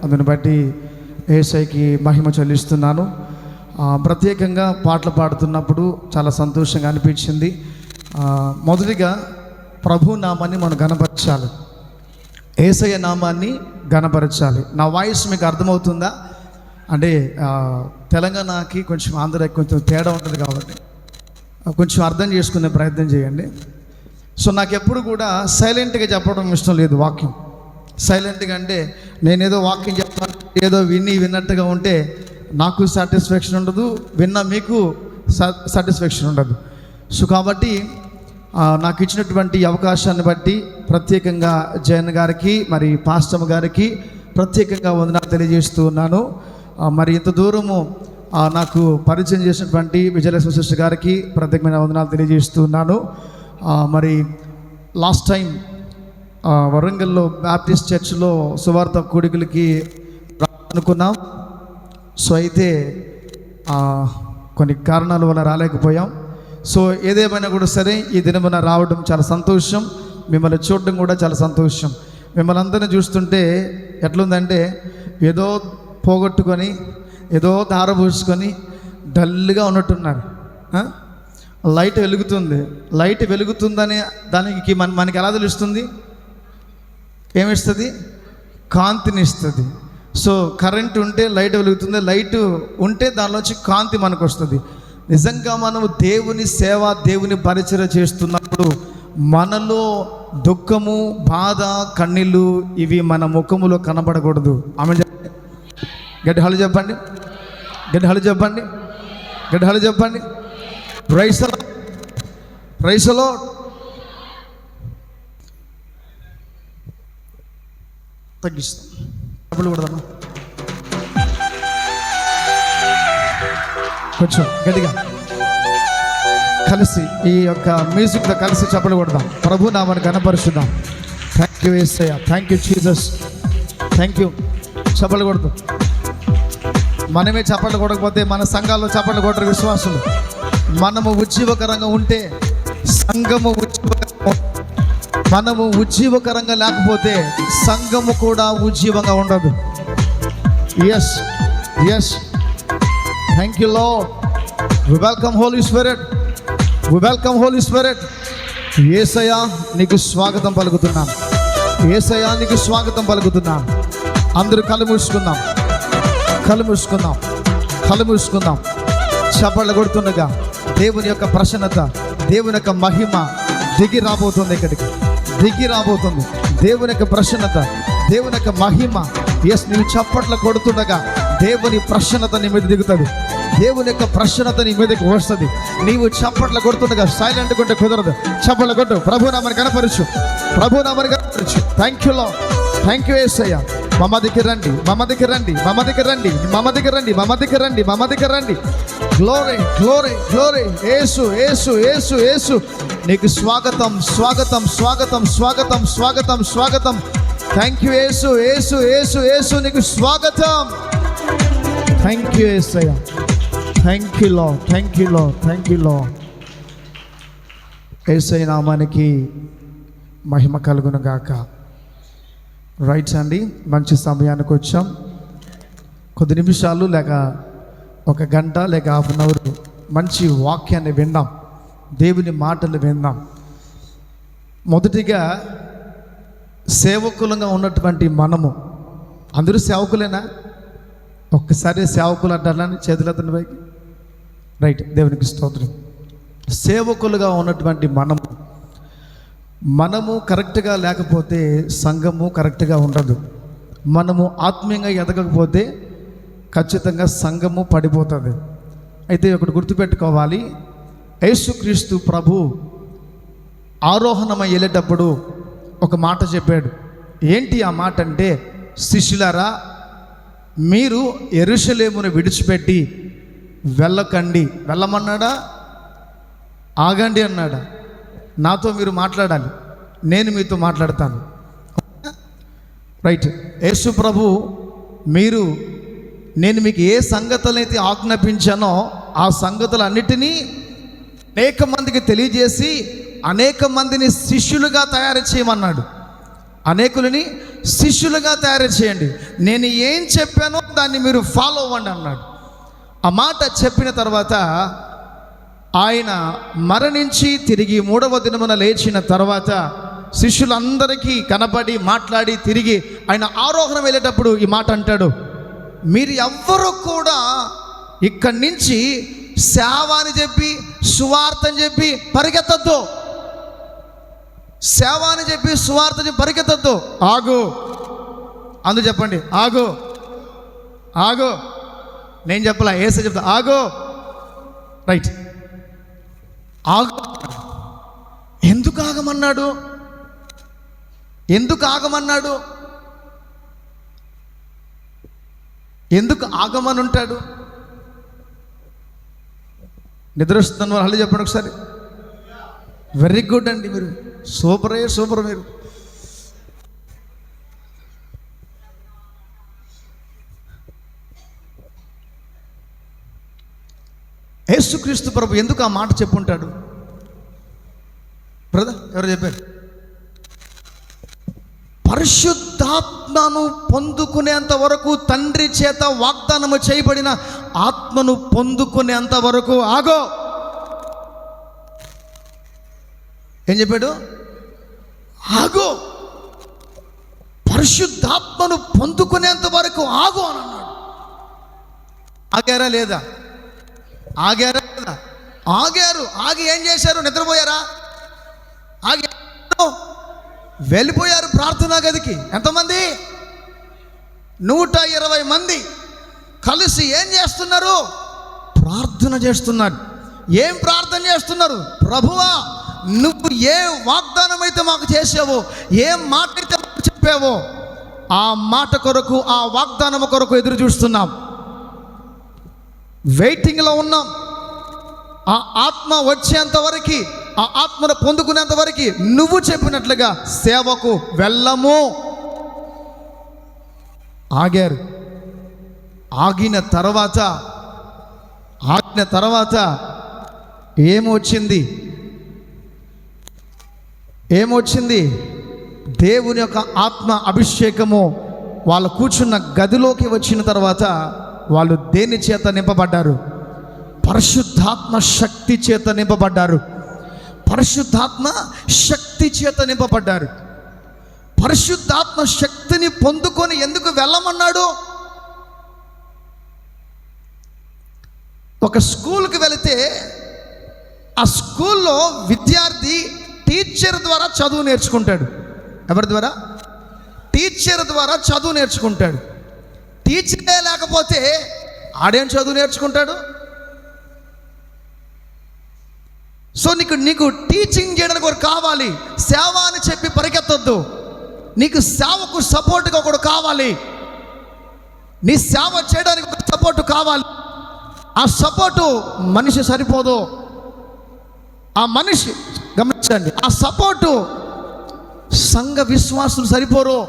అందుని బట్టి యేసయ్యకి మహిమ చెల్లిస్తున్నాను. ప్రత్యేకంగా పాటలు పాడుతున్నప్పుడు చాలా సంతోషంగా అనిపించింది. మొదటిగా ప్రభు నామాన్ని మనం గణపరచాలి, యేసయ్య నామాన్ని గణపరచాలి. నా వాయిస్ మీకు అర్థమవుతుందా? అంటే తెలంగాణకి కొంచెం ఆంధ్రాకి కొంచెం తేడా ఉంటుంది కాబట్టి కొంచెం అర్థం చేసుకునే ప్రయత్నం చేయండి. సో నాకు ఎప్పుడు కూడా సైలెంట్గా చెప్పడం ఇష్టం లేదు. వాక్యం సైలెంట్గా అంటే నేనేదో వాక్యం చెప్తాను, ఏదో విన్నట్టుగా ఉంటే నాకు సాటిస్ఫాక్షన్ ఉండదు, విన్న మీకు సాటిస్ఫాక్షన్ ఉండదు. సో కాబట్టి నాకు ఇచ్చినటువంటి అవకాశాన్ని బట్టి ప్రత్యేకంగా జయన్ గారికి మరి పాస్టమ్ గారికి ప్రత్యేకంగా వందనాలు తెలియజేస్తూ ఉన్నాను. మరి ఇంత దూరము నాకు పరిచయం చేసినటువంటి విజయలక్ష్మి సిస్టర్ గారికి ప్రత్యేకమైన వందనాలు తెలియజేస్తూ ఉన్నాను. మరి లాస్ట్ టైం వరంగల్లో బ్యాప్టిస్ట్ చర్చ్లో సువార్త కూడికలకి అనుకున్నాం. సో అయితే కొన్ని కారణాల వల్ల రాలేకపోయాం. సో ఏదేమైనా కూడా సరే ఈ దినమున రావడం చాలా సంతోషం, మిమ్మల్ని చూడడం కూడా చాలా సంతోషం. మిమ్మల్ని అందరినీ చూస్తుంటే ఎట్లుందంటే ఏదో పోగొట్టుకొని ఏదో దారబోసుకొని డల్గా ఉన్నట్టున్నారు. లైట్ వెలుగుతుంది, లైట్ వెలుగుతుందని దానికి మనకి ఎలా తెలుస్తుంది? ఏమిస్తుంది? కాంతిని ఇస్తుంది. సో కరెంట్ ఉంటే లైట్ వెలుగుతుంది, లైట్ ఉంటే దానిలోంచి కాంతి మనకు వస్తుంది. నిజంగా మనము దేవుని సేవ, దేవుని పరిచర్య చేస్తున్నప్పుడు మనలో దుఃఖము, బాధ, కన్నీళ్ళు ఇవి మన ముఖములో కనబడకూడదు. ఆమె గట్టి హలు చెప్పండి, గట్టి హలు చెప్పండి, గట్టి హలు చెప్పండి. ప్రైస్లో తగ్గిస్తాం. డబ్బులు కొడదామా? కొంచెం గట్టిగా కలిసి ఈ యొక్క మ్యూజిక్తో కలిసి చప్పలు కొడదాం, ప్రభు నామని గణపరుచుదాం. థ్యాంక్ యూ యేసయ్య, thank you Jesus, thank you. చప్పలు కొడతాం. మనమే చప్పట్లు కొట్టకపోతే మన సంఘాల్లో చప్పట్లు కొట్టరు విశ్వాసులు. మనము ఉజ్జీవకరంగా ఉంటే సంఘము మనము ఉజ్జీవకరంగా లేకపోతే సంఘము కూడా ఉజ్జీవంగా ఉండదు. Yes yes, thank you Lord. We welcome Holy Spirit, we welcome Holy Spirit. యేసయ్యా నీకు స్వాగతం పలుకుతున్నాను, యేసయ్యా నీకు స్వాగతం పలుకుతున్నాను. అందరూ కళ్ళు మూసుకుందాం, కళ్ళు మూసుకుందాం, కళ్ళు మూసుకుందాం. చప్పట్లు కొడుతుండగా దేవుని యొక్క ప్రసన్నత, దేవుని యొక్క మహిమ దిగి రాబోతుంది, ఇక్కడికి దిగి రాబోతుంది. దేవుని యొక్క ప్రసన్నత, దేవుని యొక్క మహిమ. ఎస్, నీవు చప్పట్లు కొడుతుండగా దేవుని ప్రసన్నత నీ మీద దిగుతుంది, దేవుని యొక్క ప్రసన్నత నీ మీదకి వస్తుంది. నీవు చప్పట్లు కొడుతుండగా సైలెంట్గా ఉంటే కుదరదు. చప్పట్లు కొట్టు, ప్రభునామని కనపరచు, ప్రభునామని కనపరచు. Thank you Lord, thank you యేసయ్య. మమ్మ దగ్గర రండి, మమ్మ దగ్గర రండి, మమ్మ దగ్గర రండి, మమ్మ దగ్గర రండి, మమ్మ దగ్గర రండి, మమ్మ దగ్గర రండి. Glory glory glory. Yesu Yesu Yesu Yesu నీకు స్వాగతం, స్వాగతం, స్వాగతం, స్వాగతం, స్వాగతం, స్వాగతం. థ్యాంక్ యూ యేసు యేసు యేసు యేసు నీకు స్వాగతం. థ్యాంక్ యూ యేసయ్య, thank you Lord, thank you Lord, thank you Lord. యేసయ్య నామానికి మహిమ కలుగును గాక. రైట్స్ అండి, మంచి సమయానికి వచ్చాం. కొద్ది నిమిషాలు లేక ఒక గంట లేక హాఫ్ అన్ అవర్ మంచి వాక్యాన్ని విందాం, దేవుని మాటలు విందాం. మొదటిగా సేవకులుగా ఉన్నటువంటి మనము అందరూ సేవకులేనా? ఒక్కసారి సేవకులు అంటారని చేతులెత్తండి పైకి. రైట్, దేవునికి స్తోత్రం. సేవకులుగా ఉన్నటువంటి మనము కరెక్ట్గా లేకపోతే సంఘము కరెక్ట్గా ఉండదు. మనము ఆత్మీయంగా ఎదగకపోతే ఖచ్చితంగా సంఘము పడిపోతుంది. అయితే ఒకటి గుర్తుపెట్టుకోవాలి, యేసుక్రీస్తు ప్రభు ఆరోహణమై వెళ్ళేటప్పుడు ఒక మాట చెప్పాడు. ఏంటి ఆ మాట అంటే, శిష్యులారా మీరు యెరూషలేమును విడిచిపెట్టి వెళ్ళకండి. వెళ్ళమన్నాడా? ఆగండి అన్నాడా? నాతో మీరు మాట్లాడాలి, నేను మీతో మాట్లాడతాను. రైట్. యేసు ప్రభు నేను మీకు ఏ సంగతులైతే ఆజ్ఞాపించానో ఆ సంగతులన్నిటినీ అనేక మందికి తెలియజేసి అనేక మందిని శిష్యులుగా తయారు చేయమన్నాడు. అనేకులని శిష్యులుగా తయారు చేయండి, నేను ఏం చెప్పానో దాన్ని మీరు ఫాలో అవ్వండి అన్నాడు. ఆ మాట చెప్పిన తర్వాత ఆయన మరణించి తిరిగి 3వ దినమున లేచిన తర్వాత శిష్యులందరికీ కనబడి మాట్లాడి తిరిగి ఆయన ఆరోహణ వెళ్ళేటప్పుడు ఈ మాట అంటాడు, మీరు ఎవ్వరూ కూడా ఇక్కడి నుంచి సేవ అని చెప్పి సువార్త అని చెప్పి పరిగెత్తద్దు, సేవ అని చెప్పి సువార్త అని పరిగెత్తద్దు, ఆగు. అందు చెప్పండి, ఆగు ఆగు. నేను చెప్పలా, ఏసే చెప్తా, ఆగు. రైట్, ఆగు. ఎందుకు ఆగమన్నాడు? ఎందుకు ఆగమన్నాడు? ఎందుకు ఆగమని ఉంటాడు? నిద్ర వస్తున్న వాళ్ళు చెప్పండి ఒకసారి. వెరీ గుడ్ అండి, మీరు సూపరే సూపర్. మీరు యేసుక్రీస్తు ప్రభు ఎందుకు ఆ మాట చెప్పుంటాడు? బ్రదర్ ఎవరు చెప్పారు? పరిశుద్ధాత్మను పొందుకునేంత వరకు, తండ్రి చేత వాగ్దానము చేయబడిన ఆత్మను పొందుకునేంత వరకు ఆగో. ఏం చెప్పాడు? ఆగో. పరిశుద్ధాత్మను పొందుకునేంత వరకు ఆగో అని అన్నాడు. ఆగారా లేదా? ఆగారా లేదా? ఆగారు. ఆగి ఏం చేశారు? నిద్రపోయారా? ఆగి వెళ్ళిపోయారు ప్రార్థనా గదికి. ఎంతమంది? 120 మంది కలిసి ఏం చేస్తున్నారు? ప్రార్థన చేస్తున్నారు. ఏం ప్రార్థన చేస్తున్నారు? ప్రభువా, నువ్వు ఏ వాగ్దానం అయితే మాకు చేసావో, ఏ మాట అయితే మాకు చెప్పావో, ఆ మాట కొరకు, ఆ వాగ్దానం కొరకు ఎదురు చూస్తున్నాం, వెయిటింగ్లో ఉన్నాం. ఆ ఆత్మ వచ్చేంత వరకు, ఆ ఆత్మను పొందుకునేంత వరకు నువ్వు చెప్పినట్లుగా సేవకు వెళ్ళము. ఆగారు. ఆగిన తర్వాత ఏమొచ్చింది? దేవుని యొక్క ఆత్మ అభిషేకము వాళ్ళు కూర్చున్న గదిలోకి వచ్చిన తర్వాత వాళ్ళు దేని చేత నింపబడ్డారు? పరిశుద్ధాత్మ శక్తి చేత నింపబడ్డారు. పరిశుద్ధాత్మ శక్తి చేత నింపబడ్డారు. పరిశుద్ధాత్మ శక్తిని పొందుకొని ఎందుకు వెళ్ళమన్నాడు? ఒక స్కూల్కి వెళితే ఆ స్కూల్లో విద్యార్థి టీచర్ ద్వారా చదువు నేర్చుకుంటాడు. ఎవరి ద్వారా? టీచర్ ద్వారా చదువు నేర్చుకుంటాడు. టీచరే లేకపోతే ఆడేం చదువు నేర్చుకుంటాడు? సో నీకు టీచింగ్ చేయడానికి ఒకటి కావాలి. సేవ అని చెప్పి పరిగెత్తొద్దు. నీకు సేవకు సపోర్ట్గా ఒకడు కావాలి. నీ సేవ చేయడానికి ఒక సపోర్టు కావాలి. ఆ సపోర్టు మనిషి సరిపోదు. ఆ మనిషి గమనించండి, ఆ సపోర్టు సంఘ విశ్వాసులు సరిపోరు.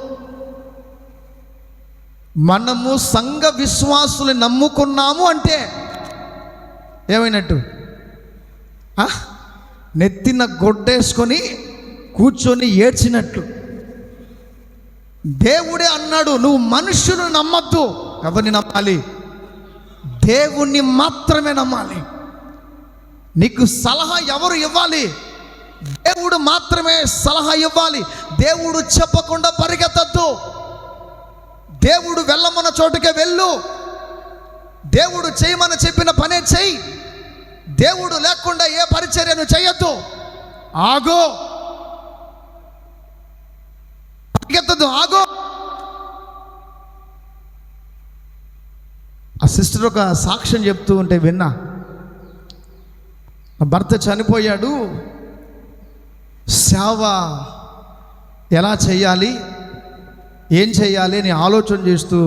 మనము సంఘ విశ్వాసులు నమ్ముకున్నాము అంటే ఏమైనట్టు? నెత్తిన గొడ్డేసుకొని కూర్చొని ఏడ్చినట్లు. దేవుడే అన్నాడు, నువ్వు మనుషులను నమ్మద్దు. ఎవరిని నమ్మాలి? దేవుణ్ణి మాత్రమే నమ్మాలి. నీకు సలహా ఎవరు ఇవ్వాలి? దేవుడు మాత్రమే సలహా ఇవ్వాలి. దేవుడు చెప్పకుండా పరిగెత్తద్దు. దేవుడు వెళ్ళమన్న చోటుకే వెళ్ళు. దేవుడు చేయమని చెప్పిన పనే చెయ్యి. దేవుడు లేకుండా ఏ పరిచర్యను చేయొద్దు. ఆగో, పరిగెత్తద్దు, ఆగో. ఆ సిస్టర్ ఒక సాక్ష్యం చెప్తూ ఉంటే విన్నా. భర్త చనిపోయాడు, సేవ ఎలా చేయాలి, ఏం చేయాలి అని ఆలోచన చేస్తూ,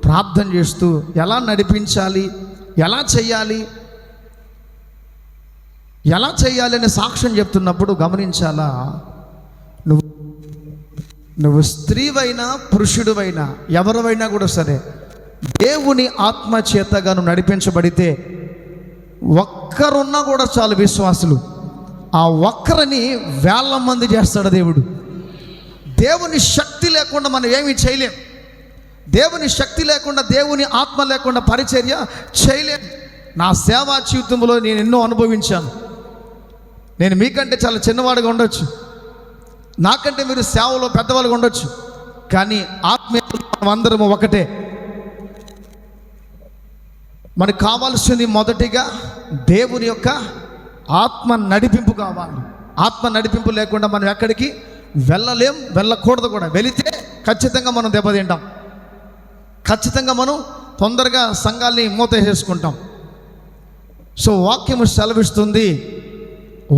ప్రార్థన చేస్తూ, ఎలా నడిపించాలి, ఎలా చేయాలి అనే సాక్ష్యం చెప్తున్నప్పుడు గమనించాలా, నువ్వు స్త్రీవైనా పురుషుడివైనా ఎవరివైనా కూడా సరే, దేవుని ఆత్మ చేతగా నువ్వు నడిపించబడితే ఒక్కరున్నా కూడా చాలు విశ్వాసులు. ఆ ఒక్కరిని వేల మంది చేస్తాడు దేవుడు. దేవుని శక్తి లేకుండా మనం ఏమీ చేయలేం. దేవుని శక్తి లేకుండా, దేవుని ఆత్మ లేకుండా పరిచర్య చేయలేం. నా సేవా జీవితంలో నేను ఎన్నో అనుభవించాను. నేను మీకంటే చాలా చిన్నవాడిగా ఉండొచ్చు, నాకంటే మీరు సేవలో పెద్దవాళ్ళుగా ఉండొచ్చు, కానీ ఆత్మీయతలో మనం అందరము ఒకటే. మనకు కావాల్సింది మొదటిగా దేవుని యొక్క ఆత్మ నడిపింపు కావాలి. ఆత్మ నడిపింపు లేకుండా మనం ఎక్కడికి వెళ్ళలేం, వెళ్ళకూడదు కూడా. వెళితే ఖచ్చితంగా మనం దెబ్బతింటాం, ఖచ్చితంగా మనం తొందరగా సంఘాల్ని మూతేసేసుకుంటాం. సో వాక్యము సెలవిస్తుంది,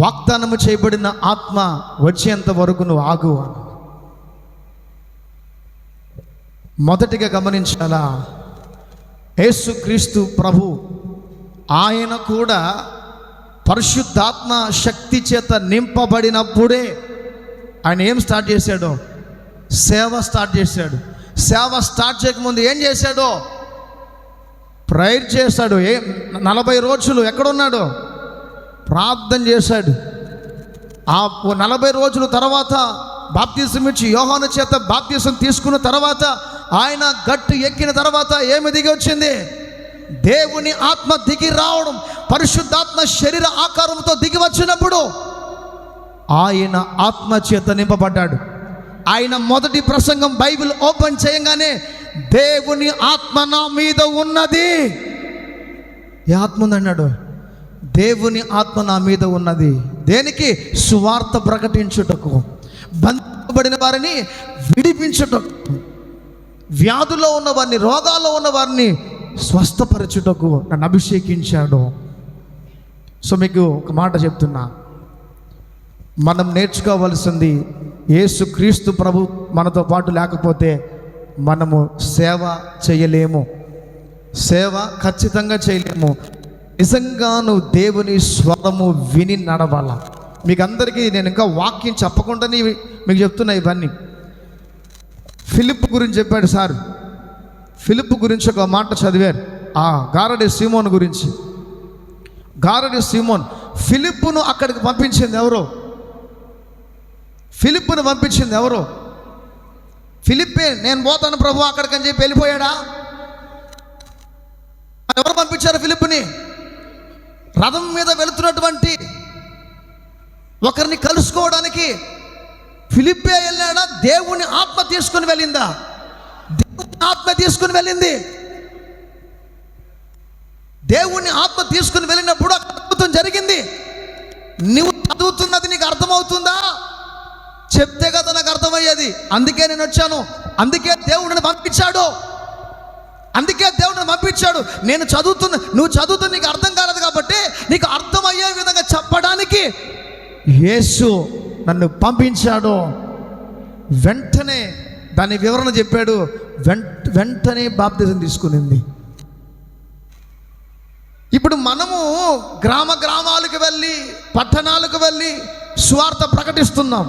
వాగ్దానము చేయబడిన ఆత్మ వచ్చేంత వరకు నువ్వు ఆగు. మొదటిగా గమనించాలా, యేసుక్రీస్తు ప్రభు ఆయన కూడా పరిశుద్ధాత్మ శక్తి చేత నింపబడినప్పుడే ఆయన ఏం స్టార్ట్ చేశాడో? సేవ స్టార్ట్ చేశాడు. సేవ స్టార్ట్ చేయకముందు ఏం చేశాడో? ప్రేయర్ చేశాడు. 40 రోజులు ఎక్కడున్నాడు? ప్రార్థన చేశాడు. ఆ 40 రోజుల తర్వాత బాప్తిసం ఇచ్చి యోహాను చేత బాప్తిసం తీసుకున్న తర్వాత ఆయన గట్టు ఎక్కిన తర్వాత ఏమి దిగి వచ్చింది? దేవుని ఆత్మ దిగి రావడం. పరిశుద్ధాత్మ శరీర ఆకారంతో దిగి వచ్చినప్పుడు ఆయన ఆత్మ చేత నింపబడ్డాడు. ఆయన మొదటి ప్రసంగం బైబిల్ ఓపెన్ చేయగానే దేవుని ఆత్మ నా మీద ఉన్నది. ఏ ఆత్మ ఉందన్నాడు? దేవుని ఆత్మ నా మీద ఉన్నది. దేనికి? సువార్త ప్రకటించుటకు, బంధించబడిన వారిని విడిపించుటకు, వ్యాధుల్లో ఉన్న వారిని, రోగాల్లో ఉన్న వారిని స్వస్థపరచుటకు నన్ను అభిషేకించాడు. సో మీకు ఒక మాట చెప్తున్నా, మనం నేర్చుకోవాల్సింది, యేసుక్రీస్తు ప్రభు మనతో పాటు లేకపోతే మనము సేవ చేయలేము, సేవ ఖచ్చితంగా చేయలేము. నిజంగా నువ్వు దేవుని స్వరము విని నడవాల. మీకు అందరికీ నేను ఇంకా వాక్యం చెప్పకుండానే మీకు చెప్తున్నా ఇవన్నీ. ఫిలిప్ గురించి చెప్పాడు సార్. ఫిలిప్ గురించి ఒక మాట చదివారు, గారడి సీమోన్ గురించి. గారడి సీమోన్ ఫిలిప్పును అక్కడికి పంపించింది ఎవరో? ఫిలిప్పును పంపించింది ఎవరో? ఫిలిప్పే, నేను పోతాను ప్రభు అక్కడికని చెప్పి వెళ్ళిపోయాడా? ఎవరు పంపించారు ఫిలిప్పుని? రథం మీద వెళుతున్నటువంటి ఒకరిని కలుసుకోవడానికి ఫిలిప్పే వెళ్ళాడా? దేవుని ఆత్మ తీసుకుని వెళ్ళిందా? దేవుని ఆత్మ తీసుకుని వెళ్ళింది. దేవుని ఆత్మ తీసుకుని వెళ్ళినప్పుడు అద్భుతం జరిగింది. నువ్వు చదువుతున్నది నీకు అర్థమవుతుందా? చెప్తే కదా నాకు అర్థమయ్యేది. అందుకే నేను వచ్చాను, అందుకే దేవుడిని పంపించాడు, అందుకే దేవుడిని పంపించాడు. నేను చదువుతున్నా, నువ్వు చదువుతున్న నీకు అర్థం కాలేదు కాబట్టి నీకు అర్థమయ్యే విధంగా చెప్పడానికి యేసు నన్ను పంపించాడు. వెంటనే దాని వివరణ చెప్పాడు. వెంటనే బాప్తిజం తీసుకునింది. ఇప్పుడు మనము గ్రామాలకు వెళ్ళి, పట్టణాలకు వెళ్ళి సువార్త ప్రకటిస్తున్నాం.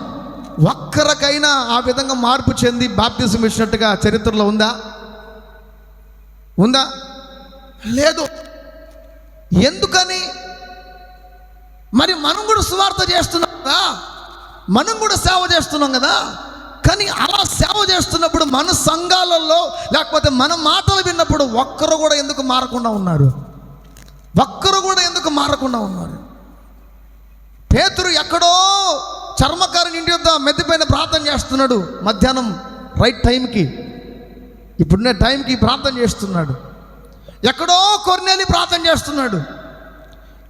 ఒక్కరికైనా ఆ విధంగా మార్పు చెంది బాప్తిజం ఇచ్చినట్టుగా చరిత్రలో ఉందా? ఉందా? లేదు. ఎందుకని? మరి మనం కూడా సువార్త చేస్తున్నాం కదా, మనం కూడా సేవ చేస్తున్నాం కదా. కానీ అలా సేవ చేస్తున్నప్పుడు మన సంఘాలలో లేకపోతే మన మాటలు విన్నప్పుడు ఒక్కరు కూడా ఎందుకు మారకుండా ఉన్నారు? ఒక్కరు కూడా ఎందుకు మారకుండా ఉన్నారు? పేతురు ఎక్కడో చర్మకారుని ఇంటి వద్ద మెద్దిపైన ప్రార్థన చేస్తున్నాడు. మధ్యాహ్నం రైట్ టైంకి, ఇప్పుడున్న టైంకి ప్రార్థన చేస్తున్నాడు. ఎక్కడో కొర్నేలి ప్రార్థన చేస్తున్నాడు,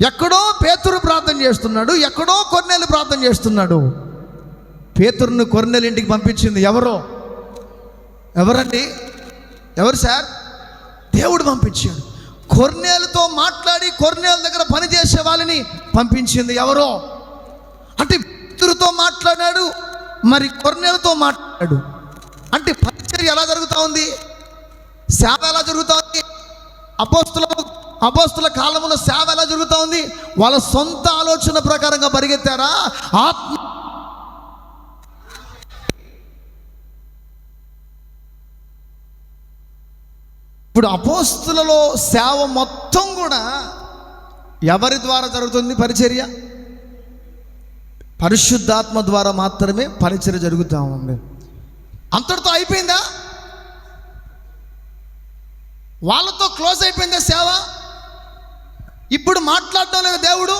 ఎక్కడో పేతురు ప్రార్థన చేస్తున్నాడు, ఎక్కడో కొర్నేలి ప్రార్థన చేస్తున్నాడు. పేతురును కొర్నేలి ఇంటికి పంపించింది ఎవరండి? ఎవరు సార్? దేవుడు పంపించాడు. కొర్నేలుతో మాట్లాడి కొర్నేలు దగ్గర పనిచేసే వాళ్ళని పంపించింది ఎవరో? అంటే పేతురుతో మాట్లాడాడు, మరి కొర్నేలుతో మాట్లాడాడు. అంటే పరిచర్య ఎలా జరుగుతూ ఉంది? సేవ ఎలా జరుగుతూ ఉంది? అపోస్తుల కాలంలో సేవ ఎలా జరుగుతూ ఉంది? వాళ్ళ సొంత ఆలోచన ప్రకారంగా పరిగెత్తారా? ఆత్మ ఇప్పుడు అపోస్తులలో సేవ మొత్తం కూడా ఎవరి ద్వారా జరుగుతుంది పరిచర్య? పరిశుద్ధాత్మ ద్వారా మాత్రమే పరిచర్య జరుగుతూ ఉంది. అంతటితో అయిపోయిందా? వాళ్ళతో క్లోజ్ అయిపోయిందా సేవ? ఇప్పుడు మాట్లాడడం లేదు దేవుడు.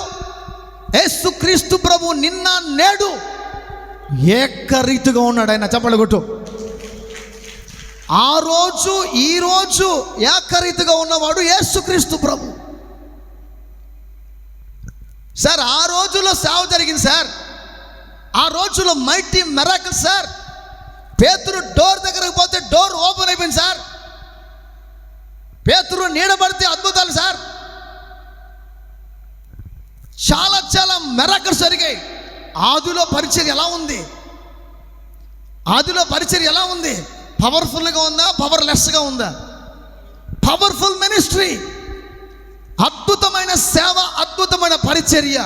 యేసుక్రీస్తు ప్రభు నిన్న నేడు ఏకరీతిగా ఉన్నాడు. ఆయన చెప్పండి కొట్టు. ఆ రోజు ఈ రోజు ఏకరీతిగా ఉన్నవాడు యేసుక్రీస్తు ప్రభు. సార్ ఆ రోజులో సేవ జరిగింది సార్, ఆ రోజులో మైటీ మిరాకిల్ సార్. పేతురు డోర్ దగ్గరకు పోతే డోర్ ఓపెన్ అయిపోయింది సార్. పేతురు నీడబడితే అద్భుతాలు సార్. చాలా చాలా మిరాకిల్స్ జరిగాయి. ఆదిలో పరిచర్య ఎలా ఉంది? ఆదిలో పరిచర్య ఎలా ఉంది? పవర్ఫుల్గా ఉందా, పవర్లెస్గా ఉందా? పవర్ఫుల్ మినిస్ట్రీ, అద్భుతమైన సేవ, అద్భుతమైన పరిచర్య.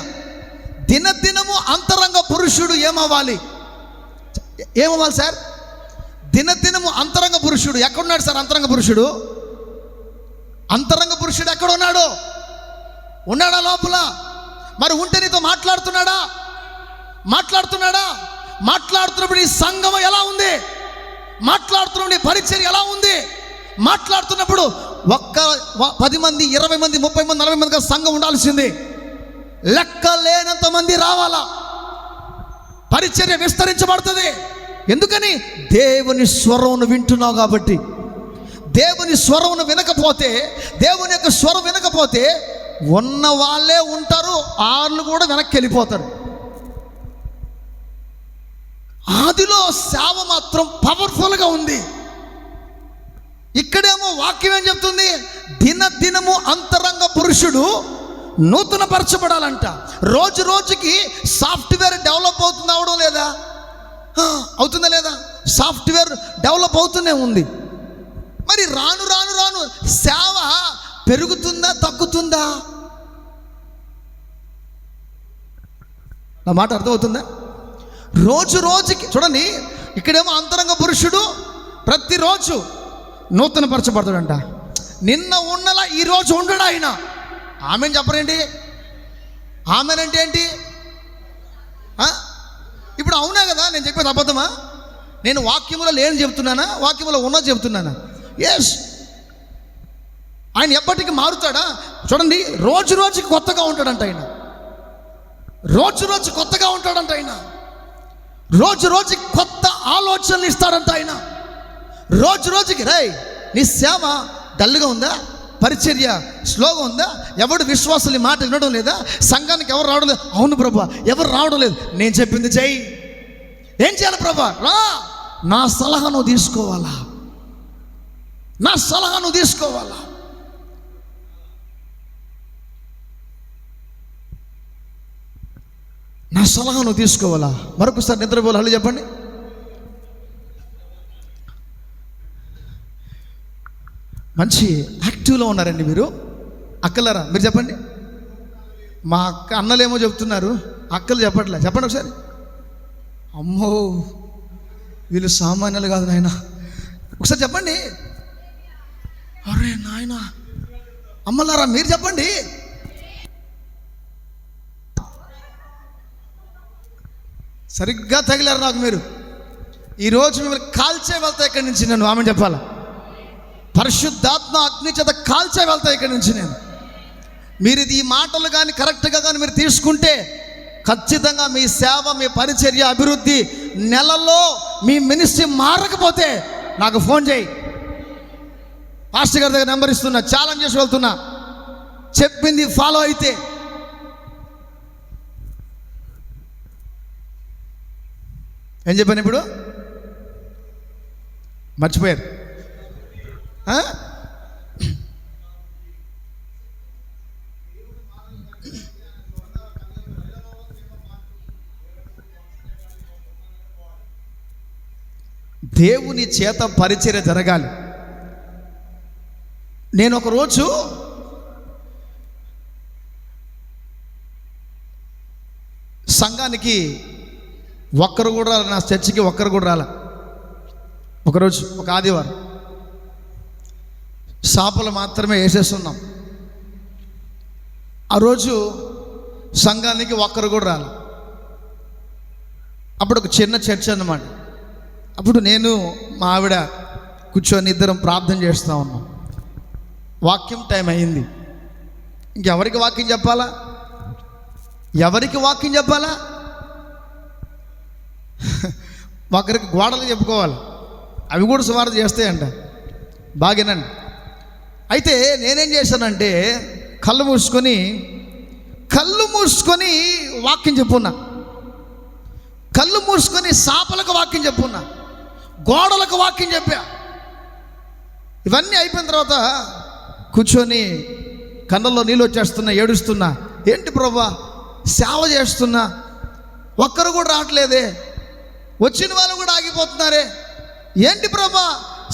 దినదినము అంతరంగ పురుషుడు ఏమవ్వాలి సార్? దినదినము అంతరంగ పురుషుడు ఎక్కడున్నాడు సార్? అంతరంగ పురుషుడు ఎక్కడ ఉన్నాడు? ఉన్నాడా లోపల? మరి ఉంటే నీతో మాట్లాడుతున్నాడా? మాట్లాడుతున్నప్పుడు ఈ సంఘం ఎలా ఉంది? మాట్లాడుతున్నప్పుడు ఈ పరిచర్య ఎలా ఉంది? మాట్లాడుతున్నప్పుడు ఒక్క 10 మంది, 20 మంది, 30 మంది, 40 మందిగా సంఘం ఉండాల్సింది. లెక్క లేనంత మంది రావాలా. పరిచర్య విస్తరించబడుతుంది. ఎందుకని? దేవుని స్వరమును వింటున్నావు కాబట్టి. దేవుని స్వరమును వినకపోతే, దేవుని యొక్క స్వరం వినకపోతే ఉన్న వాళ్ళే ఉంటారు, వాళ్ళు కూడా వెనక్కి వెళ్ళిపోతారు. ఆదిలో సేవ మాత్రం పవర్ఫుల్గా ఉంది. ఇక్కడేమో వాక్యం ఏం చెప్తుంది? దినదినము అంతరంగ పురుషుడు నూతన పరచబడాలంట. రోజు రోజుకి సాఫ్ట్వేర్ డెవలప్ అవుతుంది, అవడం లేదా? అవుతుందా లేదా? సాఫ్ట్వేర్ డెవలప్ అవుతూనే ఉంది. మరి రాను రాను రాను సేవ పెరుగుతుందా, తగ్గుతుందా? నా మాట అర్థమవుతుందా? రోజు రోజుకి చూడండి, ఇక్కడేమో అంతరంగ పురుషుడు ప్రతిరోజు నూతన పరచబడతాడంట. నిన్న ఉన్నలా ఈరోజు ఉండడు ఆయన. ఆమెను చెప్పరేంటి? ఆమెనంటే ఏంటి? ఇప్పుడు అవునా కదా నేను చెప్పేది? అబద్ధమా? నేను వాక్యములో లేని చెప్తున్నానా, వాక్యములో ఉన్నది చెప్తున్నానా? ఎస్. ఆయన ఎప్పటికీ మారుతాడా? చూడండి, రోజు రోజుకి కొత్తగా ఉంటాడంట ఆయన. రోజు రోజు కొత్తగా ఉంటాడంట ఆయన. రోజు రోజుకి కొత్త ఆలోచనలు ఇస్తాడంట ఆయన. రోజు రోజుకి నీ సేవ డల్గా ఉందా? పరిచర్య స్లోగా ఉందా? ఎవడు విశ్వాసులు మాట వినడం లేదా? సంఘానికి ఎవరు రావడం లేదు? అవును ప్రభా, ఎవరు రావడం లేదు. నేను చెప్పింది చెయ్యి. ఏం చేయాలి ప్రభా? రా, నా సలహా నువ్వు తీసుకోవాలా. నా సలహా నువ్వు తీసుకోవాలా. నా సలహా నువ్వు తీసుకోవాలా. మరొకసారి నిద్రపోవాలి. హలో చెప్పండి. మంచి యాక్టివ్లో ఉన్నారండి మీరు. అక్కలరా మీరు చెప్పండి. మా అన్నలేమో చెప్తున్నారు, అక్కలు చెప్పట్లే. చెప్పండి ఒకసారి. అమ్మో, వీళ్ళు సామాన్యులు కాదు నాయన. ఒకసారి చెప్పండి. అరే నాయన, అమ్మలారా మీరు చెప్పండి. సరిగ్గా తగిలారు నాకు మీరు. ఈరోజు మిమ్మల్ని కాల్చే వెళ్తా ఇక్కడి నుంచి. నేను ఆమె చెప్పాలా? పరిశుద్ధాత్మ అగ్ని చేత కాల్చే వెళ్తా ఇక్కడి నుంచి నేను. మీరు ఇది ఈ మాటలు కానీ కరెక్ట్గా కానీ మీరు తీసుకుంటే ఖచ్చితంగా మీ సేవ, మీ పరిచర్య అభివృద్ధి, నెలలో మీ మినిస్ట్రీ మారకపోతే నాకు ఫోన్ చేయి. పాస్టర్ గారి దగ్గర నెంబర్ ఇస్తున్నా, ఛాలెంజ్ చేసి వెళ్తున్నా. చెప్పింది ఫాలో అయితే. ఏం చెప్పాను ఇప్పుడు? మర్చిపోయారు. దేవుని చేత పరిచర్య జరగాలి. నేను ఒకరోజు సంఘానికి ఒక్కరు కూడా నా చర్చికి ఒక్కరు కూడా రాల. ఒకరోజు ఒక ఆదివారం షాపులు మాత్రమే వేసేస్తున్నాం. ఆ రోజు సంఘానికి ఒక్కరు కూడా రాల. అప్పుడు ఒక చిన్న చర్చ్ అన్నమాట. అప్పుడు నేను మా ఆవిడ కూర్చొని ఇద్దరం ప్రార్థన చేస్తూ ఉన్నాం. వాక్యం టైం అయింది. ఇంకెవరికి వాక్యం చెప్పాలా? ఎవరికి వాక్యం చెప్పాలా? ఒకరికి గోడలు చెప్పుకోవాలి, అవి కూడా సువార్త చేస్తాయంట. బాగేనండి. అయితే నేనేం చేశానంటే కళ్ళు మూసుకొని వాక్యం చెప్పున్నా, కళ్ళు మూసుకొని సాపలకు వాక్యం చెప్పున్నా, గోడలకు వాక్యం చెప్పా. ఇవన్నీ అయిపోయిన తర్వాత కూర్చొని కళ్ళల్లో నీళ్ళు వచ్చేస్తున్నా, ఏడుస్తున్నా. ఏంటి ప్రభా, సేవ చేస్తున్నా, ఒక్కరు కూడా రావట్లేదే, వచ్చిన వాళ్ళు కూడా ఆగిపోతున్నారే, ఏంటి ప్రభా,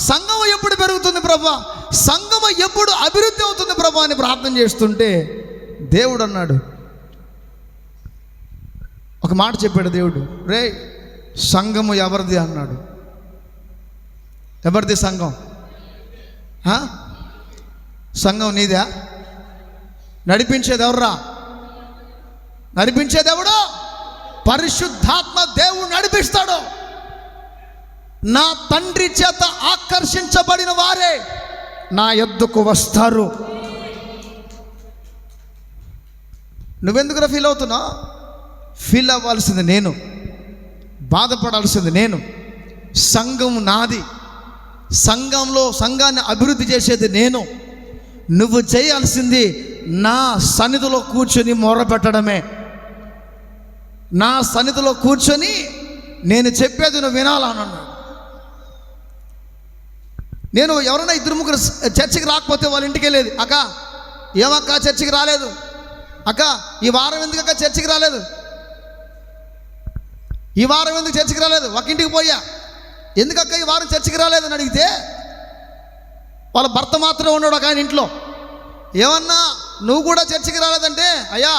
సంఘం ఎప్పుడు పెరుగుతుంది ప్రభా, సంఘం ఎప్పుడు అభివృద్ధి అవుతుంది ప్రభా అని ప్రార్థన చేస్తుంటే దేవుడు అన్నాడు, ఒక మాట చెప్పాడు దేవుడు. రే, సంఘము ఎవరిది అన్నాడు. ఎవరిది సంఘం? సంఘం నీదా? నడిపించేది ఎవర్రా? నడిపించేది ఎవడు? పరిశుద్ధాత్మ దేవుడు నడిపిస్తాడు. నా తండ్రి చేత ఆకర్షించబడిన వారే నా యొద్దకు వస్తారు. నువ్వెందుకురా ఫీల్ అవుతున్నావు? ఫీల్ అవ్వాల్సింది నేను, బాధపడాల్సింది నేను. సంఘం నాది, సంఘాన్ని అభివృద్ధి చేసేది నేను. నువ్వు చేయాల్సింది నా సన్నిధిలో కూర్చొని మొరపెట్టడమే. నా సన్నిధిలో కూర్చొని నేను చెప్పేది నువ్వు వినాలన్నాడు. నేను ఎవరైనా ఇద్దరు ముగ్గురు చర్చికి రాకపోతే వాళ్ళ ఇంటికి వెళ్ళేది. అక్క, ఏమక్క చర్చికి రాలేదు? అక్క, ఈ వారం ఎందుకక్క చర్చికి రాలేదు? ఈ వారం ఎందుకు చర్చికి రాలేదు? ఒక ఇంటికి పోయా, ఎందుకక్క ఈ వారం చర్చికి రాలేదని అడిగితే వాళ్ళ భర్త మాత్రమే ఉన్నాడు ఒక ఆయన ఇంట్లో. ఏమన్నా నువ్వు కూడా చర్చికి రాలేదంటే, అయ్యా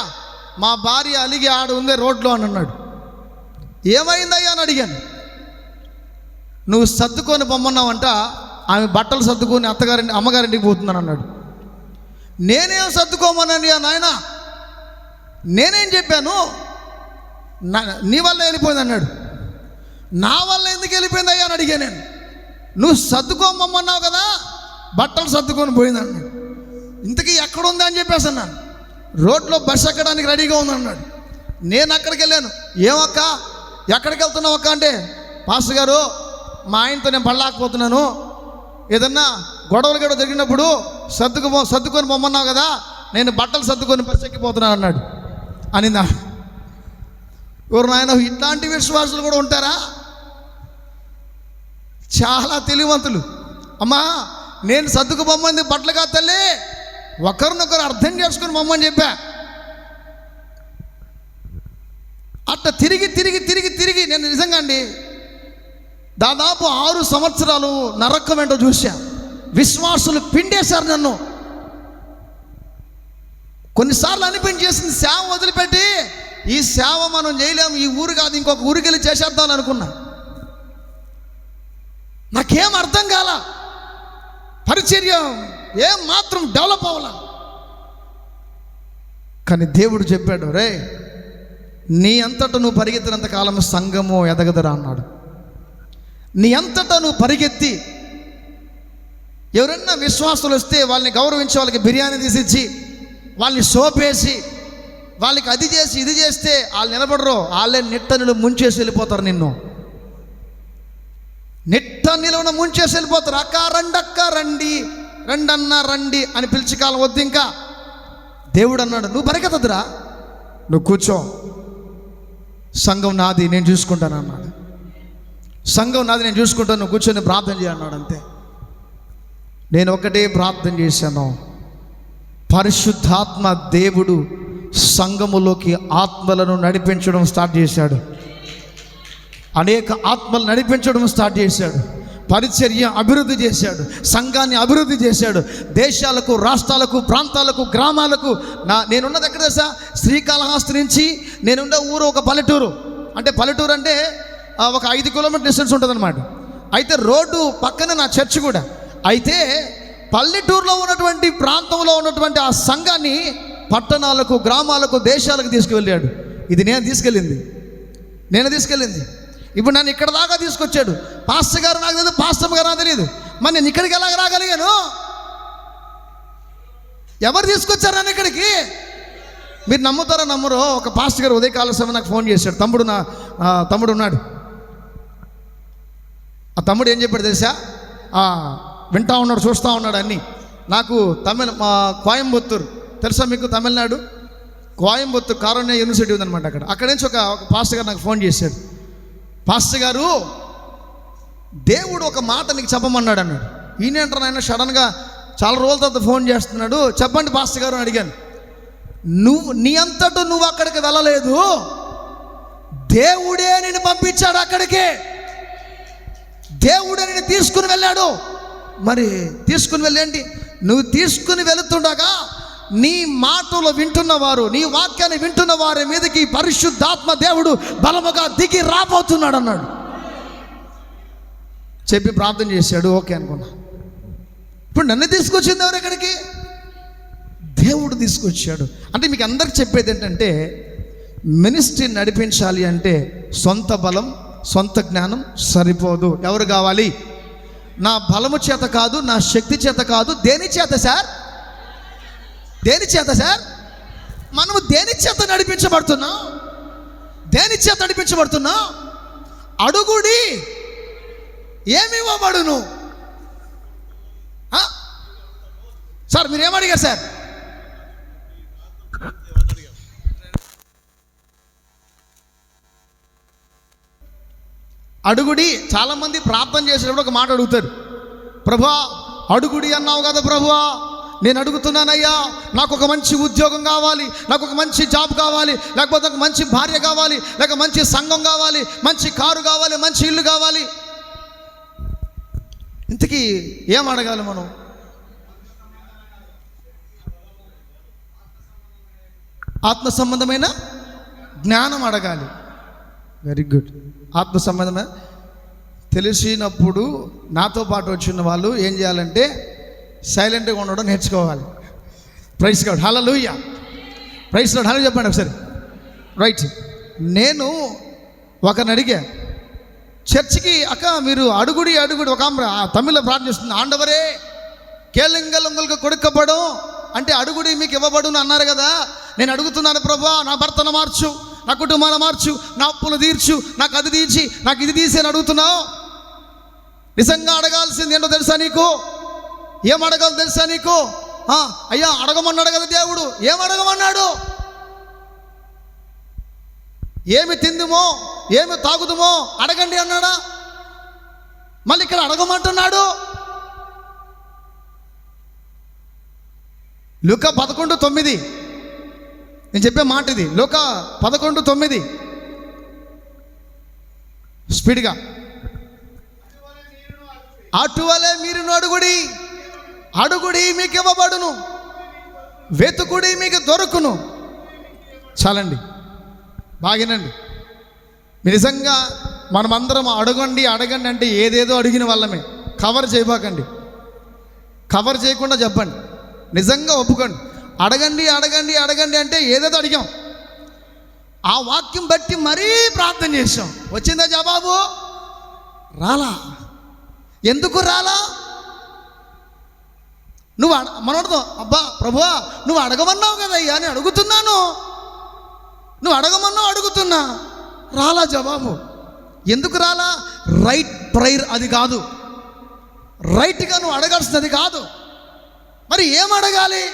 మా భార్య అలిగి ఆడు ఉందే రోడ్లో అని అన్నాడు. ఏమైందయ్యా అని అడిగాను. నువ్వు సర్దుకొని పొమ్మన్నావంట, ఆమె బట్టలు సర్దుకొని అమ్మగారింటికి పోతుందని అన్నాడు. నేనేం సర్దుకోమన్నాను నాయన, నేనేం చెప్పాను? నీ వల్ల వెళ్ళిపోయింది అన్నాడు. నా వల్ల ఎందుకు వెళ్ళిపోయింది అయ్యా అని అడిగాను నేను. నువ్వు సర్దుకోమన్నావు కదా, బట్టలు సర్దుకొని పోయింది అన్నాడు. ఇంతకీ ఎక్కడుంది అని చెప్పేసి అన్నాను. రోడ్లో బస్సు ఎక్కడానికి రెడీగా ఉందన్నాడు. నేను అక్కడికి వెళ్ళాను. ఏమక్క, ఎక్కడికి వెళ్తున్నావు అక్క అంటే, పాస్టర్ గారు మా ఆయనతో నేను పడలేకపోతున్నాను, ఏదన్నా గొడవలు జరిగినప్పుడు సర్దుకొని పొమ్మన్నావు కదా, నేను బట్టలు సర్దుకొని బస్సు ఎక్కిపోతున్నాను అన్నాడు. అనిందా? ఎవరు నాయన, ఇట్లాంటి విశ్వాసులు కూడా ఉంటారా? చాలా తెలివివంతులు. అమ్మా, నేను సర్దుకు పొమ్మంది బట్టలు కాదు తల్లి, ఒకరినొకరు అర్థం చేసుకుని పొమ్మని చెప్పా. అట్లా తిరిగి నేను నిజంగా అండి దాదాపు 6 సంవత్సరాలు నరకం ఏంటో చూసా. విశ్వాసులు పిండేశారు నన్ను. కొన్నిసార్లు అనిపించేసింది సేవ వదిలిపెట్టి, ఈ సేవ మనం చేయలేము, ఈ ఊరు కాదు ఇంకొక ఊరికి వెళ్ళి చేసేద్దాం అనుకున్నా. నాకేం అర్థం కాల, పరిచర్య ఏం మాత్రం డెవలప్ అవ్వాల. కానీ దేవుడు చెప్పాడు, రే నీ అంతటా నువ్వు పరిగెత్తినంత కాలం సంఘము ఎదగదరా అన్నాడు. నీ అంతటా నువ్వు పరిగెత్తి ఎవరన్నా విశ్వాసులు వస్తే వాళ్ళని గౌరవించి, వాళ్ళకి బిర్యానీ తీసిచ్చి, వాళ్ళని సోపేసి, వాళ్ళకి అది చేసి ఇది చేస్తే వాళ్ళు నిలబడరు. వాళ్ళే నిట్టనిలో ముంచేసి వెళ్ళిపోతారు. నిన్ను నిట్ట నిలవన ముంచేసి వెళ్ళిపోతారు. అక్క రండి అన్న రండి అని పిలిచి కాలం వద్దు. ఇంకా దేవుడు అన్నాడు, నువ్వు పరిగెత్తదురా, నువ్వు కూర్చో, సంఘం నాది నేను చూసుకుంటాను అన్నాడు. సంఘం నాది నేను చూసుకుంటాను, నువ్వు కూర్చొని ప్రార్థన చేయన్నాడు. అంతే. నేను ఒకటే ప్రార్థన చేశాను, పరిశుద్ధాత్మ దేవుడు సంఘములోకి ఆత్మలను నడిపించడం స్టార్ట్ చేశాడు. అనేక ఆత్మలు నడిపించడం స్టార్ట్ చేశాడు. పరిచర్య అభివృద్ధి చేశాడు, సంఘాన్ని అభివృద్ధి చేశాడు. దేశాలకు, రాష్ట్రాలకు, ప్రాంతాలకు, గ్రామాలకు. నేనున్నది ఎక్కడ తెలుసా? శ్రీకాళహస్తి నుంచి నేనున్న ఊరు ఒక పల్లెటూరు. అంటే పల్లెటూరు అంటే ఒక 5 కిలోమీటర్ డిస్టెన్స్ ఉంటుంది అనమాట. అయితే రోడ్డు పక్కన నా చర్చ్ కూడా. అయితే పల్లెటూరులో ఉన్నటువంటి ప్రాంతంలో ఉన్నటువంటి ఆ సంఘాన్ని పట్టణాలకు, గ్రామాలకు, దేశాలకు తీసుకువెళ్ళాడు. ఇది నేను తీసుకెళ్ళింది. ఇప్పుడు నన్ను ఇక్కడ దాకా తీసుకొచ్చాడు. పాస్టర్ గారు నాకు తెలియదు, పాస్టర్ గారు నాకు తెలియదు. మరి నేను ఇక్కడికి ఎలాగ రాగలిగాను? ఎవరు తీసుకొచ్చారు నన్ను ఇక్కడికి? మీరు నమ్ముతారో నమ్మరో, ఒక పాస్టర్ గారు ఉదయకాల సమయం నాకు ఫోన్ చేశాడు. తమ్ముడు ఉన్నాడు. ఆ తమ్ముడు ఏం చెప్పాడు తెలుసా? వింటా ఉన్నాడు, చూస్తూ ఉన్నాడు అన్నీ. నాకు కోయంబత్తూరు తెలుసా మీకు? తమిళనాడు కోయంబత్తూరు కారుణ్య యూనివర్సిటీ ఉందన్నమాట. అక్కడి నుంచి ఒక పాస్టర్ గారు నాకు ఫోన్ చేశాడు. పాస్టర్ గారు, దేవుడు ఒక మాట నీకు చెప్పమన్నాడు అన్నాడు. ఈయనేంటారు ఆయన సడన్గా చాలా రోజుల తర్వాత ఫోన్ చేస్తున్నాడు. చెప్పండి పాస్టర్ గారు అని అడిగాను. నీ అంతటా నువ్వు అక్కడికి వెళ్ళలేదు, దేవుడే నిన్ను పంపించాడు అక్కడికి. దేవుడే నిన్ను తీసుకుని వెళ్ళాడు. మరి తీసుకుని వెళ్ళేంటి? నువ్వు తీసుకుని వెళుతుండగా నీ మాటలు వింటున్నవారు, నీ వాక్యాన్ని వింటున్న వారి మీదకి పరిశుద్ధాత్మ దేవుడు బలముగా దిగి రాబోతున్నాడు అన్నాడు. చెప్పి ప్రార్థన చేశాడు. ఓకే అనుకున్నా. ఇప్పుడు నన్ను తీసుకొచ్చింది ఎవరు ఎక్కడికి? దేవుడు తీసుకొచ్చాడు. అంటే మీకు అందరికి చెప్పేది ఏంటంటే, మినిస్ట్రీ నడిపించాలి అంటే సొంత బలం, సొంత జ్ఞానం సరిపోదు. ఎవరు కావాలి? నా బలము చేత కాదు, నా శక్తి చేత కాదు. దేని చేత సార్? దేని చేత సార్? మనము దేని చేత నడిపించబడుతున్నాం? దేని చేత నడిపించబడుతున్నాం? అడుగుడి ఏమివ్వబడును. Sir మీరేమడిగారు sir? అడుగుడి. చాలామంది ప్రార్థన చేసేటప్పుడు ఒక మాట అడుగుతారు. ప్రభువా అడుగుడి అన్నావు కదా ప్రభువా, నేను అడుగుతున్నానయ్యా, నాకు ఒక మంచి ఉద్యోగం కావాలి, నాకు ఒక మంచి జాబ్ కావాలి, లేకపోతే ఒక మంచి భార్య కావాలి, లేక మంచి సంఘం కావాలి, మంచి కారు కావాలి, మంచి ఇల్లు కావాలి. ఇంతకీ ఏం అడగాలి మనం? ఆత్మ సంబంధమైన జ్ఞానం అడగాలి. Very good. ఆత్మ సంబంధమైన తెలిసినప్పుడు నాతో పాటు వచ్చిన వాళ్ళు ఏం చేయాలంటే సైలెంట్గా ఉండడం నేర్చుకోవాలి. ప్రైజ్ గాడ్, హల్లెలూయా. ప్రైజ్ గాడ్, హల్లెలూయా చెప్పండి ఒకసారి. రైట్. నేను ఒకరిని అడిగా చర్చికి, అక్క మీరు అడుగుడి ఒక తమిళ ప్రార్థన చేస్తుంది. ఆండవరే కేలింగలంగులకు కొడుకపడం అంటే అడుగుడి మీకు ఇవ్వబడును అన్నారు కదా. నేను అడుగుతున్నాను ప్రభువా, నా భర్తను మార్చు, నా కుటుంబాన్ని మార్చు, నా అప్పులు తీర్చు, నాకు అది తీర్చి, నాకు ఇది తీసి అని అడుగుతున్నావు. నిజంగా అడగాల్సింది ఏంటో తెలుసా నీకు? ఏం అడగాలి తెలుసా నీకు? అయ్యా అడగమన్నాడు కదా దేవుడు. ఏం అడగమన్నాడు? ఏమి తిందుమో, ఏమి తాగుదుమో అడగండి అన్నాడా? మళ్ళీ ఇక్కడ అడగమంటున్నాడు. లూకా 11:9 నేను చెప్పే మాట ఇది. లూకా 11:9 స్పీడ్గా. అటువలే మీరును అడుగుడి మీకు ఇవ్వబడును, వెతుకుడి మీకు దొరుకును. చాలండి, బాగినండి. నిజంగా మనమందరం అడగండి అంటే ఏదేదో అడిగిన వాళ్ళమే. కవర్ చేయబాకండి, కవర్ చేయకుండా చెప్పండి. నిజంగా ఒప్పుకోండి. అడగండి అంటే ఏదేదో అడిగాం. ఆ వాక్యం బట్టి మరీ ప్రార్థన చేసాం. వచ్చిందా జవాబు? రాలా. ఎందుకు రాలా? నువ్వు మనోడతో అబ్బా ప్రభువా నువ్వు అడగమన్నావు కదయ్యా, నేను అడుగుతున్నాను, నువ్వు అడగమన్నావు అడుగుతున్నా. రాలా జవాబు. ఎందుకు రాలా? రైట్ ప్రేయర్ అది కాదు, రైట్గా నువ్వు అడగాల్సినది కాదు. మరి ఏం అడగాలి?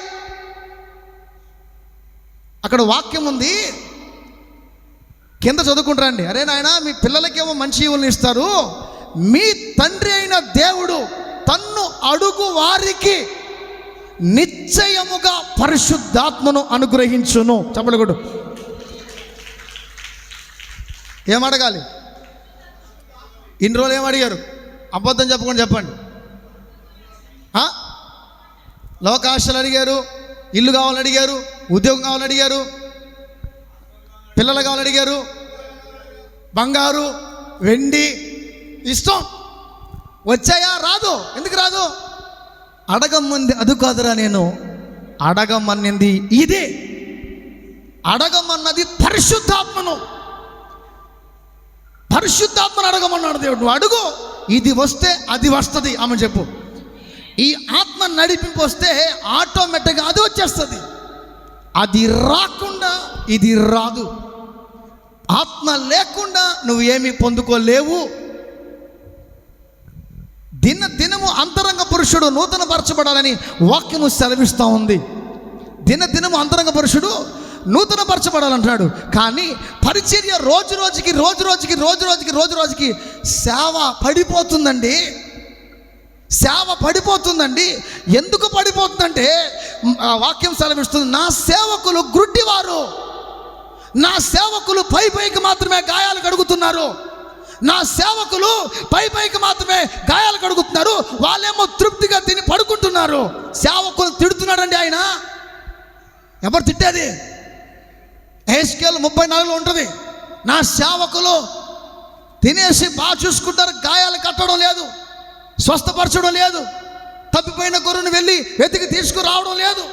అక్కడ వాక్యం ఉంది, కింద చదువుకుంటారండి. అరే నాయన మీ పిల్లలకేమో మంచి ఈవుల్ని ఇస్తారు, మీ తండ్రి అయిన దేవుడు తన్ను అడుగు వారికి నిశ్చయముగా పరిశుద్ధాత్మను అనుగ్రహించును. చెప్పండి కొడు. ఏమడగాలి? ఇన్ని రోజులు ఏమడిగారు? అబద్ధం చెప్పకుండా చెప్పండి. లోకాశలు అడిగారు, ఇల్లు కావాలని అడిగారు, ఉద్యోగం కావాలని అడిగారు, పిల్లలు కావాలని అడిగారు, బంగారు వెండి ఇష్టం వచ్చాయా? రాదు. ఎందుకు రాదు? అడగమంది అది కాదురా, నేను అడగమన్నింది ఇదే. అడగమన్నది పరిశుద్ధాత్మను. పరిశుద్ధాత్మను అడగమన్నాడు దేవుడు. నువ్వు అడుగు, ఇది వస్తే అది వస్తుంది ఆమె చెప్పు. ఈ ఆత్మ నడిపింపు వస్తే ఆటోమేటిక్గా అది వచ్చేస్తుంది. అది రాకుండా ఇది రాదు. ఆత్మ లేకుండా నువ్వు ఏమీ పొందుకోలేవు. దినము అంతరంగ పురుషుడు నూతన పరచబడాలని వాక్యము సెలవిస్తూ ఉంది. దినము అంతరంగ పురుషుడు నూతన పరచబడాలంటున్నాడు. కానీ పరిచర్య రోజు రోజుకి సేవ పడిపోతుందండి. సేవ పడిపోతుందండి. ఎందుకు పడిపోతుందంటే వాక్యం సెలవిస్తుంది, నా సేవకులు గ్రుడ్డివారు, నా సేవకులు పైకి మాత్రమే గాయాలు కడుగుతున్నారు, నా సేవకులు పైకి మాత్రమే గాయాలు కడుగుతున్నారు, వాళ్ళేమో తృప్తిగా తిని పడుకుంటున్నారు. సేవకులు తిడుతున్నాడండి ఆయన. ఎవరు తిట్టేది? ఎహెజ్కేలు 34లో ఉంటుంది, నా సేవకులు తినేసి బాగా చూసుకుంటారు, గాయాలు కట్టడం లేదు, స్వస్థపరచడం లేదు, తప్పిపోయిన గొర్రెను వెళ్ళి వెతికి తీసుకురావడం లేదు,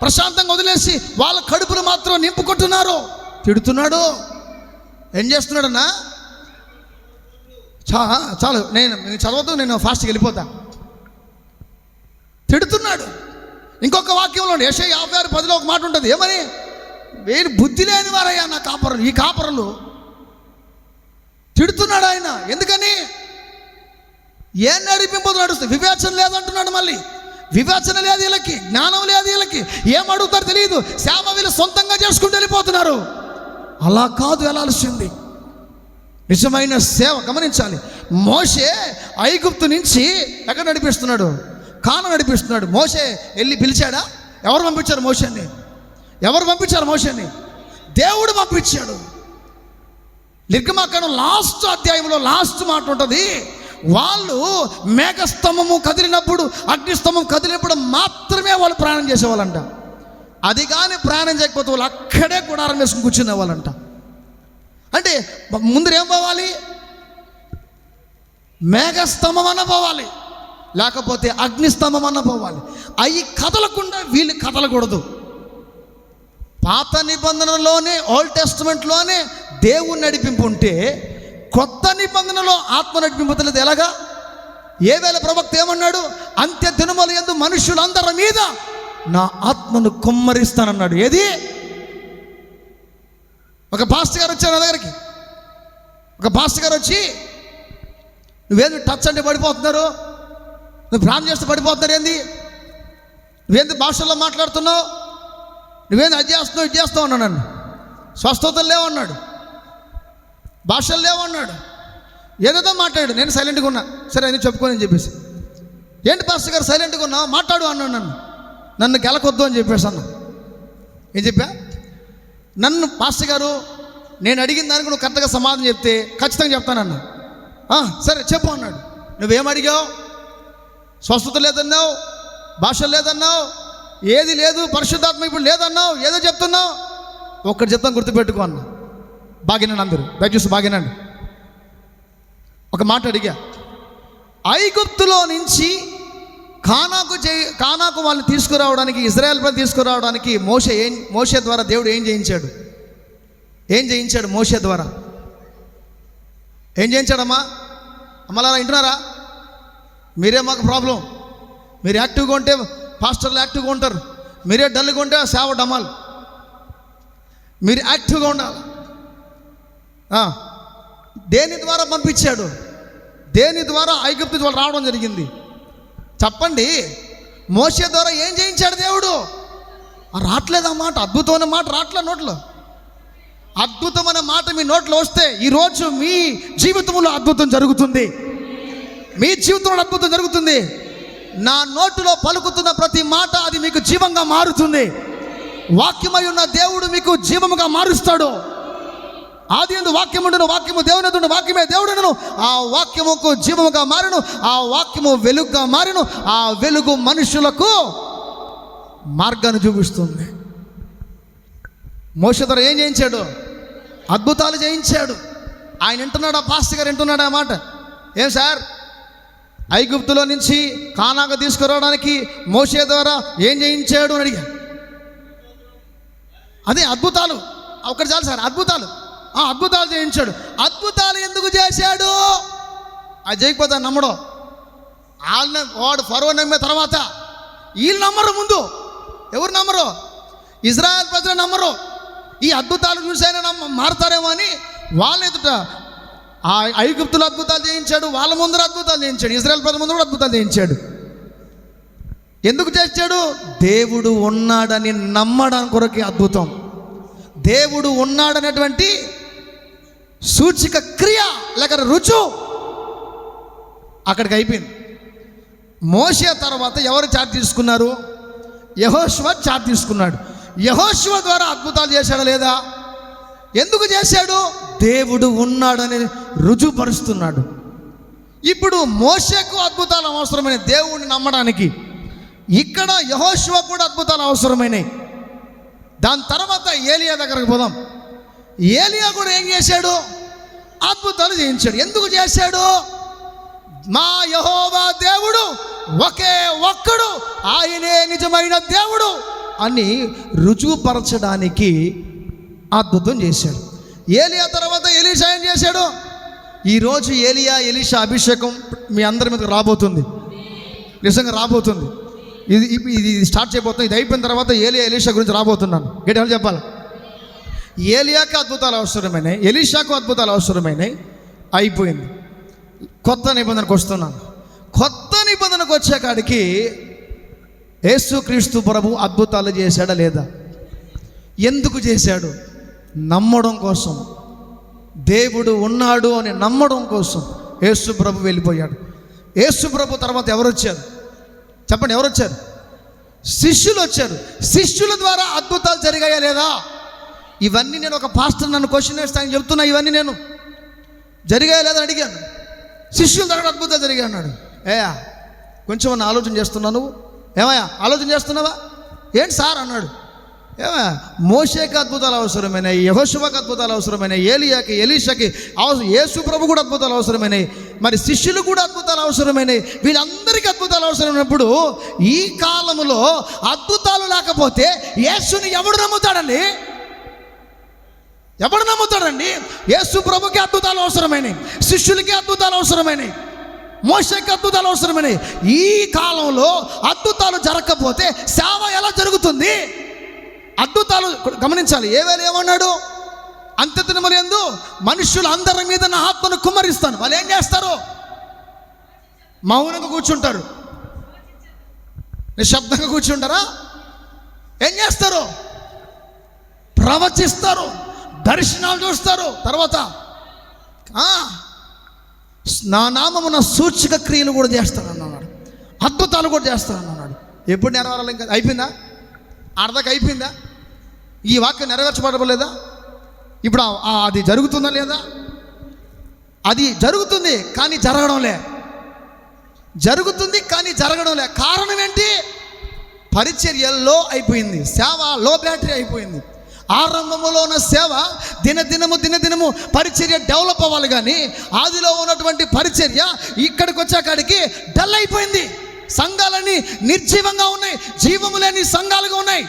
ప్రశాంతంగా వదిలేసి వాళ్ళ కడుపులు మాత్రం నింపుకుంటున్నారు. తిడుతున్నాడు. ఏం చేస్తున్నాడన్నా? చాలు, నేను చదవద్దు, నేను ఫాస్ట్గా వెళ్ళిపోతా. తిడుతున్నాడు. ఇంకొక వాక్యంలో యెషయా 56:10 ఒక మాట ఉంటుంది. ఏమని? వీరు బుద్ధి లేని వారయ్యా నా కాపరులు, ఈ కాపరులు. తిడుతున్నాడు ఆయన. ఎందుకని? ఏం నడిపింపదు నడుస్తుంది, వివేచన లేదంటున్నాడు. మళ్ళీ వివేచన లేదు వీళ్ళకి, జ్ఞానం లేదు వీళ్ళకి, ఏం అడుగుతారు తెలియదు. సేవ వీళ్ళు సొంతంగా చేసుకుంటూ వెళ్ళిపోతున్నారు. అలా కాదు వెళ్ళాల్సింది. నిజమైన సేవ గమనించాలి. మోషే ఐగుప్తు నుంచి ఎక్కడ నడిపిస్తున్నాడు? కానాను నడిపిస్తున్నాడు. మోషే వెళ్ళి పిలిచాడా? ఎవరు పంపించారు మోషేని? దేవుడు పంపించాడు. నిర్గమాకాండం లాస్ట్ అధ్యాయంలో లాస్ట్ మాట ఉంటుంది. వాళ్ళు మేఘస్తంభము కదిలినప్పుడు, అగ్నిస్తంభం కదిలినప్పుడు మాత్రమే వాళ్ళు ప్రయాణం చేసేవాళ్ళంట. అది కానీ ప్రయాణం చేయకపోతే వాళ్ళు అక్కడే గుడారం వేసుకుని కూర్చునే వాళ్ళంట. అంటే ముందర ఏం పోవాలి? మేఘస్తంభం అన్న పోవాలి, లేకపోతే అగ్నిస్తంభం అన్న పోవాలి. అవి కదలకుండా వీళ్ళు కదలకూడదు. పాత నిబంధనలోనే, ఓల్డ్ టెస్టిమెంట్లోనే దేవుని నడిపింపు ఉంటే, కొత్త నిబంధనలో ఆత్మ నడిపింపు తెలియదు. ఎలాగా? ఏవేళ ప్రవక్త ఏమన్నాడు? అంత్య దినముల యందు మనుషులందరి మీద నా ఆత్మను కుమ్మరిస్తానన్నాడు. ఏది? ఒక పాస్టర్ గారు వచ్చారు నా దగ్గరికి. ఒక పాస్టర్ గారు వచ్చి, నువ్వేంది టచ్ అంటే పడిపోతున్నారు, నువ్వు ప్రాణం చేస్తే పడిపోతున్నారు, ఏంది నువ్వేంది భాషల్లో మాట్లాడుతున్నావు, నువ్వేంది అది చేస్తున్నావు ఇది చేస్తావు అన్నాడు. నన్ను స్వస్థతలు లేవన్నాడు, భాషలు లేవన్నాడు, ఏదేదో మాట్లాడు. నేను సైలెంట్గా ఉన్నా. సరే అని చెప్పుకోని చెప్పేసి, ఏంటి పాస్టర్ గారు సైలెంట్గా ఉన్నావు, మాట్లాడు అన్నాడు. నన్ను గెలకొద్దు అని చెప్పేసి అన్నా. ఏం చెప్పా? నన్ను పాస్టర్ గారు నేను అడిగిన దానికి నువ్వు కరెక్ట్గా సమాధానం చెప్తే ఖచ్చితంగా చెప్తానన్నా. సరే చెప్పు అన్నాడు. నువ్వేం అడిగావు? స్వస్థత లేదన్నావు, భాషలు లేదన్నావు, ఏది లేదు, పరిశుద్ధాత్మ ఇప్పుడు లేదన్నావు, ఏదో చెప్తున్నావు. ఒక్కటి చెప్తాను, గుర్తుపెట్టుకో అన్న. బాగినండి, అందరూ దయచేసి బాగినండి. ఒక మాట అడిగా. ఐగుప్తులో నుంచి కానాకు వాళ్ళని తీసుకురావడానికి, ఇజ్రాయెల్ ప్రజలు తీసుకురావడానికి మోషే ద్వారా దేవుడు ఏం చేయించాడు? మోషే ద్వారా ఏం చేయించాడమ్మా? అమ్మలారా వింటున్నారా? మీరే మాకు ప్రాబ్లం. మీరు యాక్టివ్గా ఉంటే పాస్టర్లు యాక్టివ్గా ఉంటారు, మీరే డల్గా ఉంటే సేవ డమాలు. మీరు యాక్టివ్గా ఉండాలి. దేని ద్వారా పంపించాడు? దేని ద్వారా ఐగుప్తు వాళ్ళు రావడం జరిగింది? చెప్పండి. మోషే ద్వారా ఏం చేయించాడు దేవుడు? రావట్లేదు ఆ మాట, అద్భుతమైన మాట రావట్లేదు నోట్లో. అద్భుతమైన మాట మీ నోట్లో వస్తే ఈరోజు మీ జీవితంలో అద్భుతం జరుగుతుంది. మీ జీవితంలో అద్భుతం జరుగుతుంది. నా నోటిలో పలుకుతున్న ప్రతి మాట అది మీకు జీవంగా మారుతుంది. వాక్యమై ఉన్న దేవుడు మీకు జీవముగా మారుస్తాడు. ఆది యందు వాక్యముండును, వాక్యము దేవుని యందు, వాక్యమే దేవుడును. ఆ వాక్యముకు జీవముగా మారును, ఆ వాక్యము వెలుగుగా మారును. ఆ వెలుగు మనుషులకు మార్గాన్ని చూపిస్తుంది. మోషే ద్వారా ఏం చేయించాడు? అద్భుతాలు చేయించాడు. ఆయన వింటున్నాడు, ఆ పాస్టర్ గారు వింటున్నాడు ఆ మాట. ఏం సార్, ఐగుప్తులో నుంచి కానాకు తీసుకురావడానికి మోషే ద్వారా ఏం చేయించాడు అని అడిగా. అదే అద్భుతాలు. ఒకటి చాలు సార్, అద్భుతాలు. అద్భుతాలు చేయించాడు. అద్భుతాలు ఎందుకు చేశాడు? అది చేయకపోతే నమ్మడు. వాళ్ళని వాడు ఫరో నమ్మే తర్వాత వీళ్ళు నమ్మరు. ముందు ఎవరు నమ్మరు? ఇజ్రాయెల్ ప్రజలు నమ్మరు. ఈ అద్భుతాలు చూసైనా మారుతారేమో అని వాళ్ళ ఎదుట ఆ ఐగుప్తులు అద్భుతాలు చేయించాడు, వాళ్ళ ముందర అద్భుతాలు చేయించాడు, ఇజ్రాయెల్ ప్రజల ముందర కూడా అద్భుతాలు చేయించాడు. ఎందుకు చేశాడు? దేవుడు ఉన్నాడని నమ్మడానికి కొరకే అద్భుతం. దేవుడు ఉన్నాడనేటువంటి సూచిక క్రియ లేక రుజువు అక్కడికి అయిపోయింది. మోషే తర్వాత ఎవరు చార్జ్ తీసుకున్నారు? యెహోషువ చార్జ్ తీసుకున్నాడు. యెహోషువ ద్వారా అద్భుతాలు చేశాడా లేదా? ఎందుకు చేశాడు? దేవుడు ఉన్నాడని రుజువుపరుస్తున్నాడు. ఇప్పుడు మోషేకు అద్భుతాలు అవసరమైన దేవుడిని నమ్మడానికి, ఇక్కడ యెహోషువ కూడా అద్భుతాలు అవసరమైనవి. దాని తర్వాత ఏలియా దగ్గరకు పోదాం. ఏలియా కూడా ఏం చేశాడు? అద్భుతాలు చేయించాడు. ఎందుకు చేశాడు? మా యెహోవా దేవుడు ఒకే ఒక్కడు, ఆయనే నిజమైన దేవుడు అని రుజువుపరచడానికి అద్భుతం చేశాడు. ఏలియా తర్వాత ఎలీషా ఏం చేశాడు? ఈరోజు ఏలియా ఎలీషా అభిషేకం మీ అందరి మీద రాబోతుంది, నిజంగా రాబోతుంది. ఇది స్టార్ట్ చేయబోతుంది. ఇది అయిపోయిన తర్వాత ఏలియా ఎలీషా గురించి రాబోతున్నాను. గట్టిగా చెప్పాలి. ఏలియాకు అద్భుతాలు అవసరమైనాయి, ఎలీషాకు అద్భుతాలు అవసరమైనాయి. అయిపోయింది. కొత్త నిబంధనకు వస్తున్నాను. కొత్త నిబంధనకు వచ్చే కాడికి యేసుక్రీస్తు ప్రభు అద్భుతాలు చేశాడా లేదా? ఎందుకు చేశాడు? నమ్మడం కోసం. దేవుడు ఉన్నాడు అని నమ్మడం కోసం యేసు ప్రభు వెళ్ళిపోయాడు. యేసు ప్రభు తర్వాత ఎవరు వచ్చారు? చెప్పండి, ఎవరు వచ్చారు? శిష్యులు వచ్చారు. శిష్యుల ద్వారా అద్భుతాలు జరిగాయా లేదా? ఇవన్నీ నేను ఒక పాస్టర్ నన్ను క్వశ్చన్ వేస్తే ఆయన చెప్తున్నా, ఇవన్నీ నేను జరిగాయా లేదా అని అడిగాను. శిష్యుల ద్వారా అద్భుతాలు జరిగాయి అన్నాడు. కొంచెం ఆలోచన చేస్తున్నావు నువ్వు? ఏమయ్యా ఆలోచన చేస్తున్నావా? ఏంటి సార్ అన్నాడు. ఏమయ్యా, మోషేకి అద్భుతాలు అవసరమైనాయి, యెహోషువకి అద్భుతాలు అవసరమైనాయి, ఏలియాకి ఎలీషాకి యేసు ప్రభు కూడా అద్భుతాలు అవసరమైనాయి, మరి శిష్యులు కూడా అద్భుతాలు అవసరమైనాయి. వీళ్ళందరికీ అద్భుతాలు అవసరమైనప్పుడు ఈ కాలంలో అద్భుతాలు లేకపోతే యేసుని ఎవడు నమ్ముతాడండి? ఎవడు నమ్ముతాడండి? యేసు ప్రభుకి అద్భుతాలు అవసరమైనవి, శిష్యులకి అద్భుతాలు అవసరమైనవి, మోషేకి అద్భుతాలు అవసరమైనవి. ఈ కాలంలో అద్భుతాలు జరగకపోతే సేవ ఎలా జరుగుతుంది? అద్భుతాలు గమనించాలి. ఏమన్నాడు? అంత్యదినముల యందు మనుషులు అందరి మీద నా ఆత్మను కుమ్మరిస్తాను. వాళ్ళు ఏం చేస్తారు? మౌనంగా కూర్చుంటారు, నిశ్శబ్దంగా కూర్చుంటారా? ఏం చేస్తారు? ప్రవచిస్తారు, దర్శనాలు చూస్తారు. తర్వాత నా నామమున సూచక క్రియలు కూడా చేస్తానన్నాడు, అద్భుతాలు కూడా చేస్తానన్నాడు. ఎప్పుడు నెరవేరాలి? ఇంకా అయిపోయిందా? అర్ధకి అయిపోయిందా? ఈ వాక్యం నెరవేర్చబడలేదా? ఇప్పుడు అది జరుగుతుందా లేదా? అది జరుగుతుంది కానీ జరగడంలే. జరుగుతుంది కానీ జరగడంలే. కారణం ఏంటి? పరిచర్యల్లో అయిపోయింది, సేవ లో బ్యాటరీ అయిపోయింది. ఆరంభంలో ఉన్న సేవ దినదినము పరిచర్య డెవలప్ అవ్వాలి, కానీ ఆదిలో ఉన్నటువంటి పరిచర్య ఇక్కడికి వచ్చేకాడికి డల్ అయిపోయింది. సంఘాలన్నీ నిర్జీవంగా ఉన్నాయి, జీవము లేని సంఘాలుగా ఉన్నాయి.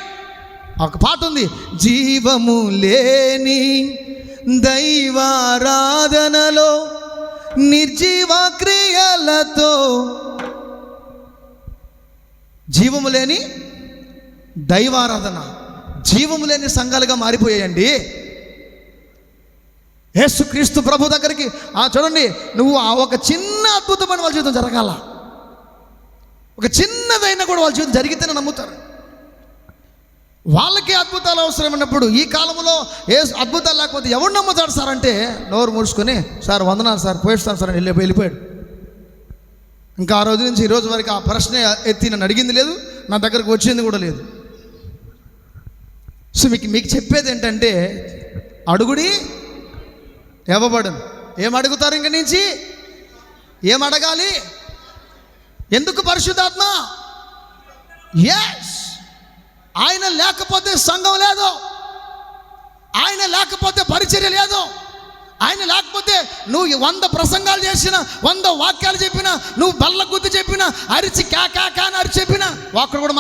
ఒక పాట ఉంది, జీవము లేని దైవారాధనలో నిర్జీవ క్రియలతో. జీవము లేని దైవారాధన, జీవము లేని సంఘాలుగా మారిపోయాయండి. యేసుక్రీస్తు ప్రభు దగ్గరికి చూడండి, నువ్వు ఒక చిన్న అద్భుతమైన వాళ్ళ జీవితం జరగాల, ఒక చిన్నదైనా కూడా వాళ్ళ జీవితం జరిగితేనే నమ్ముతారు. వాళ్ళకి అద్భుతాలు అవసరమైనప్పుడు ఈ కాలంలో అద్భుతాలు లేకపోతే ఎవరు నమ్ముతాడు సార్ అంటే నోరు మూసుకొని సార్ వందనాలు సార్ పోయిస్తాను సార్ అని వెళ్ళిపోయాడు. ఇంకా ఆ రోజు నుంచి ఈ రోజు వరకు ఆ ప్రశ్న ఎత్తి నన్ను అడిగింది లేదు, నా దగ్గరకు వచ్చింది కూడా లేదు. సో మీకు చెప్పేది ఏంటంటే, అడుగుడి ఇవ్వబడును. ఏం అడుగుతారు? ఇంక నుంచి ఏం అడగాలి? ఎందుకు? పరిశుద్ధాత్మ. ఎస్, ఆయన లేకపోతే సంఘం లేదు, ఆయన లేకపోతే పరిచర్య లేదు, ఆయన లేకపోతే నువ్వు 100 ప్రసంగాలు చేసినా, 100 వాక్యాలు చెప్పినా, నువ్వు బల్ల గుద్ది చెప్పినా, అరిచి క్యా అని అరిచి చెప్పినా ఒక్కడు కూడా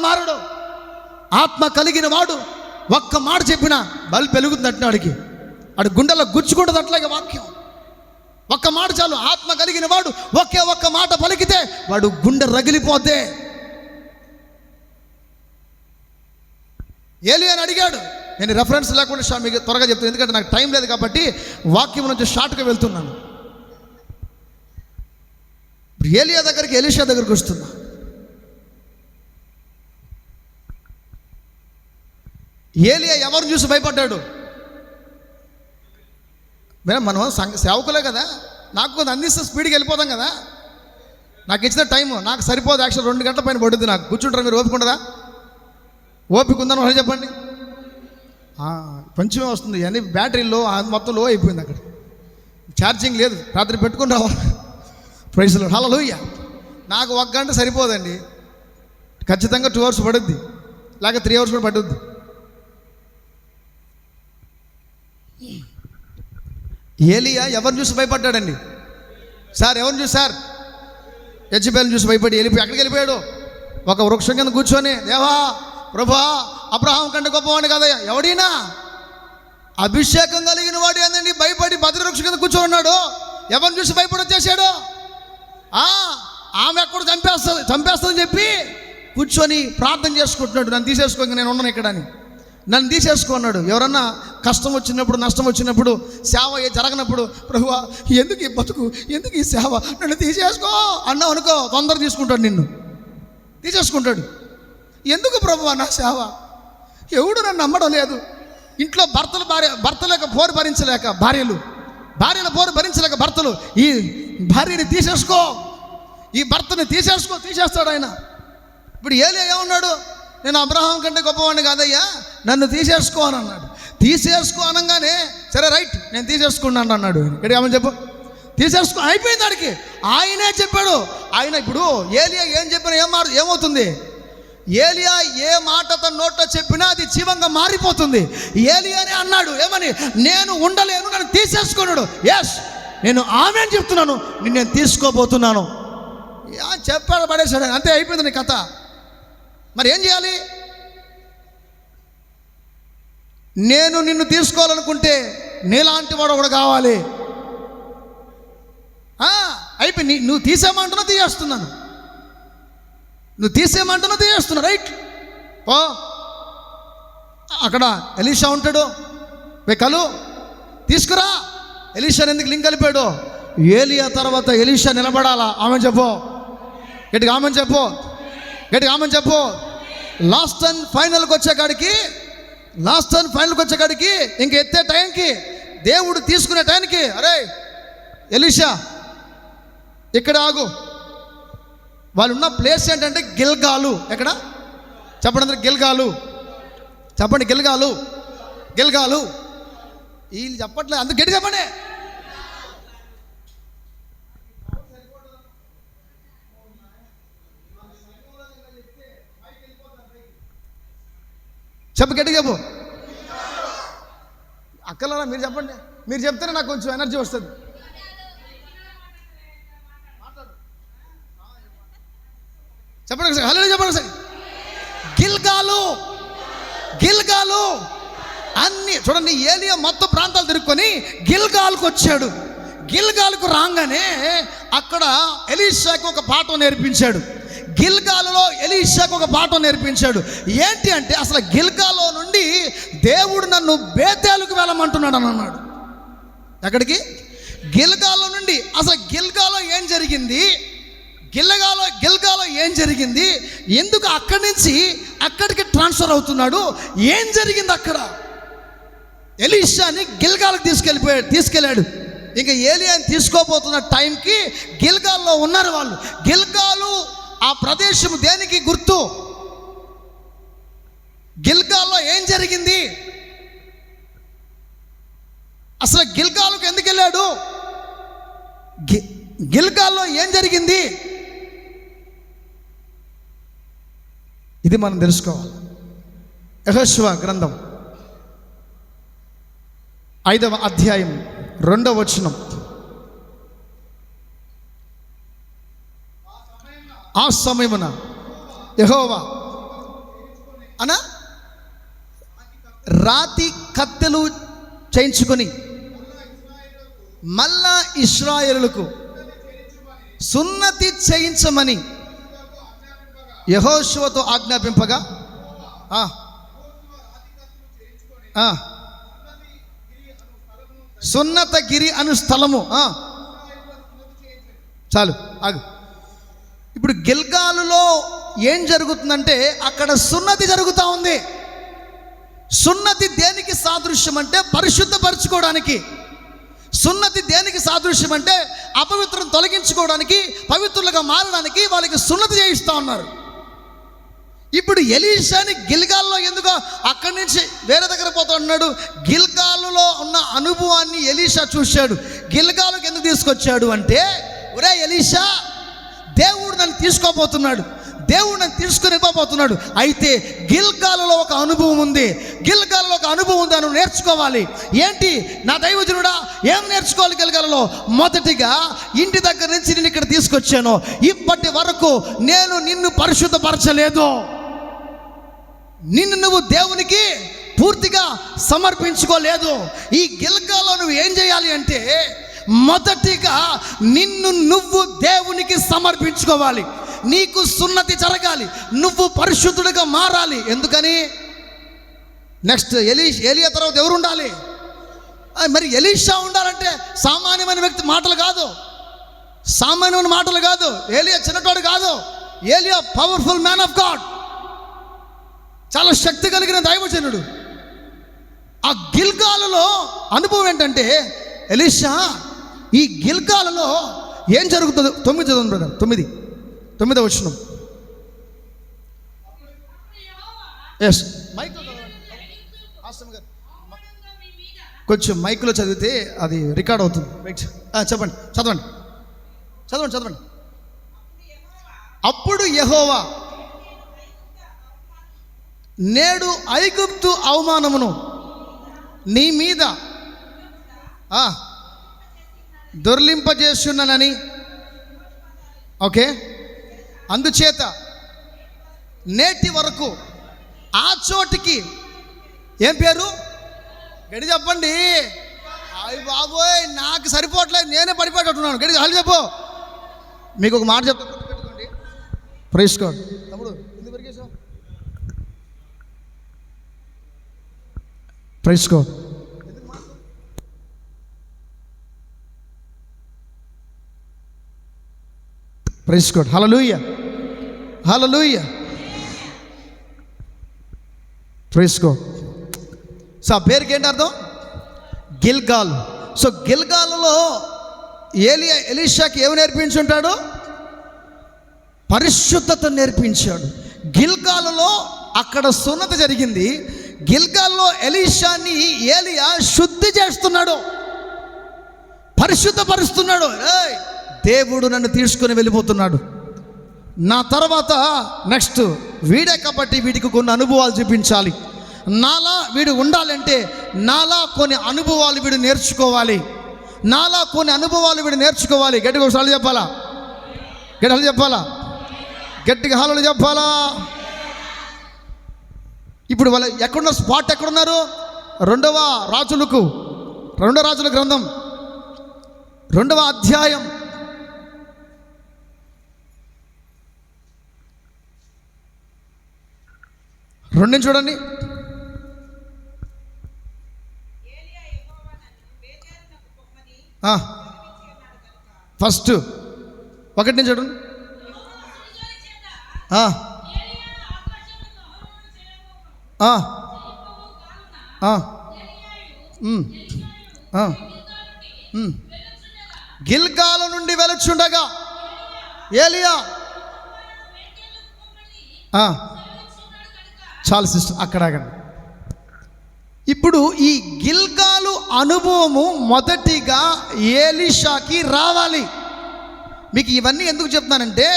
మారడు. ఆత్మ కలిగిన వాడు ఒక్క మాట చెప్పినా బలి పెరుగుతుంది అట్టినాడికి, ఆడు గుండెల్లో గుచ్చుకుంటుంది అట్లాగే వాక్యం. ఒక్క మాట చాలు. ఆత్మ కలిగిన వాడు ఒక్క మాట పలికితే వాడు గుండె రగిలిపోతే. ఏలియాని అడిగాడు. నేను రెఫరెన్స్ లేకుండా మీకు త్వరగా చెప్తాను, ఎందుకంటే నాకు టైం లేదు కాబట్టి వాక్యం నుంచి షార్ట్గా వెళ్తున్నాను. ఏలియా దగ్గరికి ఎలీషా దగ్గరికి వస్తున్నా. ఏలియా ఎవరిని చూసి భయపడ్డాడు? మనం సేవకులే కదా, నాకు కొంత అందిస్తే స్పీడ్కి వెళ్ళిపోతాం కదా. నాకు ఇచ్చిన టైం నాకు సరిపోదు. యాక్చువల్ 2 గంటల పైన పడుద్ది. నాకు కూర్చుంటారా మీరు? ఓపిక ఉండదా? ఓపిక ఉందని వాళ్ళు చెప్పండి. కొంచెమే వస్తుంది అని బ్యాటరీలో మొత్తం లో అయిపోయింది. అక్కడ ఛార్జింగ్ లేదు. రాత్రి పెట్టుకుని రావాలి. ప్రైజ్లో హల్లెలూయా. నాకు 1 గంట సరిపోదండి. ఖచ్చితంగా 2 అవర్స్ పడుద్ది, లేక 3 అవర్స్ కూడా పడుద్ది. ఏలియా ఎవరిని చూసి భయపడ్డాడండి? సార్ ఎవరిని చూసి? సార్ యెజబెల్ని చూసి భయపడి వెళ్ళిపోయి ఎక్కడికి వెళ్ళిపోయాడు? ఒక వృక్షం కింద కూర్చొని, దేవా ప్రభా అబ్రహాం కంటే గొప్పవాడిని కదయ్యా. ఎవడైనా అభిషేకం కలిగిన వాడు ఏందండి భయపడి భద్ర వృక్షం కింద కూర్చొని ఉన్నాడు. ఎవరిని చూసి భయపడి వచ్చేసాడు? ఆమె ఎక్కడ చంపేస్తుందని చెప్పి కూర్చొని ప్రార్థన చేసుకుంటున్నాడు. నన్ను తీసేసుకో, నేను ఉన్నాను ఇక్కడ అని. నన్ను తీసేసుకున్నాడు. ఎవరన్నా కష్టం వచ్చినప్పుడు, నష్టం వచ్చినప్పుడు, సేవ జరగనప్పుడు, ప్రభువా ఎందుకు ఈ బతుకు, ఎందుకు ఈ సేవ, నన్ను తీసేసుకో అన్నావు అనుకో, తొందర తీసుకుంటాడు, నిన్ను తీసేసుకుంటాడు. ఎందుకు ప్రభువా నా సేవ, ఎవడు నన్ను నమ్మడం లేదు. ఇంట్లో భర్తలేక పోరు భరించలేక భార్యల పోరు భరించలేక భర్తలు, ఈ భార్యని తీసేసుకో, ఈ భర్తని తీసేస్తాడు ఆయన. ఇప్పుడు ఏలియా ఏమన్నాడు? నేను అబ్రహాం కంటే గొప్పవాడిని కాదయ్యా, నన్ను తీసేసుకో అని అన్నాడు. తీసేసుకో అనగానే సరే రైట్ నేను తీసేసుకున్నాను అన్నాడు. ఇక్కడ ఏమని చెప్పు, తీసేసుకో అయిపోయింది. దానికి ఆయనే చెప్పాడు. ఆయన ఇప్పుడు ఏలియా ఏం చెప్పినా ఏమవుతుంది? ఏలియా ఏ మాట తన నోట్లో చెప్పినా అది జీవంగా మారిపోతుంది. ఏలియానే అన్నాడు ఏమని, నేను ఉండలేను, నన్ను తీసేసుకున్నాడు. ఎస్ నేను ఆమె అని చెప్తున్నాను, నేను తీసుకోబోతున్నాను చెప్పాడు, పడేశాడు, అంతే అయిపోయింది నీ కథ. మరి ఏం చేయాలి? నేను నిన్ను తీసుకోవాలనుకుంటే నీలాంటి వాడు ఒకడు కావాలి. అయిపోయి నువ్వు తీసేయమంటున్నా తీసేస్తున్నాను, నువ్వు తీసేయమంటున్నా తీసేస్తున్నా, రైట్ ఓ. అక్కడ ఎలీషా ఉంటాడు, కలు తీసుకురా. ఎలీషాని ఎందుకు లింక్ కలిపాడు? ఏలియా తర్వాత ఎలీషా నిలబడాలా? ఆమె చెప్పు గట్టిగా, ఆమెను చెప్పు గట్టిగా, ఆమెను చెప్పు. లాస్ట్ అండ్ ఫైనల్కి వచ్చేకాడికి ఇంక ఎత్తే టైంకి, దేవుడు తీసుకునే టైంకి, అరే ఎలీషా ఇక్కడ ఆగు. వాళ్ళు ఉన్న ప్లేస్ ఏంటంటే గిల్గాలు. ఎక్కడ చెప్పండి అందరూ? గిల్గాలు చెప్పండి. గిల్గాలు వీళ్ళు చెప్పట్లేదు, అందుకు గట్టి చెప్పండి. గట్టిగా చెప్పు. అక్కలారా మీరు చెప్పండి, మీరు చెప్తేనే నాకు కొంచెం ఎనర్జీ వస్తుంది. చెప్పండి, హలో చెప్పండి సార్. గిల్గాలు అన్ని చూడండి. ఏలియా మొత్తం ప్రాంతాలు తిరుక్కొని గిల్గాల్కు వచ్చాడు. గిల్గాల్కు రాగానే అక్కడ ఎలీషాకు ఒక పాఠం నేర్పించాడు. గిల్గాలులో ఎలీషాకు ఒక పాఠం నేర్పించాడు. ఏంటి అంటే, అసలు గిల్గాలో నుండి దేవుడు నన్ను బేతేలుకు వెళ్ళమంటున్నాడు అని అన్నాడు. ఎక్కడికి? గిల్గాలో నుండి. అసలు గిల్గాలో ఏం జరిగింది? గిల్గాలో ఏం జరిగింది? ఎందుకు అక్కడి నుంచి అక్కడికి ట్రాన్స్ఫర్ అవుతున్నాడు? ఏం జరిగింది అక్కడ? ఎలీషాని గిల్గాల్కి తీసుకెళ్ళాడు. ఇంకా ఏలియాని తీసుకోబోతున్న టైంకి గిల్గాల్లో ఉన్నారు వాళ్ళు. గిల్గాలు ఆ ప్రదేశం దేనికి గుర్తు? గిల్గాల్లో ఏం జరిగింది? అసలు గిల్గాలకు ఎందుకు వెళ్ళాడు? గిల్గాల్లో ఏం జరిగింది? ఇది మనం తెలుసుకోవాలి. యెహోషువ గ్రంథం 5వ అధ్యాయం 2వ వచనం. ఆ సమయమున యెహోవా రాతి కత్తెలు చేయించుకొని మళ్ళా ఇశ్రాయేలులకు సున్నతి చేయించమని యెహోషువతో ఆజ్ఞాపింపగా సున్నతగిరి అను స్థలము చాలు ఆగు. ఇప్పుడు గిల్గాలులో ఏం జరుగుతుందంటే అక్కడ సున్నతి జరుగుతూ ఉంది. సున్నతి దేనికి సాదృశ్యం అంటే పరిశుద్ధపరచుకోవడానికి. సున్నతి దేనికి సాదృశ్యం అంటే అపవిత్రం తొలగించుకోవడానికి, పవిత్రులుగా మారడానికి వాళ్ళకి సున్నతి చేయిస్తూ ఉన్నారు. ఇప్పుడు ఎలీషాని గిల్గాల్లో ఎందుకో అక్కడి నుంచి వేరే దగ్గర పోతా ఉన్నాడు. గిల్గాలులో ఉన్న అనుభవాన్ని ఎలీషా చూశాడు. గిల్గాలుకి ఎందుకు తీసుకొచ్చాడు అంటే, ఒరే ఎలీషా, దేవుడు నన్ను తీసుకోబోతున్నాడు, దేవుడు నన్ను తీసుకుని ఇవ్వబోతున్నాడు. అయితే గిల్గాలులో ఒక అనుభవం ఉంది, గిల్గాలులో ఒక అనుభవం ఉంది, నువ్వు నేర్చుకోవాలి. ఏంటి నా దైవజనుడా, ఏం నేర్చుకోవాలి గిల్గాలులో? మొదటిగా ఇంటి దగ్గర నుంచి నేను ఇక్కడ తీసుకొచ్చాను, ఇప్పటి వరకు నేను నిన్ను పరిశుద్ధపరచలేదు, నిన్ను నువ్వు దేవునికి పూర్తిగా సమర్పించుకోలేదు. ఈ గిల్గాలో నువ్వు ఏం చేయాలి అంటే, మొదటిగా నిన్ను నువ్వు దేవునికి సమర్పించుకోవాలి. నీకు సున్నతి జరగాలి, నువ్వు పరిశుద్ధుడిగా మారాలి. ఎందుకని? నెక్స్ట్ ఏలియా తర్వాత ఎవరు ఉండాలి? మరి ఎలీషా ఉండాలంటే సామాన్యమైన వ్యక్తి మాటలు కాదు, సామాన్యమైన మాటలు కాదు. ఏలియా చిన్నటోడు కాదు, ఏలియా పవర్ఫుల్ మ్యాన్ ఆఫ్ గాడ్, చాలా శక్తి కలిగిన దైవజనుడు. ఆ గిల్గాలులో అనుభవం ఏంటంటే, ఎలీషా ఈ గిల్గాలులో ఏం జరుగుతుందో 9 చదవండి బ్రదర్. 9వ వచనం. ఎస్, కొంచెం మైక్లో చదివితే అది రికార్డ్ అవుతుంది. చెప్పండి చదవండి చదవండి చదవండి. అప్పుడు యెహోవా, నేడు ఐగుప్తు అవమానమును నీ మీద దొర్లింపజేస్తున్నానని. ఓకే, అందుచేత నేటి వరకు ఆ చోటికి ఏం పేరు? గడి చెప్పండి. అయ్యి బాబోయ్, నాకు సరిపోవట్లేదు, నేనే పడిపోయేటట్టున్నాను. గడి హాలు చెప్పు. మీకు ఒక మాట చెప్తా, గుర్తుపెట్టుకోండి. Praise God. తమ్ముడు ఎందుకు పెరిగేసావు? Praise God. Praise God. Hallelujah, hallelujah, praise God. So ఆ పేరుకి ఏంటి అర్థం? గిల్గాల్. సో గిల్గాల్లో ఎలీషాకి ఏమి నేర్పించుంటాడు? పరిశుద్ధత నేర్పించాడు. గిల్గాల్లో అక్కడ సున్నతి జరిగింది. గిల్గాల్లో ఎలీషాని ఏలియా శుద్ధి చేస్తున్నాడు, పరిశుద్ధపరుస్తున్నాడు. దేవుడు నన్ను తీసుకుని వెళ్ళిపోతున్నాడు, నా తర్వాత నెక్స్ట్ వీడే కాబట్టి వీడికి కొన్ని అనుభవాలు చూపించాలి. నాలా వీడు ఉండాలంటే నాలా కొన్ని అనుభవాలు వీడు నేర్చుకోవాలి, నాలా కొన్ని అనుభవాలు వీడు నేర్చుకోవాలి. గట్టిగా ఒకసారి చెప్పాలా? గట్టిగా చెప్పాలా? గట్టిగా హాలు చెప్పాలా? ఇప్పుడు వాళ్ళు ఎక్కడున్నారు? స్పాట్ ఎక్కడున్నారు? రెండవ రాజుల గ్రంథం 2వ అధ్యాయం 2 చూడండి. ఫస్ట్ 1 చూడండి. గిల్గాలు నుండి వెలుచుండగా ఏలియా చాలు సిస్టర్, అక్కడ ఇప్పుడు ఈ గిల్గాలు అనుభవము మొదటిగా ఎలీషాకి రావాలి. మీకు ఇవన్నీ ఎందుకు చెప్తున్నానంటే,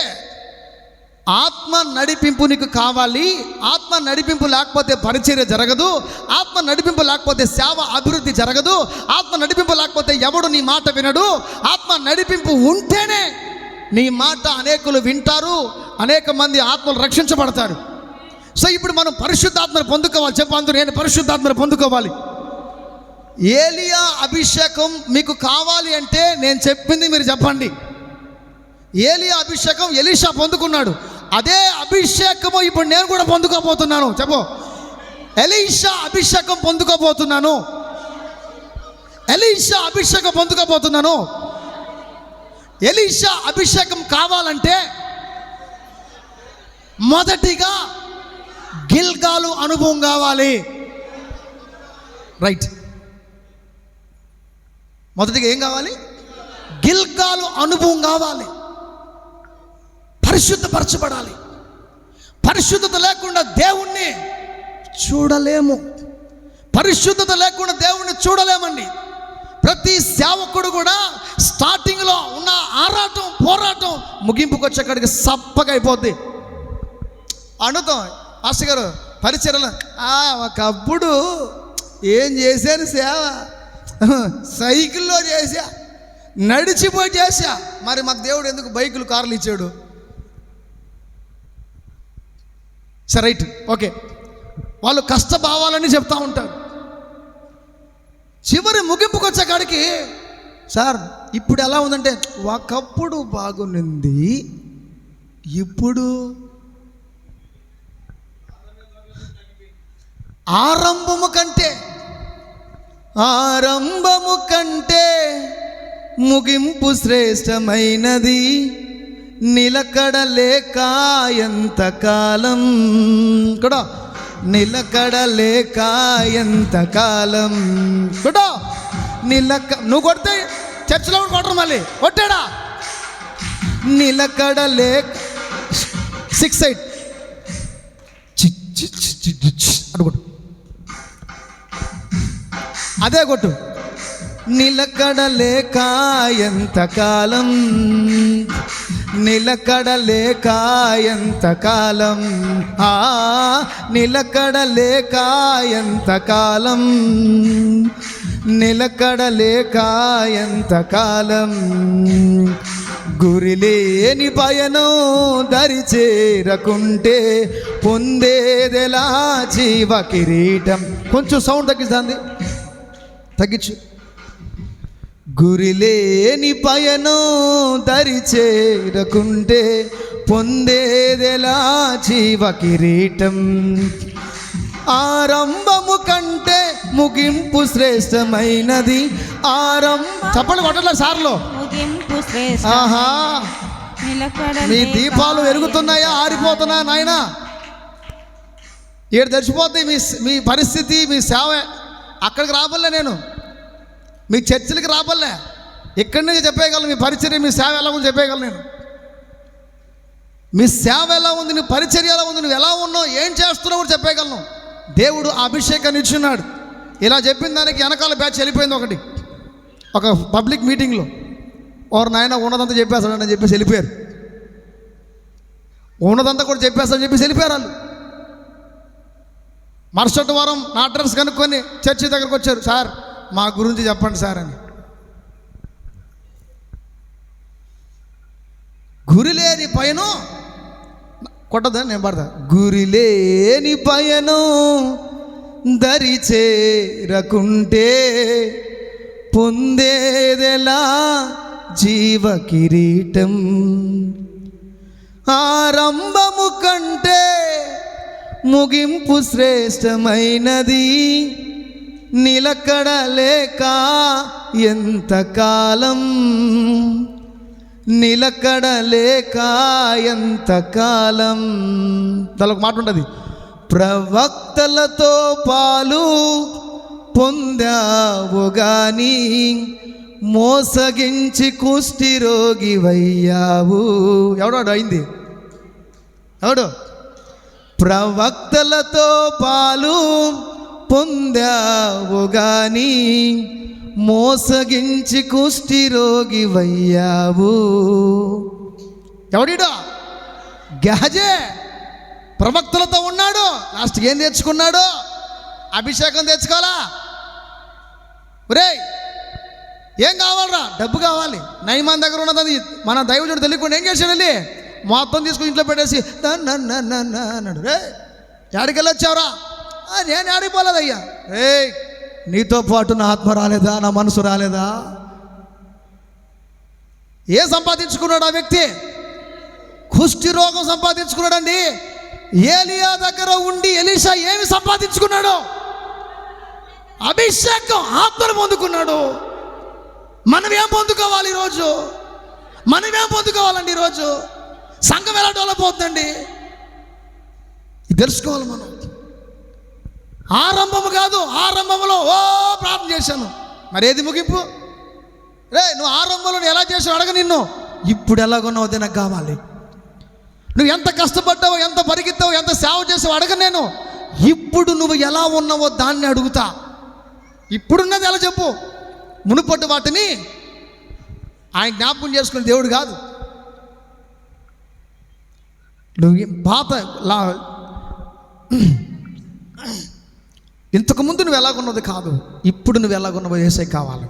ఆత్మ నడిపింపు నీకు కావాలి. ఆత్మ నడిపింపు లేకపోతే పరిచర్య జరగదు, ఆత్మ నడిపింపు లేకపోతే సేవ అభివృద్ధి జరగదు, ఆత్మ నడిపింపు లేకపోతే ఎవడు నీ మాట వినడు. ఆత్మ నడిపింపు ఉంటేనే నీ మాట అనేకులు వింటారు, అనేక మంది ఆత్మలు రక్షించబడతారు. సో ఇప్పుడు మనం పరిశుద్ధాత్మను పొందుకోవాలి. చెప్పండి, నేను పరిశుద్ధాత్మను పొందుకోవాలి. ఏలియా అభిషేకం మీకు కావాలి అంటే నేను చెప్పింది మీరు చెప్పండి. ఏలియా అభిషేకం ఎలీషా పొందుకున్నాడు. అదే అభిషేకము ఇప్పుడు నేను కూడా పొందుకోబోతున్నాను. చెప్పు, ఎలీషా అభిషేకం పొందుకోబోతున్నాను. ఎలీషా అభిషేకం పొందుకోబోతున్నాను. ఎలీషా అభిషేకం కావాలంటే మొదటిగా గిల్గాలు అనుభవం కావాలి. రైట్, మొదటిగా ఏం కావాలి? గిల్గాలు అనుభవం కావాలి. పరిశుద్ధపరచబడాలి. పరిశుద్ధత లేకుండా దేవుణ్ణి చూడలేము. పరిశుద్ధత లేకుండా దేవుణ్ణి చూడలేమండి. ప్రతి సేవకుడు కూడా స్టార్టింగ్లో ఉన్న ఆరాటం, పోరాటం ముగింపుకు వచ్చేకాడికి సప్పగా అయిపోద్ది. అనుతాం మాస్టర్ గారు పరిచర్యలో ఒకప్పుడు ఏం చేశాను సేవ, సైకిల్లో చేశా, నడిచిపోయి చేశా. మరి మాకు దేవుడు ఎందుకు బైకులు, కార్లు ఇచ్చాడు? సరే, రైట్, ఓకే. వాళ్ళు కష్టభావాలని చెప్తా ఉంటారు. చివరి ముగింపుకు వచ్చే కాడికి, సార్ ఇప్పుడు ఎలా ఉందంటే, ఒకప్పుడు బాగుంది, ఇప్పుడు ఆరంభము కంటే ముగింపు శ్రేష్టమైనది. నిలకడలేక ఎంతకాలం కూడా, నిలకడలేక ఎంతకాలం కూడా నువ్వు కొడితే చర్చిలో కొట్టరు, మళ్ళీ కొట్టాడా? నిలకడలేక 6-8 అడుగుడు, అదే కొట్టు. నిలకడలేక ఎంతకాలం, నిలకడలేక ఎంతకాలం, నిలకడలేక ఎంతకాలం, నిలకడలేక ఎంతకాలం. గురిలేని పయనం దరి చేరకుంటే పొందేదెలా జీవ కిరీటం. కొంచెం సౌండ్ తగ్గిస్తుంది, తగ్గించు. గురిలేని పయనం దరి చేరకుంటే పొందేదెలా జీవ కిరీటం. ఆరంభము కంటే ముగింపు శ్రేష్టమైనది. చెప్పండి కొట్టలే సార్లు. ఆహా, మీ దీపాలు వెలుగుతున్నాయా, ఆరిపోతున్నాయా నాయనా? ఏడు తెరిచిపోద్ది మీ పరిస్థితి, మీ సేవ. అక్కడికి రాబల్లే, నేను మీ చర్చిలకి రాబల్లే, ఇక్కడి నుంచి చెప్పేయగలను. మీ పరిచర్య, మీ సేవ ఎలా ఉంది చెప్పేయగలను నేను. మీ సేవ ఎలా ఉంది, నీ పరిచర్య ఎలా ఉంది, నువ్వు ఎలా ఉన్నావు, ఏం చేస్తున్నావు కూడా చెప్పేయగలను. దేవుడు అభిషేకాన్ని ఇచ్చున్నాడు. ఇలా చెప్పిన దానికి వెనకాల బ్యాచ్ వెళ్ళిపోయింది. ఒక పబ్లిక్ మీటింగ్లో వారు నాయన ఉన్నదంతా చెప్పేస్తాడని చెప్పేసి వెళ్ళిపోయారు. ఉన్నదంతా కూడా చెప్పేస్తాడని చెప్పేసి వెళ్ళిపోయారు వాళ్ళు. మరుసటి వారం నా అడ్రస్ కనుక్కొని చర్చి దగ్గరకు వచ్చారు. సార్ మా గురించి చెప్పండి సార్ అని. గురిలేని పయనం కొట్టదని నేను పడతా. గురిలేని పయనం దరి చేరకుంటే పొందేదెలా జీవ కిరీటం. ఆరంభము కంటే ముగింపు శ్రేష్టమైనది. నిలకడలేక ఎంతకాలం, నిలకడలేక ఎంతకాలం. దానికి మాట ఉంటుంది, ప్రవక్తలతో పాలు పొందావు గాని మోసగించి కుష్ఠిరోగి వయ్యావు. ఎవడో అయింది, ఎవడు? ప్రవక్తలతో పాలు పొందావు గాని మోసగించి కుష్ఠిరోగి వయ్యావు. ఎవడిడో? గెహజే ప్రవక్తలతో ఉన్నాడు. లాస్ట్కి ఏం తెచ్చుకున్నాడు? అభిషేకం తెచ్చుకోవాలా? ఒరే ఏం కావాలరా? డబ్బు కావాలి. నయమాన్ దగ్గర ఉన్నది మన దైవజుడు తెలియకుండా ఏం చేశాడు? వెళ్ళి మొత్తం తీసుకుని ఇంట్లో పెట్టేసి అన్నాడు. రే ఎక్కడికి వచ్చావురా? నేను ఆడిపోలేదయ్యా. నీతో పాటు నా ఆత్మ రాలేదా, నా మనసు రాలేదా? ఏ సంపాదించుకున్నాడు ఆ వ్యక్తి? కుష్టి రోగం సంపాదించుకున్నాడండి. ఏలియా దగ్గర ఉండి ఎలీషా ఏమి సంపాదించుకున్నాడు? అభిషేకం, ఆత్మను పొందుకున్నాడు. మనం ఏం పొందుకోవాలి ఈరోజు? మనం ఏం పొందుకోవాలండి ఈరోజు? సంఘం ఎలా డెవలప్ అవుతుందండి? ఇది తెలుసుకోవాలి మనం. ఆరంభము కాదు, ఆరంభంలో ప్రార్థన చేశాను, మరి ఏది ముగింపు? నువ్వు ఆరంభంలో ఎలా చేసావు అడగ నిన్ను. ఇప్పుడు ఎలాగున్నావు అదే నాకు కావాలి. నువ్వు ఎంత కష్టపడ్డావో, ఎంత పరిగెత్తావో, ఎంత సేవ చేసావో అడగ నేను. ఇప్పుడు నువ్వు ఎలా ఉన్నావో దాన్ని అడుగుతా. ఇప్పుడున్నది ఎలా చెప్పు. మునుపటి వాటిని ఆయన జ్ఞాపకం చేసుకునే దేవుడు కాదు. నువ్వు పాత ఇంతకుముందు నువ్వు ఎలాగున్నది కాదు, ఇప్పుడు నువ్వు ఎలాగున్నావో ఏసై కావాలి.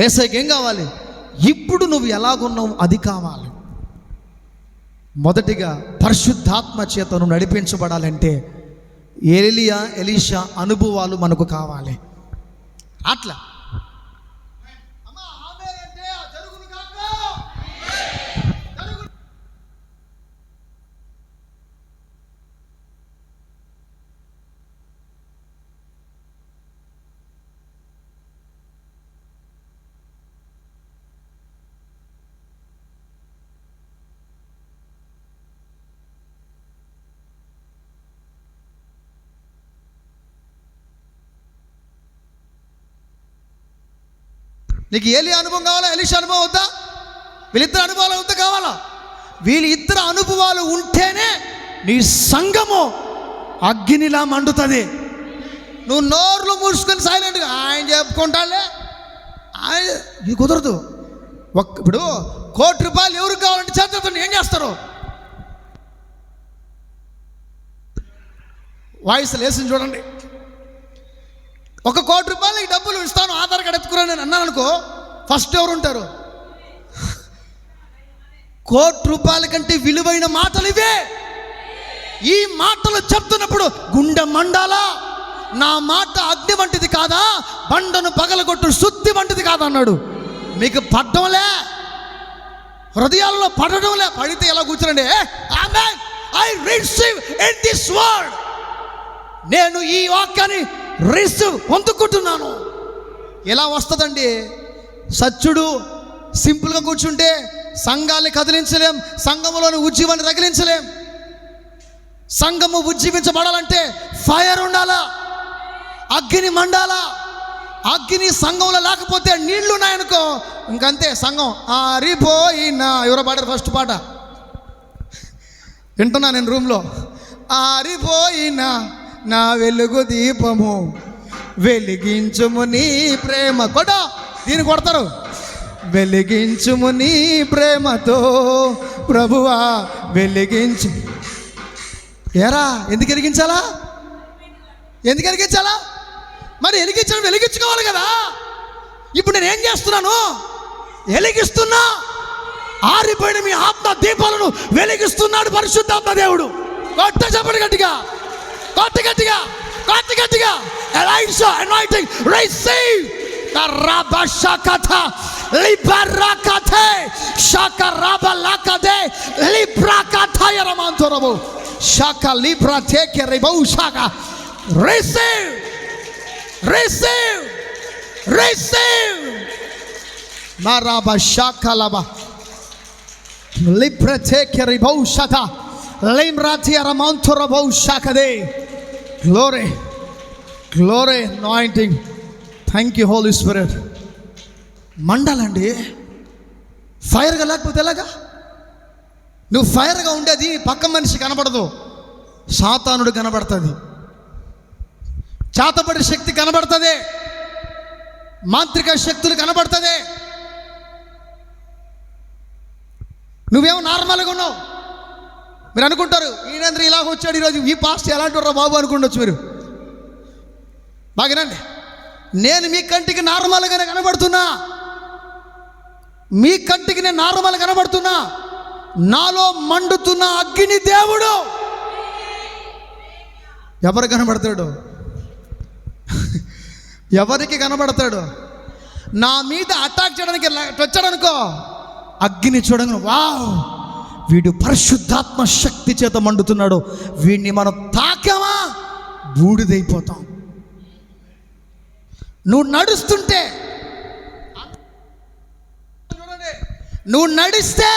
ఏసైకి ఏం కావాలి? ఇప్పుడు నువ్వు ఎలాగున్నావు అది కావాలి. మొదటిగా పరిశుద్ధాత్మ చేత నువ్వు నడిపించబడాలంటే ఏలియా, ఎలీషా అనుభవాలు మనకు కావాలి. అట్లా నీకు ఏలియా అనుభవం కావాలా, ఎలీషా అనుభవం వద్దా? వీళ్ళిద్దరు అనుభవాలు వద్దా కావాలా? వీళ్ళిద్దరు అనుభవాలు ఉంటేనే నీ సంఘము అగ్నిలా మండుతుంది. నువ్వు నోర్లు మూసుకొని సైలెంట్గా ఆయన చెప్పుకుంటాలే, ఆయన ఇది కుదరదు. ఇప్పుడు ₹1,00,00,000 ఎవరికి కావాలంటే చేతులతో ఏం చేస్తారు? వాయిస్ లేసింది చూడండి. ₹1,00,00,000 ఈ డబ్బులు ఇస్తాను, ఆధార్ కార్డు ఎత్తుకురా నేను అన్నాను అనుకో, ఫస్ట్ ఎవరు ఉంటారు? ₹1,00,00,000 కంటే విలువైన మాటలు ఇవే. ఈ మాటలు చెప్తున్నప్పుడు గుండె మండాలా? నా మాట అగ్ని వంటిది కాదా, బండను పగలగొట్టు శుద్ధి వంటిది కాదా అన్నాడు. మీకు పడ్డంలే, హృదయాల్లో పడడంలే. పడితే ఎలా కూర్చోండి? Amen, I receive in this word. నేను ఈ వాక్యాన్ని రిసీవ్ పొందుకుంటున్నాను. ఎలా వస్తుందండి? సత్యుడు సింపుల్గా కూర్చుంటే సంఘాన్ని కదిలించలేం, సంఘములోని ఉజ్జీవాన్ని రగిలించలేం. సంఘము ఉజ్జీవించబడాలంటే ఫైర్ ఉండాలా, అగ్ని మండాలా. అగ్ని సంఘంలో లేకపోతే నీళ్లు ఉన్నాయనుకో ఇంకంతే సంఘం ఆరిపోయినా. ఎవరో పాడారు ఫస్ట్ పాట, వింటున్నా నేను రూమ్లో. ఆరిపోయినా నా వెలుగు దీపము వెలిగించుము నీ ప్రేమ. కూడా దీన్ని కొడతారు. వెలిగించుము నీ ప్రేమతో ప్రభువా వెలిగించు. ఏరా ఎందుకు వెలిగించాలా? ఎందుకు వెలిగించాలా? మరి వెలిగించుకోవాలి కదా. ఇప్పుడు నేను ఏం చేస్తున్నాను? వెలిగిస్తున్నా. ఆరిపోయిన మీ ఆత్మ దీపాలను వెలిగిస్తున్నాడు పరిశుద్ధాత్మ దేవుడు. కొట్ట చెప్పండి గట్టిగా, కొట్ట గట్టిగా, కొట్ట గట్టిగా. ఎలైషా అనాయింటింగ్ రిసీవ్ ద రబా షకథ లిబరాకథే షకరబా లకదే లిబ్రాకథయ రమంతరబు షక లిబ్రా టేకే రిబౌ షక. Receive, receive, receive. మరబా షకలబా లిబ్రా టేకే రిబౌ షత లిమ్రాతియ రమంతరబౌ షకదే. Glory, glory, anointing. Thank you, Holy Spirit. మండాలండి. ఫైర్గా లేకపోతే ఎలాగా? నువ్వు ఫైర్గా ఉండేది పక్క మనిషి కనబడదు, సాతానుడు కనబడుతుంది. చేతబడి శక్తి కనబడుతుంది, మాంత్రిక శక్తులు కనబడుతుంది. నువ్వేమో నార్మల్గా ఉన్నావు. మీరు అనుకుంటారు ఈయనందరూ ఇలాగ వచ్చాడు ఈరోజు, ఈ పాస్ట్ ఎలాంటి వారు బాబు అనుకుండొచ్చు మీరు. బాగానండి, నేను మీ కంటికి నార్మల్గానే కనబడుతున్నా, మీ కంటికి నేను నార్మల్ కనబడుతున్నా. నాలో మండుతున్న అగ్ని దేవుడు. ఎవరు కనబడతాడు? ఎవరికి కనబడతాడు? నా మీద అటాక్ చేయడానికి వచ్చాడనుకో, అగ్ని చూడగానే వావ్, వీడు పరిశుద్ధాత్మ శక్తి చేత మండుతున్నాడు, వీడిని మనం తాకామా బూడిదైపోతాం. నువ్వు నడుస్తుంటే, నువ్వు నడిస్తే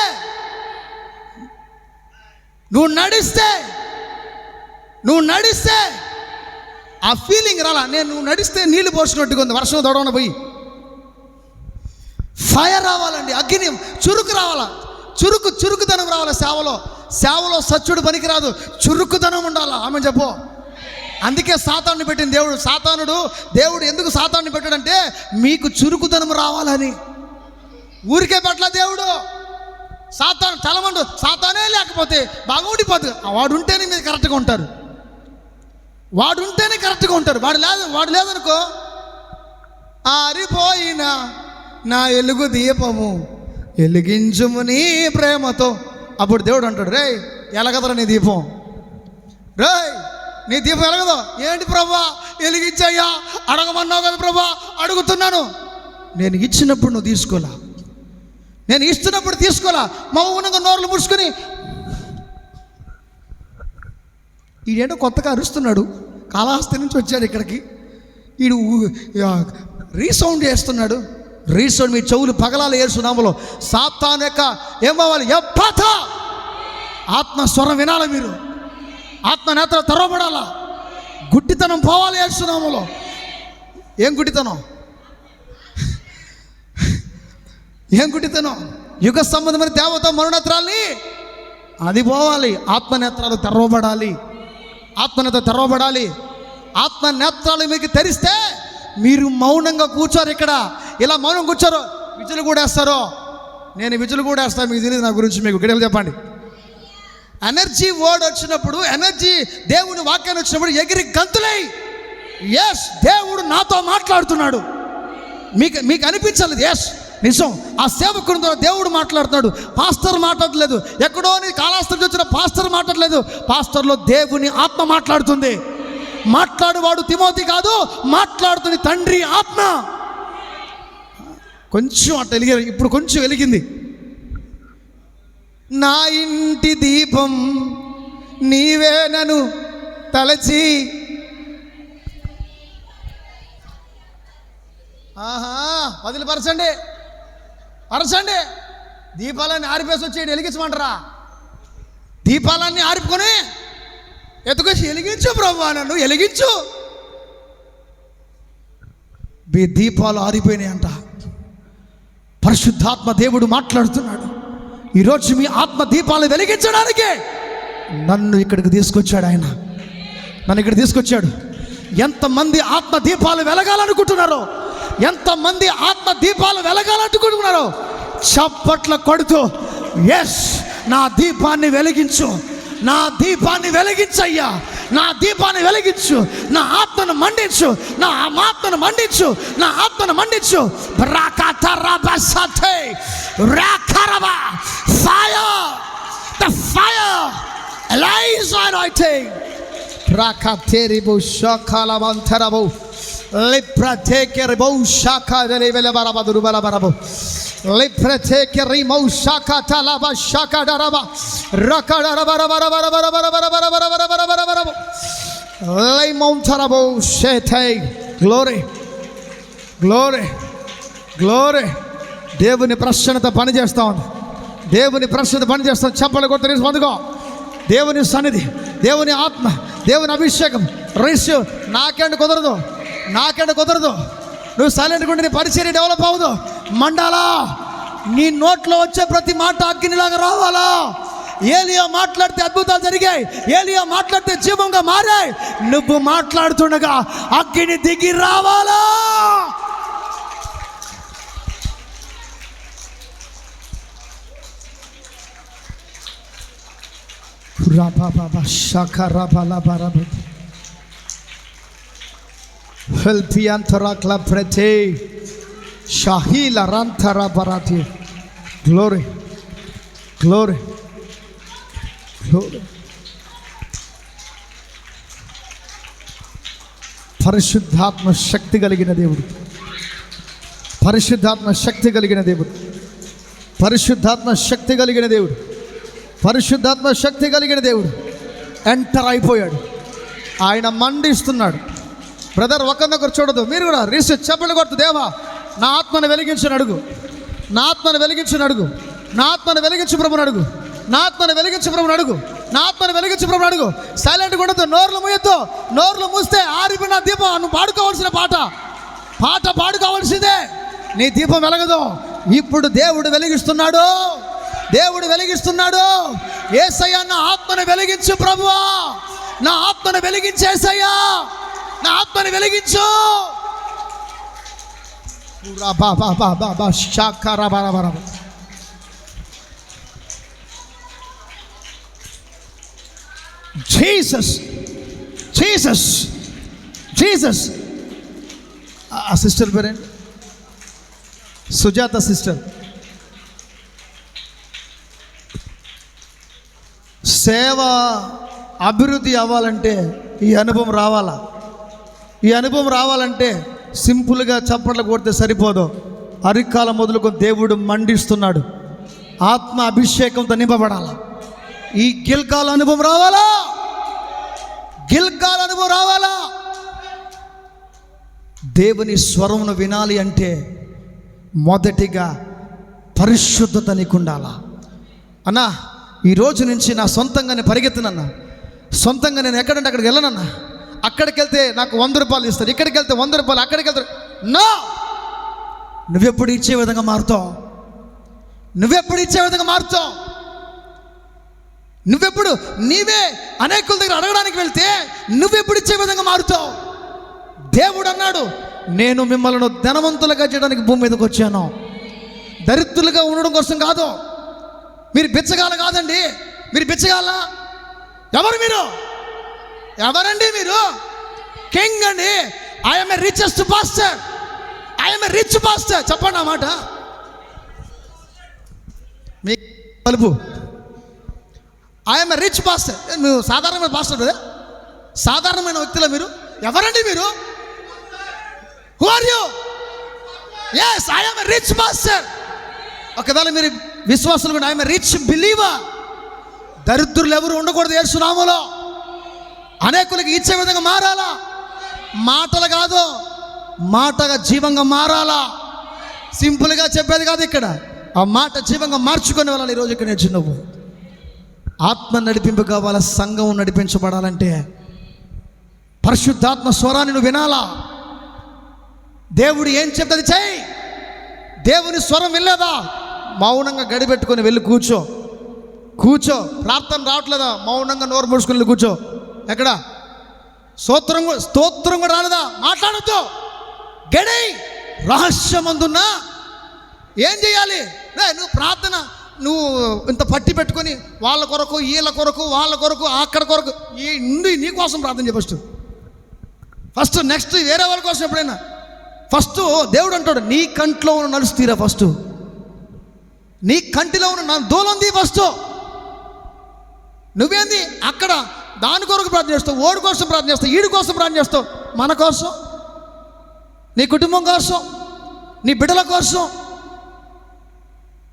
ఆ ఫీలింగ్ రాలా. నువ్వు నడిస్తే నీళ్లు పోసినట్టుగా ఉంది, వర్షం తొడవన పోయి. ఫైర్ రావాలండి, అగ్ని చురుకు రావాలా, చురుకుదనం రావాలి. సేవలో సచ్చుడు పనికిరాదు, చురుకుదనం ఉండాలా. ఆమె చెప్పు. అందుకే సాతాన్ని పెట్టిన దేవుడు ఎందుకు సాతాన్ని పెట్టాడంటే మీకు చురుకుదనం రావాలని. ఊరికే పట్ల దేవుడు సాతానే లేకపోతే బాగా ఊడిపోతుంది. వాడు ఉంటేనే మీరు కరెక్ట్గా ఉంటారు, వాడు లేదనుకో, ఆరిపోయిన నా ఎలుగు దీపము వెలిగించుము నీ ప్రేమతో. అప్పుడు దేవుడు అంటాడు, రే ఎలగదరా నీ దీపం, నీ దీపం ఎలగదు. ఏంటి ప్రభా వెలిగించయ్యా, అడగమన్నావు కదా ప్రభా, అడుగుతున్నాను. నేను ఇచ్చినప్పుడు నువ్వు తీసుకోలా, నేను ఇస్తున్నప్పుడు తీసుకోలా. మౌనంగా నోర్లు ముడుచుకొని, ఈడేంటో కొత్తగా అరుస్తున్నాడు, కాళహస్తి నుంచి వచ్చాడు ఇక్కడికి, ఈడు రీసౌండ్ చేస్తున్నాడు. రీసౌండ్ మీ చెవులు పగలాలి యేసునామములో. సాతాను యొక్క ఏం కావాలి? ఎప్పత ఆత్మ స్వరం వినాలి మీరు, ఆత్మ నేత్రం తెరవబడాలా, గుడ్డితనం పోవాలి యేసునామములో. ఏం గుడ్డితనం? యుగ సంబంధమైన దేవత మరునేత్రాల్ని అది పోవాలి. ఆత్మనేత్రాలు తెరవబడాలి, ఆత్మనేత్రాలు మీకు తెరిస్తే మీరు మౌనంగా కూర్చోరు. ఇక్కడ ఇలా మౌనం కూర్చోరు, విజులు కూడా వేస్తారు. నేను విజులు కూడా వేస్తాను, మీకు తెలియదు నా గురించి. మీకు గడియలు చెప్పండి. ఎనర్జీ వర్డ్ వచ్చినప్పుడు, ఎనర్జీ దేవుని వాక్యాన్ని వచ్చినప్పుడు ఎగిరి గంతులై, ఎస్ దేవుడు నాతో మాట్లాడుతున్నాడు. మీకు అనిపించాలి, ఎస్ నిజం. ఆ సేవకుని ద్వారా దేవుడు మాట్లాడుతున్నాడు. పాస్టర్ మాట్లాడలేదు, ఎక్కడో కాళహస్తి వచ్చిన పాస్టర్ మాట్లాడలేదు. పాస్టర్లో దేవుని ఆత్మ మాట్లాడుతుంది. మాట్లాడువాడు తిమోతి కాదు, మాట్లాడుతుంది తండ్రి ఆత్మ. కొంచెం అట్లా వెలిగారు, ఇప్పుడు కొంచెం వెలిగింది. నా ఇంటి దీపం నీవేనను తలచి, వదిలిపరచండి, దీపాలన్నీ ఆరిపేసి వచ్చి వెలిగించమంటారా? దీపాలన్నీ ఆరిపుకొని ఎత్తుకొచ్చి వెలిగించు ప్రభువా, నన్ను వెలిగించు. దీపాలు ఆరిపోయినాయి అంట. పరిశుద్ధాత్మ దేవుడు మాట్లాడుతున్నాడు. ఈరోజు మీ ఆత్మ దీపాలు వెలిగించడానికే నన్ను ఇక్కడికి తీసుకొచ్చాడు. ఆయన నన్ను ఇక్కడ తీసుకొచ్చాడు. ఎంతమంది ఆత్మ దీపాలు వెలగాలనుకుంటున్నారో, ఎంతమంది ఆత్మ దీపాలు వెలగాలనుకుంటున్నారో చప్పట్ల కొడుతూ, ఎస్ నా దీపాన్ని వెలిగించు, నా దీపాన్ని వెలిగించయ్యా, నా దీపాన్ని వెలిగించు, నా ఆత్మను మండించు, నా ఆత్మను మండించు, నా ఆత్మను మండించు. Fire, the fire, Elijah anointing. Rakateribu shakalavantarabo, lipratekeribo shakadele barabaduru barabarabo, lipratekerimo shakatalaba shakadaraba, rakadarabarabarabarabarabarabarabarabarabarabarabarabarabarabo, limontarabo shete. Glory, glory, glory. దేవుని ప్రసన్నత పనిచేస్తా ఉంది, దేవుని ప్రసన్నత పనిచేస్తాం. చెప్పలు కొత్త పొందుకో. దేవుని సన్నిధి, దేవుని ఆత్మ, దేవుని అభిషేకం రిసీవ్. నాకేంటి కుదరదు. నువ్వు సైలెంట్గా ఉంటే నీ పరిచర్య డెవలప్ అవ్వదు. మండాలా, నీ నోట్లో వచ్చే ప్రతి మాట అగ్నిలాగా రావాలా. ఏలియా మాట్లాడితే అద్భుతాలు జరిగాయి, ఏలియా మాట్లాడితే జీవంగా మారాయి. నువ్వు మాట్లాడుతుండగా అగ్ని దిగి రావాలా. Rababa shakarabala barabu helpiantara klaprete shahila rantara barati. Glory, glory, glory. పరిశుద్ధాత్మ శక్తి కలిగిన దేవుడు, పరిశుద్ధాత్మ శక్తి కలిగిన దేవుడు, పరిశుద్ధాత్మ శక్తి కలిగిన దేవుడు, పరిశుద్ధాత్మ శక్తి కలిగిన దేవుడు ఎంటర్ అయిపోయాడు. ఆయన మండిస్తున్నాడు. బ్రదర్, ఒకరినొకరు చూడదు. మీరు కూడా రీసెర్చ్ చెప్పలు కొడుతూ, దేవా నా ఆత్మను వెలిగించని అడుగు, నా ఆత్మను వెలిగించని అడుగు, నా ఆత్మను వెలిగించు ప్రభుని అడుగు, నా ఆత్మను వెలిగించు ప్రభుని అడుగు, నా ఆత్మను వెలిగించు ప్రభుని అడుగు. సైలెంట్గా ఉండదు, నోర్లు మూయొద్దు. నోర్లు మూస్తే ఆరిపోయిన దీపం నువ్వు పాడుకోవాల్సిన పాట పాడుకోవాల్సిందే. నీ దీపం వెలగదు. ఇప్పుడు దేవుడు వెలిగిస్తున్నాడు, దేవుడు వెలిగిస్తున్నాడు. యేసయ్యా నా ఆత్మను వెలిగించు ప్రభువా, నా ఆత్మను వెలిగించేసయ్యా, నా ఆత్మను వెలిగించు. Jesus Jesus Jesus. ఆ సిస్టర్ పేరేంటి? సుజాత సిస్టర్. సేవ అభివృద్ధి అవ్వాలంటే ఈ అనుభవం రావాలా. ఈ అనుభవం రావాలంటే సింపుల్గా చప్పట్లు కొడితే సరిపోదు. అరికాల మొదలుకొని దేవుడు మండిస్తున్నాడు. ఆత్మ అభిషేకంతో నింపబడాలా. ఈ గిల్కాల అనుభవం రావాలా, గిల్కాల అనుభవం రావాలా. దేవుని స్వరమును వినాలి అంటే మొదటిగా పరిశుద్ధత నీకు ఉండాలా. అన్నా, ఈ రోజు నుంచి నా సొంతంగా నేను పరిగెత్తనన్నా, సొంతంగా నేను ఎక్కడంటే అక్కడికి వెళ్ళనన్నా. అక్కడికి వెళ్తే నాకు 100 రూపాయలు ఇస్తారు, ఇక్కడికి వెళ్తే 100 రూపాయలు, అక్కడికి వెళ్తారు. నో, నువ్వెప్పుడు ఇచ్చే విధంగా మారుతావు, నువ్వెప్పుడు ఇచ్చే విధంగా మారుతావు. నువ్వెప్పుడు నీవే అనేకుల దగ్గర అడగడానికి వెళ్తే నువ్వెప్పుడు ఇచ్చే విధంగా మారుతావు. దేవుడు అన్నాడు, నేను మిమ్మల్ని ధనవంతులుగా చేయడానికి భూమి మీదకి వచ్చాను, దరిద్రులుగా ఉండడం కోసం కాదు. మీరు బిచ్చగాల కాదండి, మీరు బిచ్చగాల. ఎవరు మీరు? ఎవరండి మీరు? కింగ్ అండి. I'm a richest pastor, I'm a rich pastor. చెప్పండి ఆ మాట. మీ కలుపు ఐఎమ్ ఏ రిచ్ పాస్టర్. మీరు సాధారణమైన పాస్టర్ కదా, సాధారణమైన వ్యక్తుల మీరు. ఎవరండి మీరు? Who are you? Yes, I'm a rich pastor. ఒకవేళ మీరు విశ్వాసులు కూడా ఐఎమ్ ఏ రిచ్ బిలీవర్. దరిద్రులు ఎవరు ఉండకూడదు యేసు నామములో. అనేకులకు ఇచ్చే విధంగా మారాలా. మాటలు కాదు, మాటగా జీవంగా మారాలా. సింపుల్గా చెప్పేది కాదు ఇక్కడ. ఆ మాట జీవంగా మార్చుకొని వెళ్ళాలి. ఈరోజు ఇక్కడ నేర్చు నువ్వు ఆత్మ నడిపింపు కావాలా. సంఘం నడిపించబడాలంటే పరిశుద్ధాత్మ స్వరాన్ని నువ్వు వినాలా. దేవుడు ఏం చెప్తుంది చెయ్యి. దేవుని స్వరం వినలేదా, మౌనంగా గడిపెట్టుకొని వెళ్ళి కూర్చో. ప్రార్థన రావట్లేదా, మౌనంగా నోరు మూసుకొని వెళ్ళి కూర్చో. ఎక్కడ స్తోత్రం కూడా రాలేదా, మాట్లాడద్దు. గడి రహస్యమందున్నా ఏం చేయాలి? నువ్వు ప్రార్థన నువ్వు ఇంత పట్టి పెట్టుకొని వాళ్ళ కొరకు, వీళ్ళ కొరకు, వాళ్ళ కొరకు, అక్కడ కొరకు నీ కోసం ప్రార్థన చేయ ఫస్ట్. నెక్స్ట్ వేరే వాళ్ళ కోసం ఎప్పుడైనా ఫస్ట్ దేవుడు అంటాడు, నీ కంట్లో ఉన్న నలుసు తీరా ఫస్ట్, నీ కంటిలో ఉన్న దూలం తీ ఫస్ట్. నువ్వేంది అక్కడ దాని కొరకు ప్రార్థన చేస్తావు, ఓడి కోసం ప్రార్థన చేస్తావు, ఈడి కోసం ప్రార్థన చేస్తావు. మన కోసం, నీ కుటుంబం కోసం, నీ బిడ్డల కోసం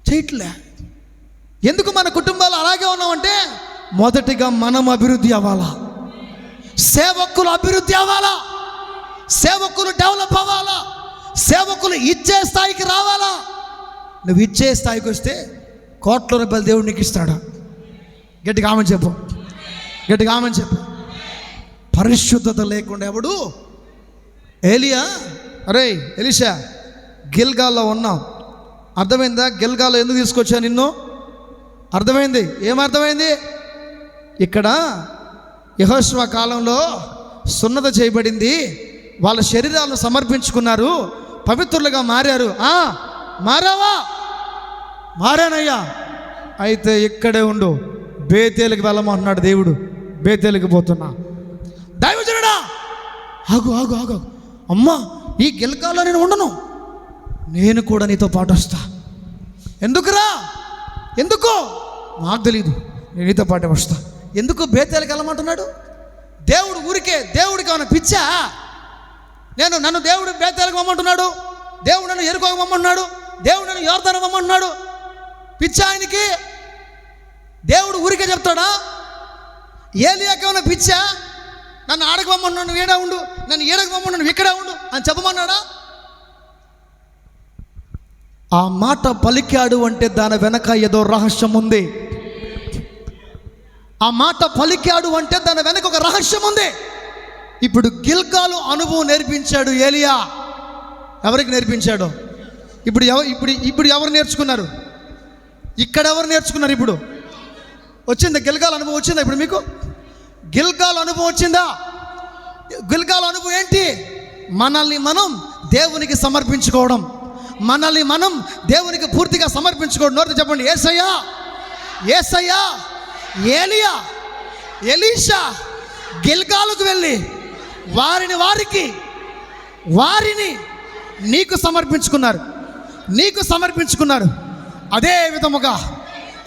చేయట్లే. ఎందుకు మన కుటుంబాలు అలాగే ఉన్నామంటే మొదటిగా మనం అభివృద్ధి అవ్వాలా, సేవకులు అభివృద్ధి అవ్వాలా, సేవకులు డెవలప్ అవ్వాలా, సేవకులు ఇచ్చే స్థాయికి రావాలా. నువ్వు ఇచ్చే స్థాయికి వస్తే కోట్ల రూపాయలు దేవుడు నీకు ఇస్తాడా? గట్టిగా ఆమెను చెప్పు, గట్టిగా ఆమెను చెప్పు. పరిశుద్ధత లేకుండా ఎవడు? ఏలియా, అరే ఎలీషా, గిల్గాల్లో ఉన్నాం. అర్థమైందా? గిల్గాల్లో ఎందుకు తీసుకొచ్చా నిన్ను? అర్థమైంది. ఏమర్థమైంది? ఇక్కడ యెహోషువ కాలంలో సున్నత చేయబడింది, వాళ్ళ శరీరాలను సమర్పించుకున్నారు, పవిత్రులుగా మారారు. మారావా? మారానయ్యా. అయితే ఇక్కడే ఉండు, బేతేలుకి వెళ్ళమంటున్నాడు దేవుడు. బేతేలుకి పోతున్నా. దైవజనుడా, ఆగు ఆగు ఆగు. అమ్మా, ఈ గిల్గాల్లో నేను ఉండను, నేను కూడా నీతో పాటు వస్తా. ఎందుకురా? ఎందుకు నాకు తెలీదు, నేను నీతో పాటే వస్తా. ఎందుకు బేతేలుకి వెళ్ళమంటున్నాడు దేవుడు? ఊరికే దేవుడికి ఏమైనా పిచ్చా? నన్ను దేవుడు బేతేలకు పంపమంటున్నాడు, దేవుడు నన్ను ఎరుకోకు పంపమంటున్నాడు, దేవుడు నన్ను యోర్దాను పంపమంటున్నాడు. పిచ్చా ఆయనకి? దేవుడు ఊరికే చెప్తాడా? ఏలియాకేమైనా పిచ్చా? నన్ను ఆడకు పంపమన్నాడు, నువ్వు ఏడా ఉండు, నన్ను ఏడకు పంపమన్నాడు, నువ్వు ఇక్కడే ఉండు అని చెప్పమన్నాడా? ఆ మాట పలికాడు అంటే దాని వెనక ఏదో రహస్యం ఉంది. ఆ మాట పలికాడు అంటే దాని వెనక ఒక రహస్యం ఉంది. ఇప్పుడు గిల్గాలు అనుభవం నేర్పించాడు ఏలియా. ఎవరికి నేర్పించాడు? ఇప్పుడు ఎవరు నేర్చుకున్నారు? ఇక్కడ ఎవరు నేర్చుకున్నారు? ఇప్పుడు వచ్చిందా గిల్గాల్ అనుభవం? వచ్చిందా ఇప్పుడు మీకు గిల్గాల్ అనుభవం వచ్చిందా? గిల్గాల్ అనుభవం ఏంటి? మనల్ని మనం దేవునికి సమర్పించుకోవడం, మనల్ని మనం దేవునికి పూర్తిగా సమర్పించుకోవడం. నోరు చెప్పండి, యేసయ్యా, యేసయ్యా. ఏలియా, ఎలీషా గిల్గాలుకు వెళ్ళి వారిని నీకు సమర్పించుకున్నారు. అదే విధముగా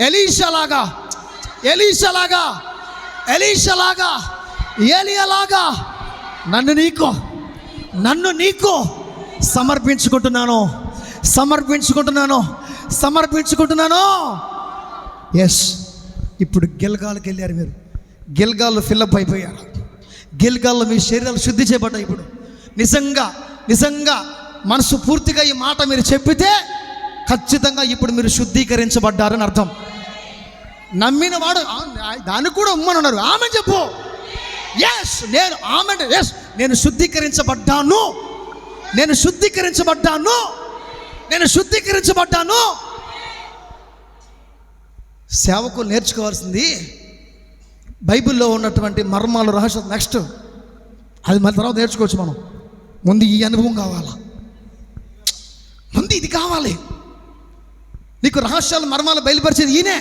ఎలీషాలాగా ఏలియాలాగా నన్ను నీకు సమర్పించుకుంటున్నాను. ఎస్, ఇప్పుడు గిల్గాల్కి వెళ్ళారు మీరు. గిల్గాల్లో ఫిల్లప్ అయిపోయారు. గిల్గాల్లో మీ శరీరాలు శుద్ధి చేయబడ్డాయి. ఇప్పుడు నిజంగా మనసు పూర్తిగా ఈ మాట మీరు చెప్పితే ఖచ్చితంగా ఇప్పుడు మీరు శుద్ధీకరించబడ్డారని అర్థం. నమ్మిన వాడు దానికి కూడా ఉమ్మనున్నారు. ఆమె చెప్పు. ఎస్, నేను శుద్ధీకరించబడ్డాను. సేవకులు నేర్చుకోవాల్సింది బైబిల్లో ఉన్నటువంటి మర్మాలు, రహస్యం. నెక్స్ట్ అది మన తర్వాత నేర్చుకోవచ్చు మనం. ముందు ఈ అనుభవం కావాలా, ముందు ఇది కావాలి. నీకు రహస్యాలు, మర్మాలు బయలుపరిచేది ఈయనే.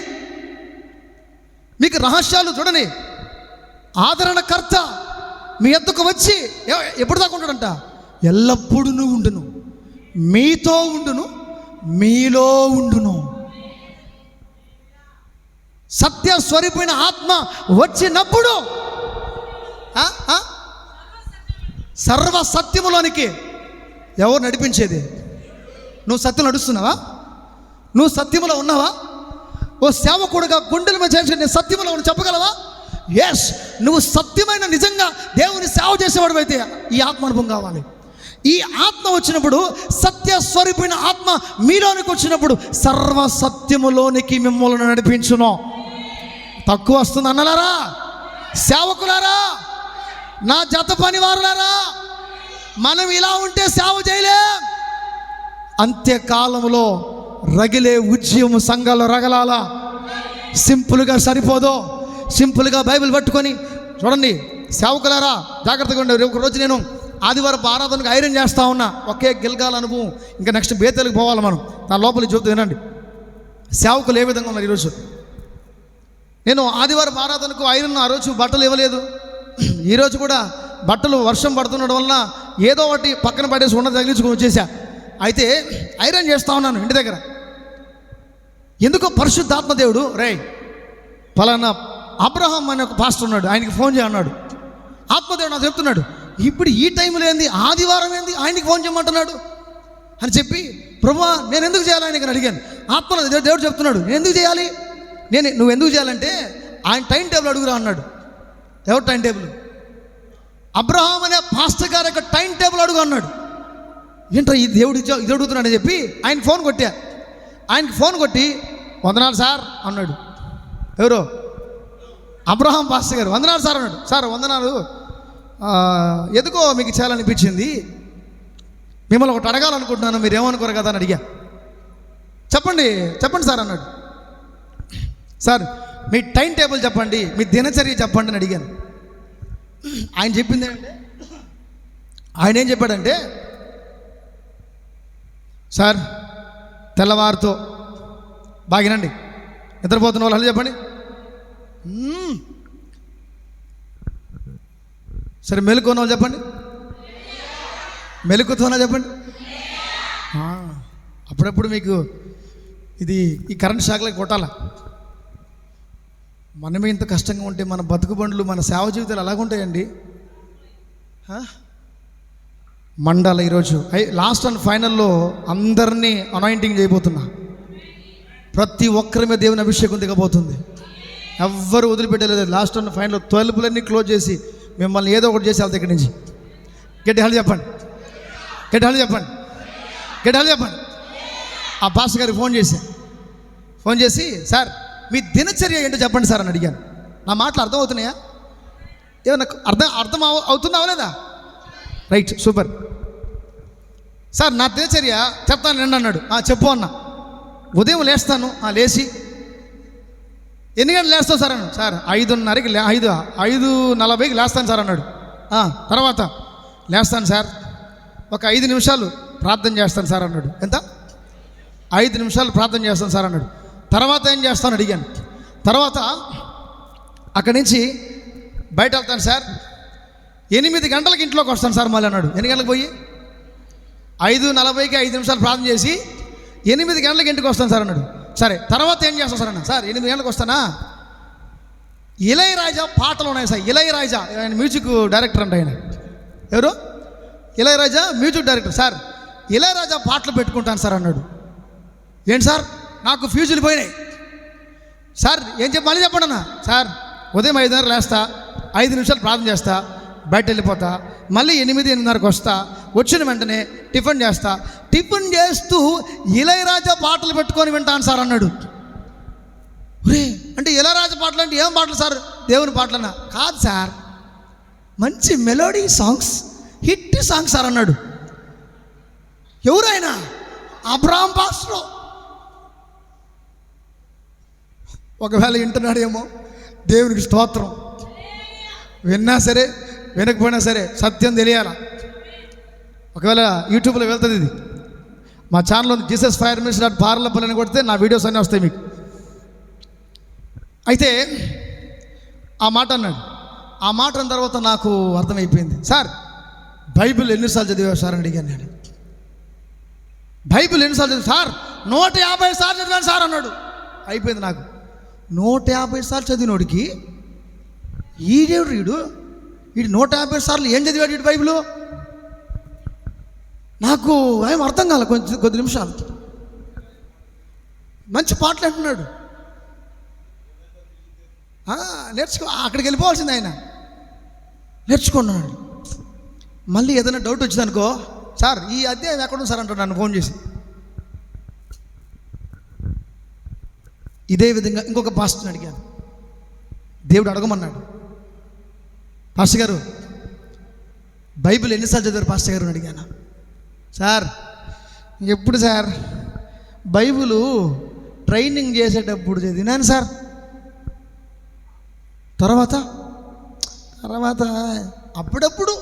మీకు రహస్యాలు చూడని ఆదరణకర్త మీ ఎద్దుకు వచ్చి ఎప్పుడు దాకా ఉంటాడంట? ఎల్లప్పుడూ ఉండును, మీతో ఉండును, మీలో ఉండును. సత్య స్వరూపమైన ఆత్మ వచ్చినప్పుడు సర్వ సత్యములోనికి ఎవరు నడిపించేది? నువ్వు సత్యం నడుస్తున్నావా? నువ్వు సత్యములో ఉన్నావా? ఓ సేవకుడుగా గుండెల మీద చేసి నేను సత్యములో ఉన్న చెప్పగలవా? ఎస్, నువ్వు సత్యమైన నిజంగా దేవుని సేవ చేసేవాడు అయితే ఈ ఆత్మ అనుభవం కావాలి. ఈ ఆత్మ వచ్చినప్పుడు, సత్య స్వరూపమైన ఆత్మ మీలోనికి వచ్చినప్పుడు సర్వ సత్యములోనికి మిమ్మల్ని నడిపించును. తక్కువ వస్తుంది అన్నలారా, సేవకులారా, నా జత పనివారులారా, మనం ఇలా ఉంటే సేవ చేయలేం. అంత్యకాలంలో రగిలే ఉద్యమం సంఘాల్లో రగలాలా. సింపుల్గా సరిపోదు. సింపుల్గా బైబిల్ పట్టుకొని చూడండి. సేవకులారా జాగ్రత్తగా ఉండే. ఒక రోజు నేను ఆదివారం ఆరాధనకు ఐరన్ చేస్తూ ఉన్నా. ఒకే గిల్గాల్ అనుభవం. ఇంకా నెక్స్ట్ బేతేలకు పోవాలి మనం. నా లోపలికి చెబుతూ వినండి, సేవకులు ఏ విధంగా ఉన్నారు ఈరోజు. నేను ఆదివారం ఆరాధనకు ఐరన్, ఆ రోజు బట్టలు ఇవ్వలేదు. ఈరోజు కూడా బట్టలు వర్షం పడుతుండడం వలన ఏదో ఒకటి పక్కన పడేసి ఉన్న తగిలించుకొని వచ్చేసా. అయితే ఐరన్ చేస్తూ ఉన్నాను ఇంటి దగ్గర. ఎందుకో పరిశుద్ధాత్మ దేవుడు, రే ఫలానా అబ్రహాం అనే ఒక పాస్టర్ ఉన్నాడు, ఆయనకి ఫోన్ చేయన్నాడు. ఆత్మదేవుడు నాకు చెప్తున్నాడు, ఇప్పుడు ఈ టైంలో ఏంది, ఆదివారం ఏంది, ఆయనకి ఫోన్ చేయమంటున్నాడు అని చెప్పి, ప్రభువా నేను ఎందుకు చేయాలి ఆయనకి అడిగాను. ఆత్మ దేవుడు చెప్తున్నాడు, నేను ఎందుకు చేయాలి, నువ్వు ఎందుకు చేయాలంటే ఆయన టైం టేబుల్ అడుగురా అన్నాడు. ఎవరు టైం టేబుల్? అబ్రహాం అనే పాస్టర్ గారి యొక్క టైం టేబుల్ అడుగు అన్నాడు. ఏంటో ఈ దేవుడు ఇది అడుగుతున్నాడని చెప్పి ఆయన ఫోన్ కొట్టా. ఆయనకి ఫోన్ కొట్టి, వందనాలు సార్ అన్నాడు. ఎవరు? అబ్రహాం పాస్టర్ గారు. వందనాలు సార్ అన్నాడు. సార్ వందనాలు, ఎందుకో మీకు చేయాలనిపించింది, మిమ్మల్ని ఒకటి అడగాలనుకుంటున్నాను, మీరు ఏమనుకోరు కదా అని అడిగా. చెప్పండి సార్ అన్నాడు. సార్ మీ టైం టేబుల్ చెప్పండి, మీ దినచర్య చెప్పండి అని అడిగాను. ఆయన చెప్పింది ఏంటంటే, ఆయన ఏం చెప్పాడంటే, సార్ తెల్లవారుతో బాగినండి, నిద్రపోతున్న వాళ్ళు చెప్పండి, సరే మెలుకున్న వాళ్ళు చెప్పండి, మెలుకుతున్నా చెప్పండి. అప్పుడప్పుడు మీకు ఈ కరెంట్ షాక్లకి కొట్టాలా. మనమే ఇంత కష్టంగా ఉంటే మన బతుకు బండ్లు, మన సేవ జీవితాలు అలాగుంటాయండి. మండల ఈరోజు లాస్ట్ అండ్ ఫైనల్లో అందరినీ అనాయింటింగ్ చేయబోతున్నా. ప్రతి ఒక్కరి మీద దేవుని అభిషేకం దిగబోతుంది. ఎవ్వరు వదిలిపెట్టలేదు. లాస్ట్ అండ్ ఫైనల్లో తలుపులన్నీ క్లోజ్ చేసి మిమ్మల్ని ఏదో ఒకటి చేసి వెళ్తే ఇక్కడి నుంచి. గట్టి హల్లు చెప్పండి, గట్టి హల్లు చెప్పండి, గట్టి హల్లు చెప్పండి. ఆ పాస్టర్ గారికి ఫోన్ చేసి సార్ మీ దినచర్య ఏంటో చెప్పండి సార్ అని అడిగాను. నా మాటలు అర్థం అవుతున్నాయా? ఏమన్నా అర్థం అవుతుందా అవలేదా? Right, super sir. నా దినచర్య చెప్తాను నిన్న అన్నాడు. చెప్పు అన్నా. ఉదయం లేస్తాను, లేచి ఎన్ని గంటలు లేస్తావు సార్ అన్నాడు. సార్ 5:30కి 5:40కి లేస్తాను సార్ అన్నాడు. తర్వాత లేస్తాను సార్, ఒక 5 నిమిషాలు ప్రార్థన చేస్తాను సార్ అన్నాడు. ఎంత? 5 నిమిషాలు ప్రార్థన చేస్తాను సార్ అన్నాడు. తర్వాత ఏం చేస్తాను అడిగాను. తర్వాత అక్కడి నుంచి బయట వెళ్తాను సార్, 8 గంటలకి ఇంట్లోకి వస్తాను సార్ మళ్ళీ అన్నాడు. ఎన్ని గంటలకు పోయి? 5:40కి 5 నిమిషాలు ప్రార్థన చేసి 8 గంటలకి ఇంటికి వస్తాను సార్ అన్నాడు. సరే, తర్వాత ఏం చేస్తాను సార్ అన్నా. సార్ 8 గంటలకు వస్తానా, ఇళయరాజా పాటలు ఉన్నాయి సార్. ఇళయరాజా ఆయన మ్యూజిక్ డైరెక్టర్ అంట. ఆయన ఎవరు? Ilaiyaraaja music director. Sir Ilaiyaraaja పాటలు పెట్టుకుంటాను సార్ అన్నాడు. ఏంటి సార్, నాకు ఫ్యూజులు పోయినాయి సార్. మళ్ళీ చెప్పండి అన్న. సార్ ఉదయం 5:30 లేస్తా, 5 నిమిషాలు ప్రార్థన చేస్తా, బయట వెళ్ళిపోతా, మళ్ళీ 8:30కి వస్తా, వచ్చిన వెంటనే టిఫిన్ చేస్తా, టిఫిన్ చేస్తూ ఇళయరాజా పాటలు పెట్టుకొని వింటాను సార్ అన్నాడు. అంటే ఇళయరాజా పాటలు అంటే ఏం పాటలు సార్? దేవుని పాటలన్నా? కాదు సార్, మంచి melody songs, hit songs sir అన్నాడు. ఎవరైనా? Abraham pastor. ఒకవేళ వింటున్నాడేమో, దేవునికి స్తోత్రం. విన్నా సరే వినకపోయినా సరే సత్యం తెలియాల. ఒకవేళ యూట్యూబ్లో వెళ్తుంది ఇది. మా ఛానల్లో జీసస్ ఫైర్ మినిస్టర్ పార్లపల్లి అని కొడితే నా వీడియోస్ అన్నీ వస్తాయి మీకు. అయితే ఆ మాట అన్నాడు. ఆ మాట అన్న తర్వాత నాకు అర్థమైపోయింది. సార్ బైబిల్ ఎన్నిసార్లు చదివావు సార్ అని అడిగాను నేను. బైబిల్ ఎన్నిసార్లు చదివావు సార్? 150 సార్లు చదివాను సార్ అన్నాడు. అయిపోయింది నాకు. 150 సార్లు చదివినోడికి వీడు 150 సార్లు ఏం చదివాడు వీడు బైబిల్? నాకు ఏం అర్థం కాలే. కొద్ది నిమిషాలు మంచి పాటలు అంటున్నాడు. నేర్చుకో, అక్కడికి వెళ్ళిపోవాల్సింది ఆయన. నేర్చుకున్నాడు. మళ్ళీ ఏదైనా డౌట్ వచ్చిందనుకో, సార్ ఈ అధ్యాయం ఎక్కడుంది సార్ అంటాడు నన్ను ఫోన్ చేసి. ఇదే విధంగా ఇంకొక పాస్టర్ని అడిగాను. దేవుడు అడగమన్నాడు. పాస్టర్ గారు బైబిల్ ఎన్నిసార్లు చదివారు పాస్టర్ గారు అని అడిగాను. సార్ ఎప్పుడు సార్? బైబిలు ట్రైనింగ్ చేసేటప్పుడు చదివినాను సార్. తర్వాత అప్పుడప్పుడు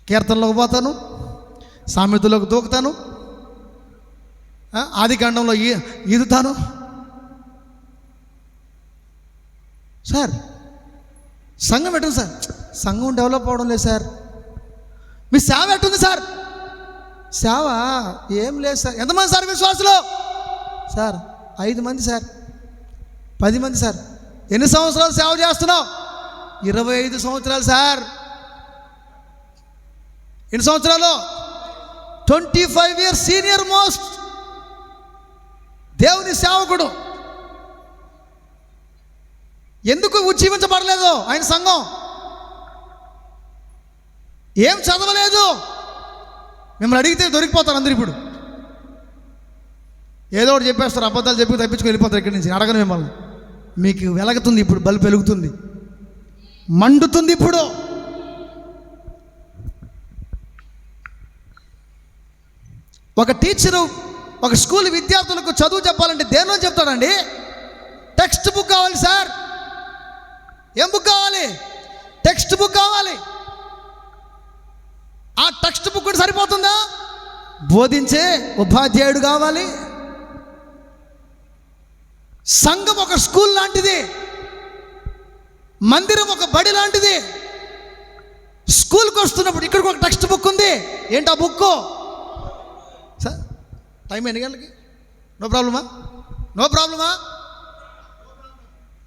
కీర్తనలోకి పోతాను, సామెతలోకి దూకుతాను, ఆదికాండంలో ఈదుతాను. సార్ సంఘం ఎట్టుంది సార్? సంఘం డెవలప్ అవ్వడం లేదు సార్. మీ సేవ ఎట్టుంది సార్? సేవ ఏం లేదు సార్. ఎంతమంది సార్ విశ్వాసులు? సార్ 5 మంది సార్, 10 మంది సార్. ఎన్ని సంవత్సరాలు సేవ చేస్తున్నావు? 25 సంవత్సరాలు సార్. ఎన్ని సంవత్సరాలు? 25 years సీనియర్ మోస్ట్ దేవుని సేవకుడు. ఎందుకు ఉజ్జీవించబడలేదు ఆయన సంఘం? ఏం చదవలేదు. మిమ్మల్ని అడిగితే దొరికిపోతారు అందరు. ఇప్పుడు ఏదో ఒకటి చెప్పేస్తారు, అబద్ధాలు చెప్పి తప్పించుకొని వెళ్ళిపోతారు ఇక్కడి నుంచి. అడగను మిమ్మల్ని. మీకు వెలుగుతుంది ఇప్పుడు, బల్బు వెలుగుతుంది, మండుతుంది ఇప్పుడు. ఒక టీచరు ఒక స్కూల్ విద్యార్థులకు చదువు చెప్పాలంటే దేనిలో చెప్తాడండి? టెక్స్ట్ బుక్ కావాలి సార్. ఏం బుక్ కావాలి? టెక్స్ట్ బుక్ కావాలి. ఆ టెక్స్ట్ బుక్ కూడా సరిపోతుందా? బోధించే ఉపాధ్యాయుడు కావాలి. సంఘం ఒక స్కూల్ లాంటిది, మందిరం ఒక బడి లాంటిది. స్కూల్కి వస్తున్నప్పుడు ఇక్కడికి ఒక టెక్స్ట్ బుక్ ఉంది. ఏంటి ఆ బుక్? సార్ టైం ఎన్ని గంటలకి? నో ప్రాబ్లమా?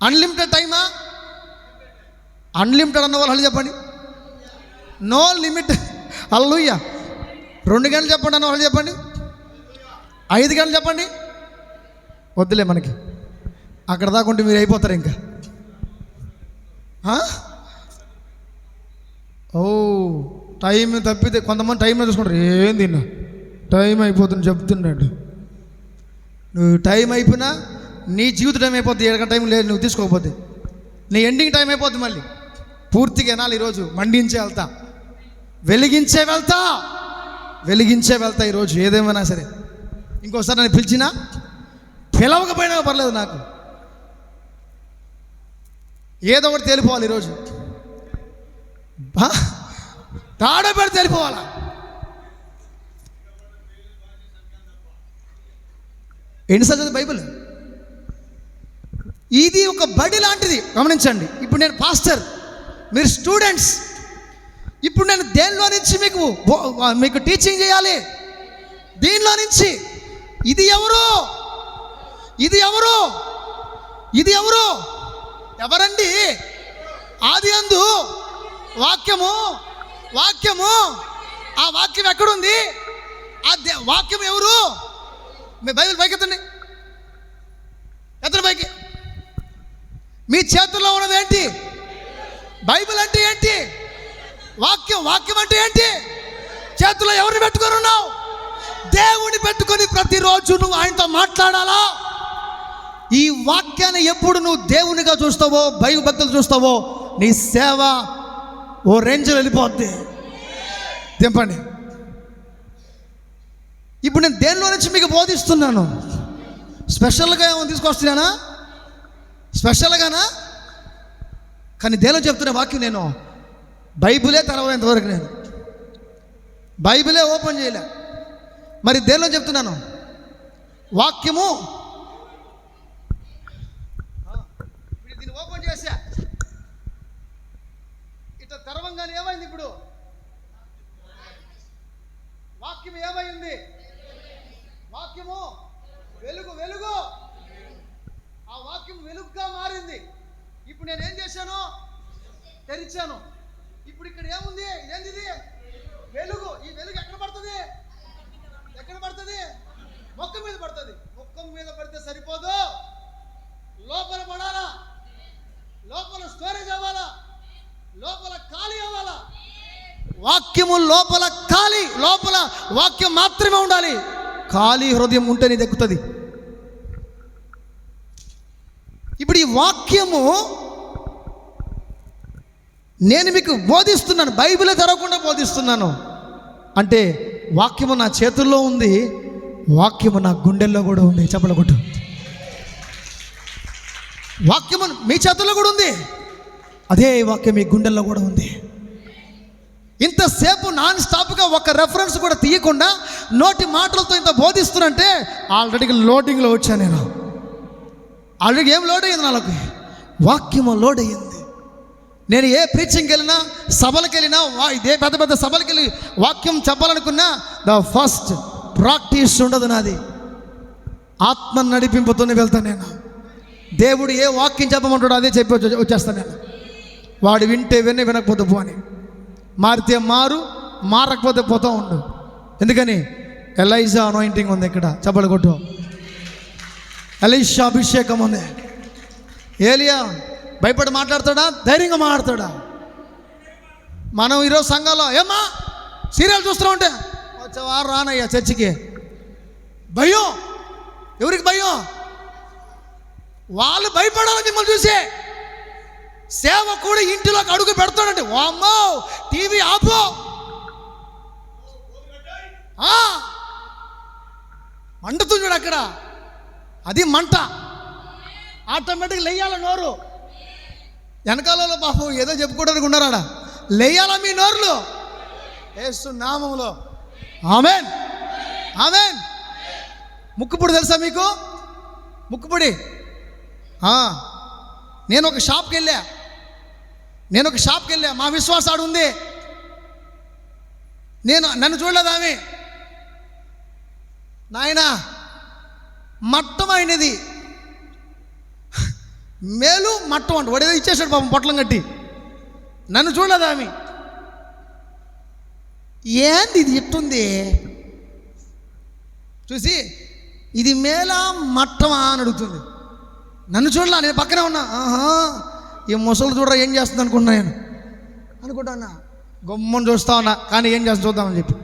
అన్లిమిటెడ్ టైమా? అన్లిమిటెడ్ అన్న వాళ్ళు చెప్పండి. No limit. హల్లెలూయా. 2 గంటలు చెప్పండి అన్న వాళ్ళు చెప్పండి. 5 గంటలు చెప్పండి. వద్దులే మనకి, అక్కడ దాకా ఉంటే మీరు అయిపోతారు ఇంకా. ఓ టైం తప్పితే కొంతమంది టైం చూసుకుంటారు. ఏం తిన్నా టైం అయిపోతుంది చెప్తున్నాడు. నువ్వు టైం అయిపోయినా నీ జీవిత టైం అయిపోద్ది. 7 గంటల టైం లేదు నువ్వు తీసుకోకపోతే, నీ ఎండింగ్ టైం అయిపోద్ది. మళ్ళీ పూర్తిగా వినాలి. ఈరోజు మండించే వెళ్తా, వెలిగించే వెళ్తా ఈరోజు. ఏదేమైనా సరే ఇంకోసారి నన్ను పిలిచినా పిలవకపోయినా పర్లేదు, నాకు ఏదో ఒకటి తేలిపోవాలి ఈరోజు. తాడబెడి తేలిపోవాలా. ఎన్నిసార్లు చదివి బైబిల్? ఇది ఒక బడి లాంటిది. గమనించండి. ఇప్పుడు నేను పాస్టర్, మీరు స్టూడెంట్స్. ఇప్పుడు నేను దేనిలో నుంచి మీకు టీచింగ్ చేయాలి? దీనిలో నుంచి. ఇది ఎవరు? ఎవరండి? ఆది యందు వాక్యము. ఆ వాక్యం ఎక్కడుంది? వాక్యం ఎవరు? మీ బైబిల్ పైకి ఎత్తండి పైకి. మీ చేతుల్లో ఉన్నది ఏంటి? బైబిల్ అంటే ఏంటి? వాక్యం అంటే ఏంటి? చేతుల్లో ఎవరిని పెట్టుకొని ఉన్నావు? దేవుని పెట్టుకొని ప్రతిరోజు నువ్వు ఆయనతో మాట్లాడాలా. ఈ వాక్యాన్ని ఎప్పుడు నువ్వు దేవునిగా చూస్తావో, భక్తులు చూస్తావో, నీ సేవ ఓ రేంజ్లో వెళ్ళిపోద్ది. తెంపండి. ఇప్పుడు నేను దేనిలో నుంచి మీకు బోధిస్తున్నాను? స్పెషల్గా ఏమో తీసుకొస్తున్నానా? స్పెషల్గానా? కానీ దేనిలో చెప్తున్న వాక్యం నేను బైబిలే తెరవలేంతవరకు నేను బైబిలే ఓపెన్ చేయలే. మరి దేనిలో చెప్తున్నాను? వాక్యము. దీన్ని ఓపెన్ చేశా, ఇట్లా తెరవంగానే ఏమైంది? ఇప్పుడు వాక్యం ఏమైంది? వాక్యము వెలుగు. ఆ వాక్యం వెలుగుగా మారింది. ఇప్పుడు నేను ఏం చేశాను? తెరిచాను. ఇప్పుడు ఇక్కడ ఏముంది? ఏంది? వెలుగు. ఈ వెలుగు ఎక్కడ పడుతుంది? మొక్క మీద పడుతుంది. మొక్క మీద పడితే సరిపోదు, లోపల పడాలా, లోపల స్టోరేజ్ అవ్వాలా, లోపల ఖాళీ అవ్వాలా. వాక్యము లోపల ఖాళీ, లోపల వాక్యం మాత్రమే ఉండాలి. ఖాళీ హృదయం ఉంటే నీ దక్కుతుంది. ఇప్పుడు ఈ వాక్యము నేను మీకు బోధిస్తున్నాను, బైబిలే తెరవకుండా బోధిస్తున్నాను. అంటే వాక్యము నా చేతుల్లో ఉంది, వాక్యము నా గుండెల్లో కూడా ఉంది. చెప్పలు కొట్టు. వాక్యము మీ చేతుల్లో కూడా ఉంది, అదే వాక్యం మీ గుండెల్లో కూడా ఉంది. ఇంతసేపు నాన్ స్టాప్గా ఒక రెఫరెన్స్ కూడా తీయకుండా నోటి మాటలతో ఇంత బోధిస్తున్నంటే ఆల్రెడీ లోడింగ్లో వచ్చాను నేను. ఆల్రెడీ ఏం లోడ్ అయ్యింది? నాలోకి వాక్యము లోడ్ అయ్యింది. నేను ఏ ప్రీచింగ్కి వెళ్ళినా, సభలకు వెళ్ళినా, ఇదే పెద్ద సభలకు వెళ్ళి వాక్యం చెప్పాలనుకున్నా ద ఫస్ట్ ప్రాక్టీస్ ఉండదు నాది. ఆత్మ నడిపింపుతోనే వెళ్తాను నేను. దేవుడు ఏ వాక్యం చెప్పమంటాడో అదే చెప్పి వచ్చేస్తాను నేను. వాడు వింటే వినకపోతే పో అని. మారితే మారకపోతే పోతూ ఉండు. ఎందుకని? ఎలైజా అనాయింటింగ్ ఉంది ఇక్కడ. చెప్పలు కొట్టు. ఎలీషా అభిషేకం ఉంది. ఏలియా భయపడి మాట్లాడతాడా? ధైర్యంగా మాట్లాడతాడా? మనం ఈరోజు సంఘాల్లో ఏమ్మా సీరియల్ చూస్తూ ఉంటే వచ్చావా రానయ్యా చర్చికి, భయం. ఎవరికి భయం? వాళ్ళు భయపడాలి మిమ్మల్ని చూసి. సేవకుడు ఇంటిలోకి అడుగు పెడతాడంటే వామ్మో టీవీ ఆపో, మండుతుంది అక్కడ. అది మంట. ఆటోమేటిక్గా లేయాల నోరు. వెనకాలలో పాపం ఏదో చెప్పుకోవడానికి ఉన్నారాడ. లేయాలా మీ నోరులు యేసు నామములో. ఆమేన్, ఆమేన్. ముక్కుపుడి తెలుసా మీకు? ముక్కుపుడి. నేను ఒక షాప్కి వెళ్ళా. మా విశ్వాసాడు ఉంది. నన్ను చూడలేదు ఆమె. నాయనా మట్టమైనది మేలు మట్టం అంట. వాడేదో ఇచ్చేసాడు పాపం పొట్లం కట్టి. నన్ను చూడలేదు ఆమె. ఏంది ఇది చెప్తుంది చూసి, ఇది మేలా మట్టమా అని అడుగుతుంది. నన్ను చూడలా, నేను పక్కనే ఉన్నా. ఈ ముసలు చూడరా ఏం చేస్తుంది అనుకున్నా, నేను అనుకుంటా గమ్మని చూస్తా ఉన్నా. కానీ ఏం చేస్తా చూద్దామని చెప్పి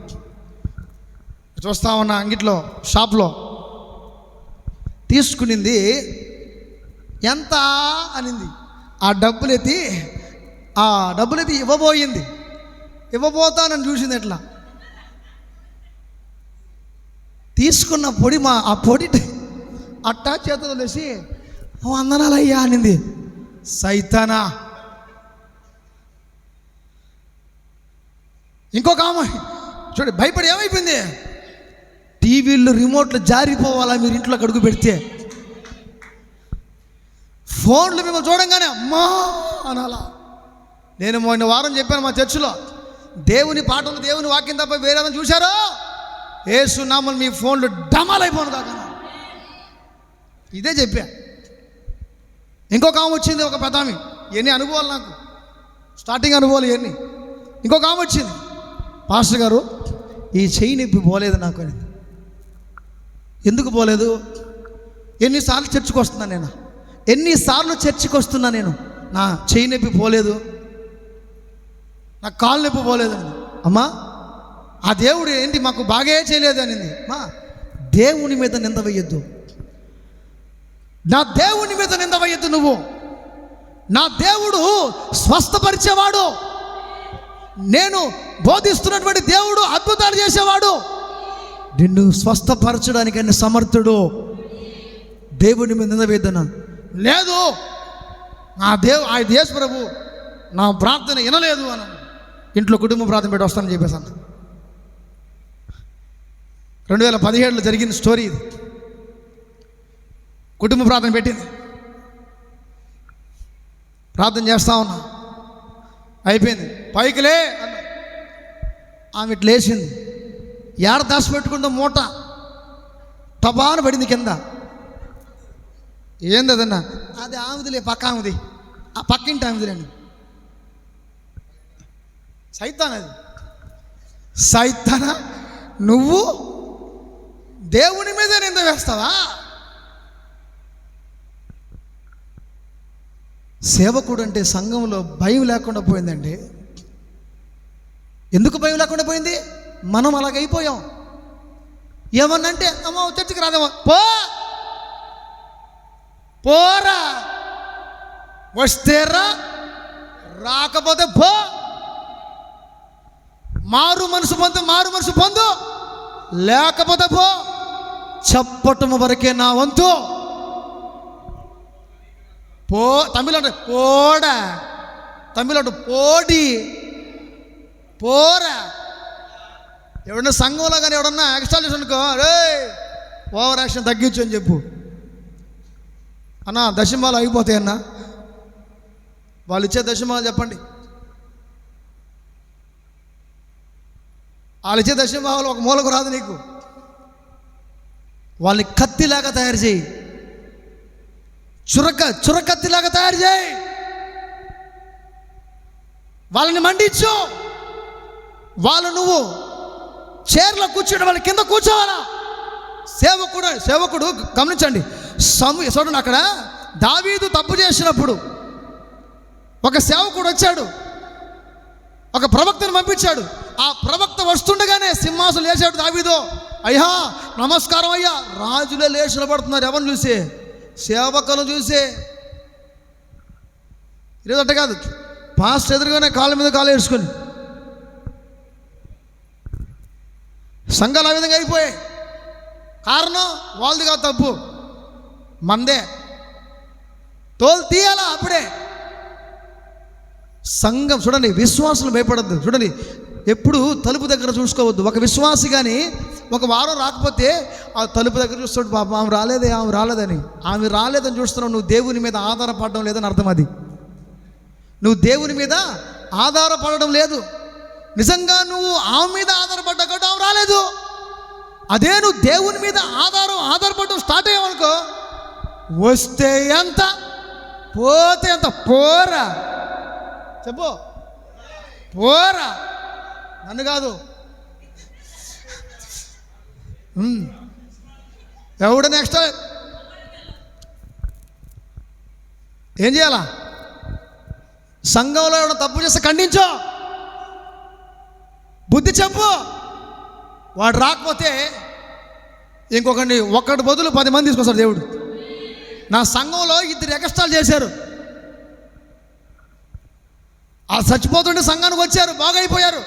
చూస్తా ఉన్నా. అంగిట్లో షాప్లో తీసుకునింది. ఎంత అనింది. ఆ డబ్బులు ఎత్తి ఇవ్వబోయింది. ఇవ్వబోతానని చూసింది. ఎట్లా తీసుకున్న పొడి ఆ పొడి అట్టా చేతులు వేసి వందనాలయ్యా అనింది. సైతానా. ఇంకొక ఆమె చూడు, భయపడి ఏమైపోయింది, టీవీలు రిమోట్లు జారిపోవాలా మీరు ఇంట్లో అడుగు పెడితే, ఫోన్లు మిమ్మల్ని చూడంగానే అమ్మా అనాలా. నేను మొన్న వారం చెప్పాను మా చర్చిలో, దేవుని పాటలు దేవుని వాక్యం తప్ప వేరేదని చూశారో యేసు నామమున మీ ఫోన్లు డమాలైపోను కాక. ఇదే చెప్పా. ఇంకొక ఆమె వచ్చింది, ఒక పెద్ద ఆమె. ఎన్ని అనుభవాలు నాకు, స్టార్టింగ్ అనుభవాలు ఇవన్నీ. ఇంకొక ఆమె వచ్చింది, పాస్టర్ గారు ఈ చెయ్యి నొప్పి పోలేదు నాకు అని. ఎందుకు పోలేదు? ఎన్నిసార్లు చర్చికి వస్తున్నా నేను, నా చెయ్యి నొప్పి పోలేదు, నా కాలు నొప్పి పోలేదు అని. అమ్మా, ఆ దేవుడు ఏంటి మాకు బాగా చేయలేదు అనింది. మా దేవుని మీద నింద వేయొద్దు, నా దేవుని మీద నింద వేయొద్దు నువ్వు. నా దేవుడు స్వస్థపరిచేవాడు, నేను బోధిస్తున్నటువంటి దేవుడు అద్భుతాలు చేసేవాడు, నిన్ను స్వస్థపరచడానికి ఆయన సమర్థుడు. దేవుని మీద నింద వేయొద్దన్నా. లేదు, ఆ యేసు ప్రభు నా ప్రార్థన వినలేదు అని ఇంట్లో కుటుంబ ప్రార్థన పెట్టి వస్తానని చెప్పేసాను. 2017లో జరిగిన స్టోరీ ఇది. కుటుంబ ప్రార్థన పెట్టింది, ప్రార్థన చేస్తా ఉన్నా, అయిపోయింది. పైకిలే అన్న ఆమె ఇట్లా లేచింది. ఏడ దాచిపెట్టుకుందో మూట టబాను పడింది కింద. ఏంది అదన్నా? అది ఆమెదిలే, పక్క ఆమెది, ఆ పక్కింటి ఆమెదిలేండి. సైతాన్ అది. సైతానా, నువ్వు దేవుని మీద నింద వేస్తావా? సేవకుడు అంటే సంఘంలో భయం లేకుండా పోయిందండి. ఎందుకు భయం లేకుండా పోయింది? మనం అలాగైపోయాం. ఏమన్నంటే అమ్మ చర్చికి రాదేమో, పోరా, వస్తేరా, రాకపోతే పో. మారు మనసు పొందు, లేకపోతే పో. చెప్పటం వరకే నా వంతు. తమిళ పోడా, తమిళ పోడి, పోరా. ఎవడన్నా సంఘంలో కానీ ఎవడన్నా ఎక్స్ట్రా చేసి అనుకో, రే ఓవర్ యాక్షన్ తగ్గించు అని చెప్పు. అన్నా దశమాలు అయిపోతాయి అన్నా, వాళ్ళు ఇచ్చే దశమాలు చెప్పండి. వాళ్ళు ఇచ్చే దశమాలు ఒక మూలకు రాదు నీకు. వాళ్ళని కత్తిలాగా తయారు చేయి, చురకత్తిలాగా తయారు చేయి. వాళ్ళని మండించు. వాళ్ళు నువ్వు చైర్లో కూర్చోడం, వాళ్ళ కింద కూర్చోవాలా. సేవకుడు గమనించండి. చూడండి, అక్కడ దావీదు తప్పు చేసినప్పుడు ఒక సేవకుడు వచ్చాడు, ఒక ప్రవక్తను పంపించాడు. ఆ ప్రవక్త వస్తుండగానే సింహాసనం లేచాడు దావీదు. అయ్యా నమస్కారం అయ్యా. రాజులే లేచి నిలబడుతున్నారు. ఎవరిని చూసి? సేవకులను చూసే. ఈరోజు అట్ట కాదు, పాస్ట్ ఎదురుగానే కాళ్ళ మీద కాలు వేసుకొని సంఘాలు ఆ విధంగా అయిపోయాయి. కారణం వాళ్ళది కాదు, తప్పు మందే. తోలు తీయాలా అప్పుడే. సంఘం చూడండి, విశ్వాసులు భయపడద్దు. చూడండి, ఎప్పుడు తలుపు దగ్గర చూసుకోవద్దు. ఒక విశ్వాసి కానీ ఒక వారం రాకపోతే ఆ తలుపు దగ్గర చూస్తాడు, పాపం ఆమె రాలేదని. ఆమె రాలేదని చూస్తున్నావు, నువ్వు దేవుని మీద ఆధారపడడం లేదని అర్థం. అది నువ్వు దేవుని మీద ఆధారపడడం లేదు. నిజంగా నువ్వు ఆమె మీద ఆధారపడ్డా కాబట్టి ఆమె రాలేదు. అదే నువ్వు దేవుని మీద ఆధారపడడం స్టార్ట్ అయ్యావనుకో, వస్తే ఎంత, పోతే ఎంత. పోరా, చెప్పు, పోరా. నన్ను కాదు, ఎవడు నెక్స్ట్ ఏం చేయాలా? సంఘంలో ఎవడో తప్పు చేస్తే ఖండించో, బుద్ధి చెప్పు. వాడు రాకపోతే ఇంకొకటి, ఒక్కటి బదులు 10 మంది తీసుకొస్తాడు దేవుడు. నా సంఘంలో 2 ఎక్స్ట్రాలు చేశారు. ఆ చచ్చిపోతుంటే సంఘానికి వచ్చారు, బాగైపోయారు.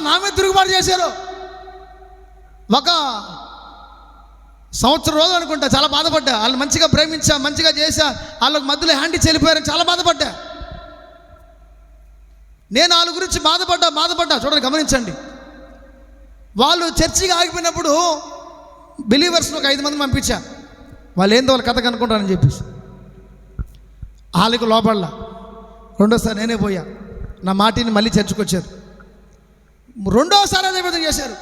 నా మీద తిరుగుబాటు చేశారు. ఒక సంవత్సరం రోజులు అనుకుంటా చాలా బాధపడ్డా. వాళ్ళని మంచిగా ప్రేమించా, మంచిగా చేశా, వాళ్ళకి మధ్యలో హ్యాండ్ ఇచ్చి వెళ్ళిపోయారని చాలా బాధపడ్డా. నేను వాళ్ళ గురించి బాధపడ్డా. చూడండి, గమనించండి. వాళ్ళు చర్చికి ఆగిపోయినప్పుడు బిలీవర్స్ని ఒక 5 మందిని పంపించా. వాళ్ళు ఏందో వాళ్ళ కథ కనుక్కుంటారని చెప్పేసి వాళ్ళకి లోపడలా. రెండోసారి నేనే పోయా. నా మాటిని మళ్ళీ చర్చకు వచ్చారు. రెండోసారి అదే విధంగా చేశారు.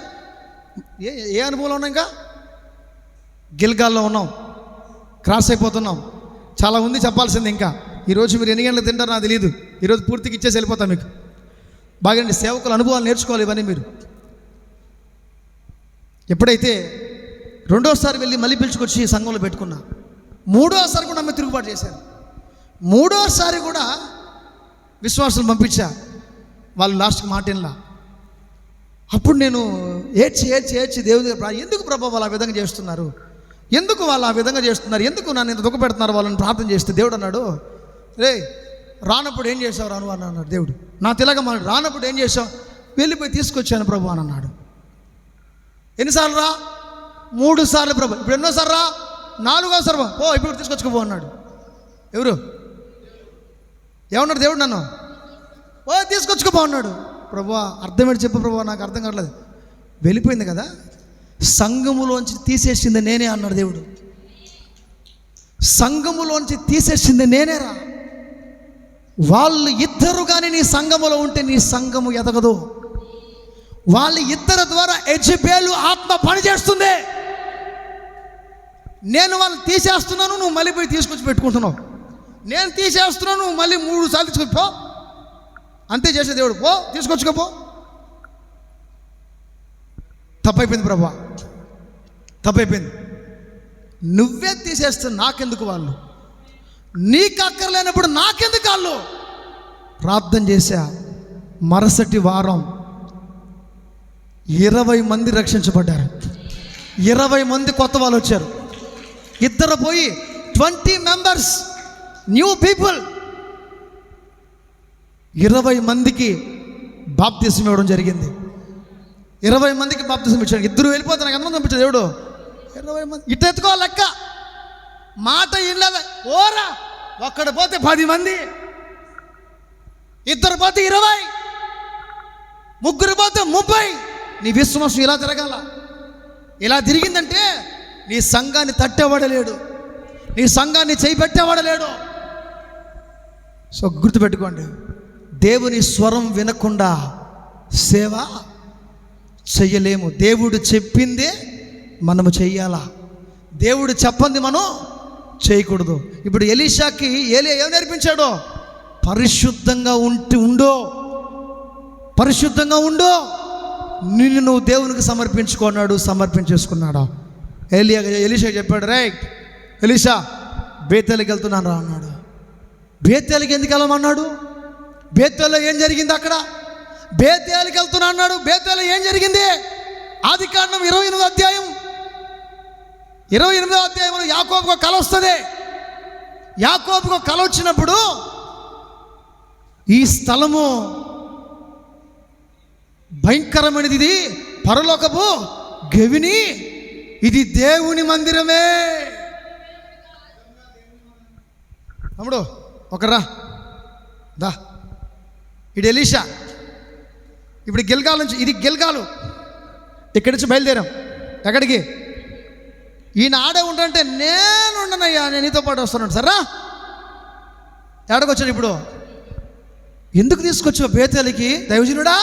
ఏ అనుభవంలో ఉన్నాం? ఇంకా గిల్గాల్లో ఉన్నాం, క్రాస్ అయిపోతున్నాం. చాలా ఉంది చెప్పాల్సింది. ఇంకా ఈరోజు మీరు ఎన్ని గంటలకు తింటారో నాకు తెలియదు. ఈరోజు పూర్తిగా ఇచ్చేసి వెళ్ళిపోతాం మీకు. బాగా సేవకుల అనుభవాలు నేర్చుకోవాలి ఇవన్నీ మీరు. ఎప్పుడైతే రెండోసారి వెళ్ళి మళ్ళీ పిలుచుకొచ్చి సంఘంలో పెట్టుకున్నా, మూడోసారి కూడా నమ్మి తిరుగుబాటు చేశారు. మూడోసారి కూడా విశ్వాసులు పంపించా. వాళ్ళు లాస్ట్కి మాటిన్లా. అప్పుడు నేను ఏడ్చి దేవుని దగ్గర, ఎందుకు ప్రభు వాళ్ళు ఆ విధంగా చేస్తున్నారు? ఎందుకు నన్ను ఇంత దుఃఖ పెడుతున్నారు వాళ్ళని ప్రార్థన చేస్తే దేవుడు అన్నాడు, రే రానప్పుడు ఏం చేసావు రాను అని అన్నాడు దేవుడు. నా తిలగ రానప్పుడు ఏం చేసావు? వెళ్ళిపోయి తీసుకొచ్చాను ప్రభు అని అన్నాడు. ఎన్నిసార్లు రా? 3 సార్లు ప్రభు. ఇప్పుడు ఎన్నోసార్లు రా? 4వ సారి పో, ఇప్పుడు తీసుకొచ్చుకోపో అన్నాడు. ఎవరు ఏమన్నాడు దేవుడు? నన్ను తీసుకొచ్చుకోపో అన్నాడు. ప్రభు అర్థమేంటి చెప్పు ప్రభు, నాకు అర్థం కావట్లేదు. వెళ్ళిపోయింది కదా, సంఘములోంచి తీసేసింది నేనే అన్నాడు దేవుడు. సంఘములోంచి తీసేసింది నేనేరా. వాళ్ళు ఇద్దరు కానీ నీ సంఘములో ఉంటే నీ సంఘము ఎదగదు. వాళ్ళ ఇద్దరు ద్వారా యెజబెలు ఆత్మ పనిచేస్తుంది. నేను వాళ్ళని తీసేస్తున్నాను, నువ్వు మళ్ళీ పోయి తీసుకొచ్చి పెట్టుకుంటున్నావు. నేను తీసేస్తున్నాను, నువ్వు మళ్ళీ 3 సార్లు తీసుకొచ్చి పో. అంతే చేసే దేవుడు. పో, తీసుకొచ్చుకోపో. తప్పైపోయింది ప్రభా, తప్పైపోయింది. నువ్వే తీసేస్తే నాకెందుకు? వాళ్ళు నీకు అక్కర్లేనప్పుడు నాకెందుకు? వాళ్ళు ప్రార్థన చేశా. మరుసటి వారం 20 మంది రక్షించబడ్డారు. 20 మంది కొత్త వాళ్ళు వచ్చారు. 2 పోయి 20 మెంబర్స్ న్యూ పీపుల్. 20 మందికి బాప్తిసం ఇవ్వడం జరిగింది. 20 మందికి బాప్తిసం ఇచ్చాడు. 2 వెళ్ళిపోతాను, ఎంతమంది పంపించాడు దేవుడు? 20 మంది. ఇటు ఎత్తుకోవాలి లెక్క. మాట ఇళ్ళదా ఓరా. ఒక్కడు పోతే 10 మంది, 2 పోతే 20, 3 పోతే 30. నీ విశ్వాసం ఇలా తిరగాల. ఇలా తిరిగిందంటే నీ సంఘాన్ని తట్టేవాడలేడు, నీ సంఘాన్ని చేయి పెట్టేవాడలేడు. సో గుర్తుపెట్టుకోండి, దేవుని స్వరం వినకుండా సేవ చెయ్యలేము. దేవుడు చెప్పిందే మనము చెయ్యాలా, దేవుడు చెప్పంది మనం చేయకూడదు. ఇప్పుడు ఎలీషాకి ఏలియా ఏం నేర్పించాడో? పరిశుద్ధంగా ఉండు, నిన్ను నువ్వు దేవునికి సమర్పించుకున్నాడు. సమర్పించేసుకున్నాడా? ఎలీషా చెప్పాడు, రైట్ ఎలీషా బేతేలుకి వెళ్తున్నాను రా అన్నాడు. బేతేలుకి ఎందుకు వెళ్ళమన్నాడు? బేతేలులో ఏం జరిగింది? అక్కడ బేతేలుకి వెళ్తున్నా అన్నాడు. బేతేలులో ఏం జరిగింది? ఆదికాండం 28వ అధ్యాయం 28వ అధ్యాయంలో యాకోబుకు కల వస్తుంది. యాకోబుకు కల వచ్చినప్పుడు ఈ స్థలము భయంకరమైనది, ఇది పరలోకపు గవిని, ఇది దేవుని మందిరమే. తమ్ముడు ఒకరా దా. ఇది ఎలీషా. ఇప్పుడు గిల్గాల్ నుంచి, ఇది గిల్గాలు, ఇక్కడి నుంచి బయలుదేరాం. ఎక్కడికి? ఈయన ఆడే ఉంటానంటే నేను ఉండనయ్యా, నేను నీతో పాటు వస్తున్నాను. సర్రా ఎక్కడికి ఇప్పుడు? ఎందుకు తీసుకొచ్చావు బేతేలుకి? దైవజనుడా,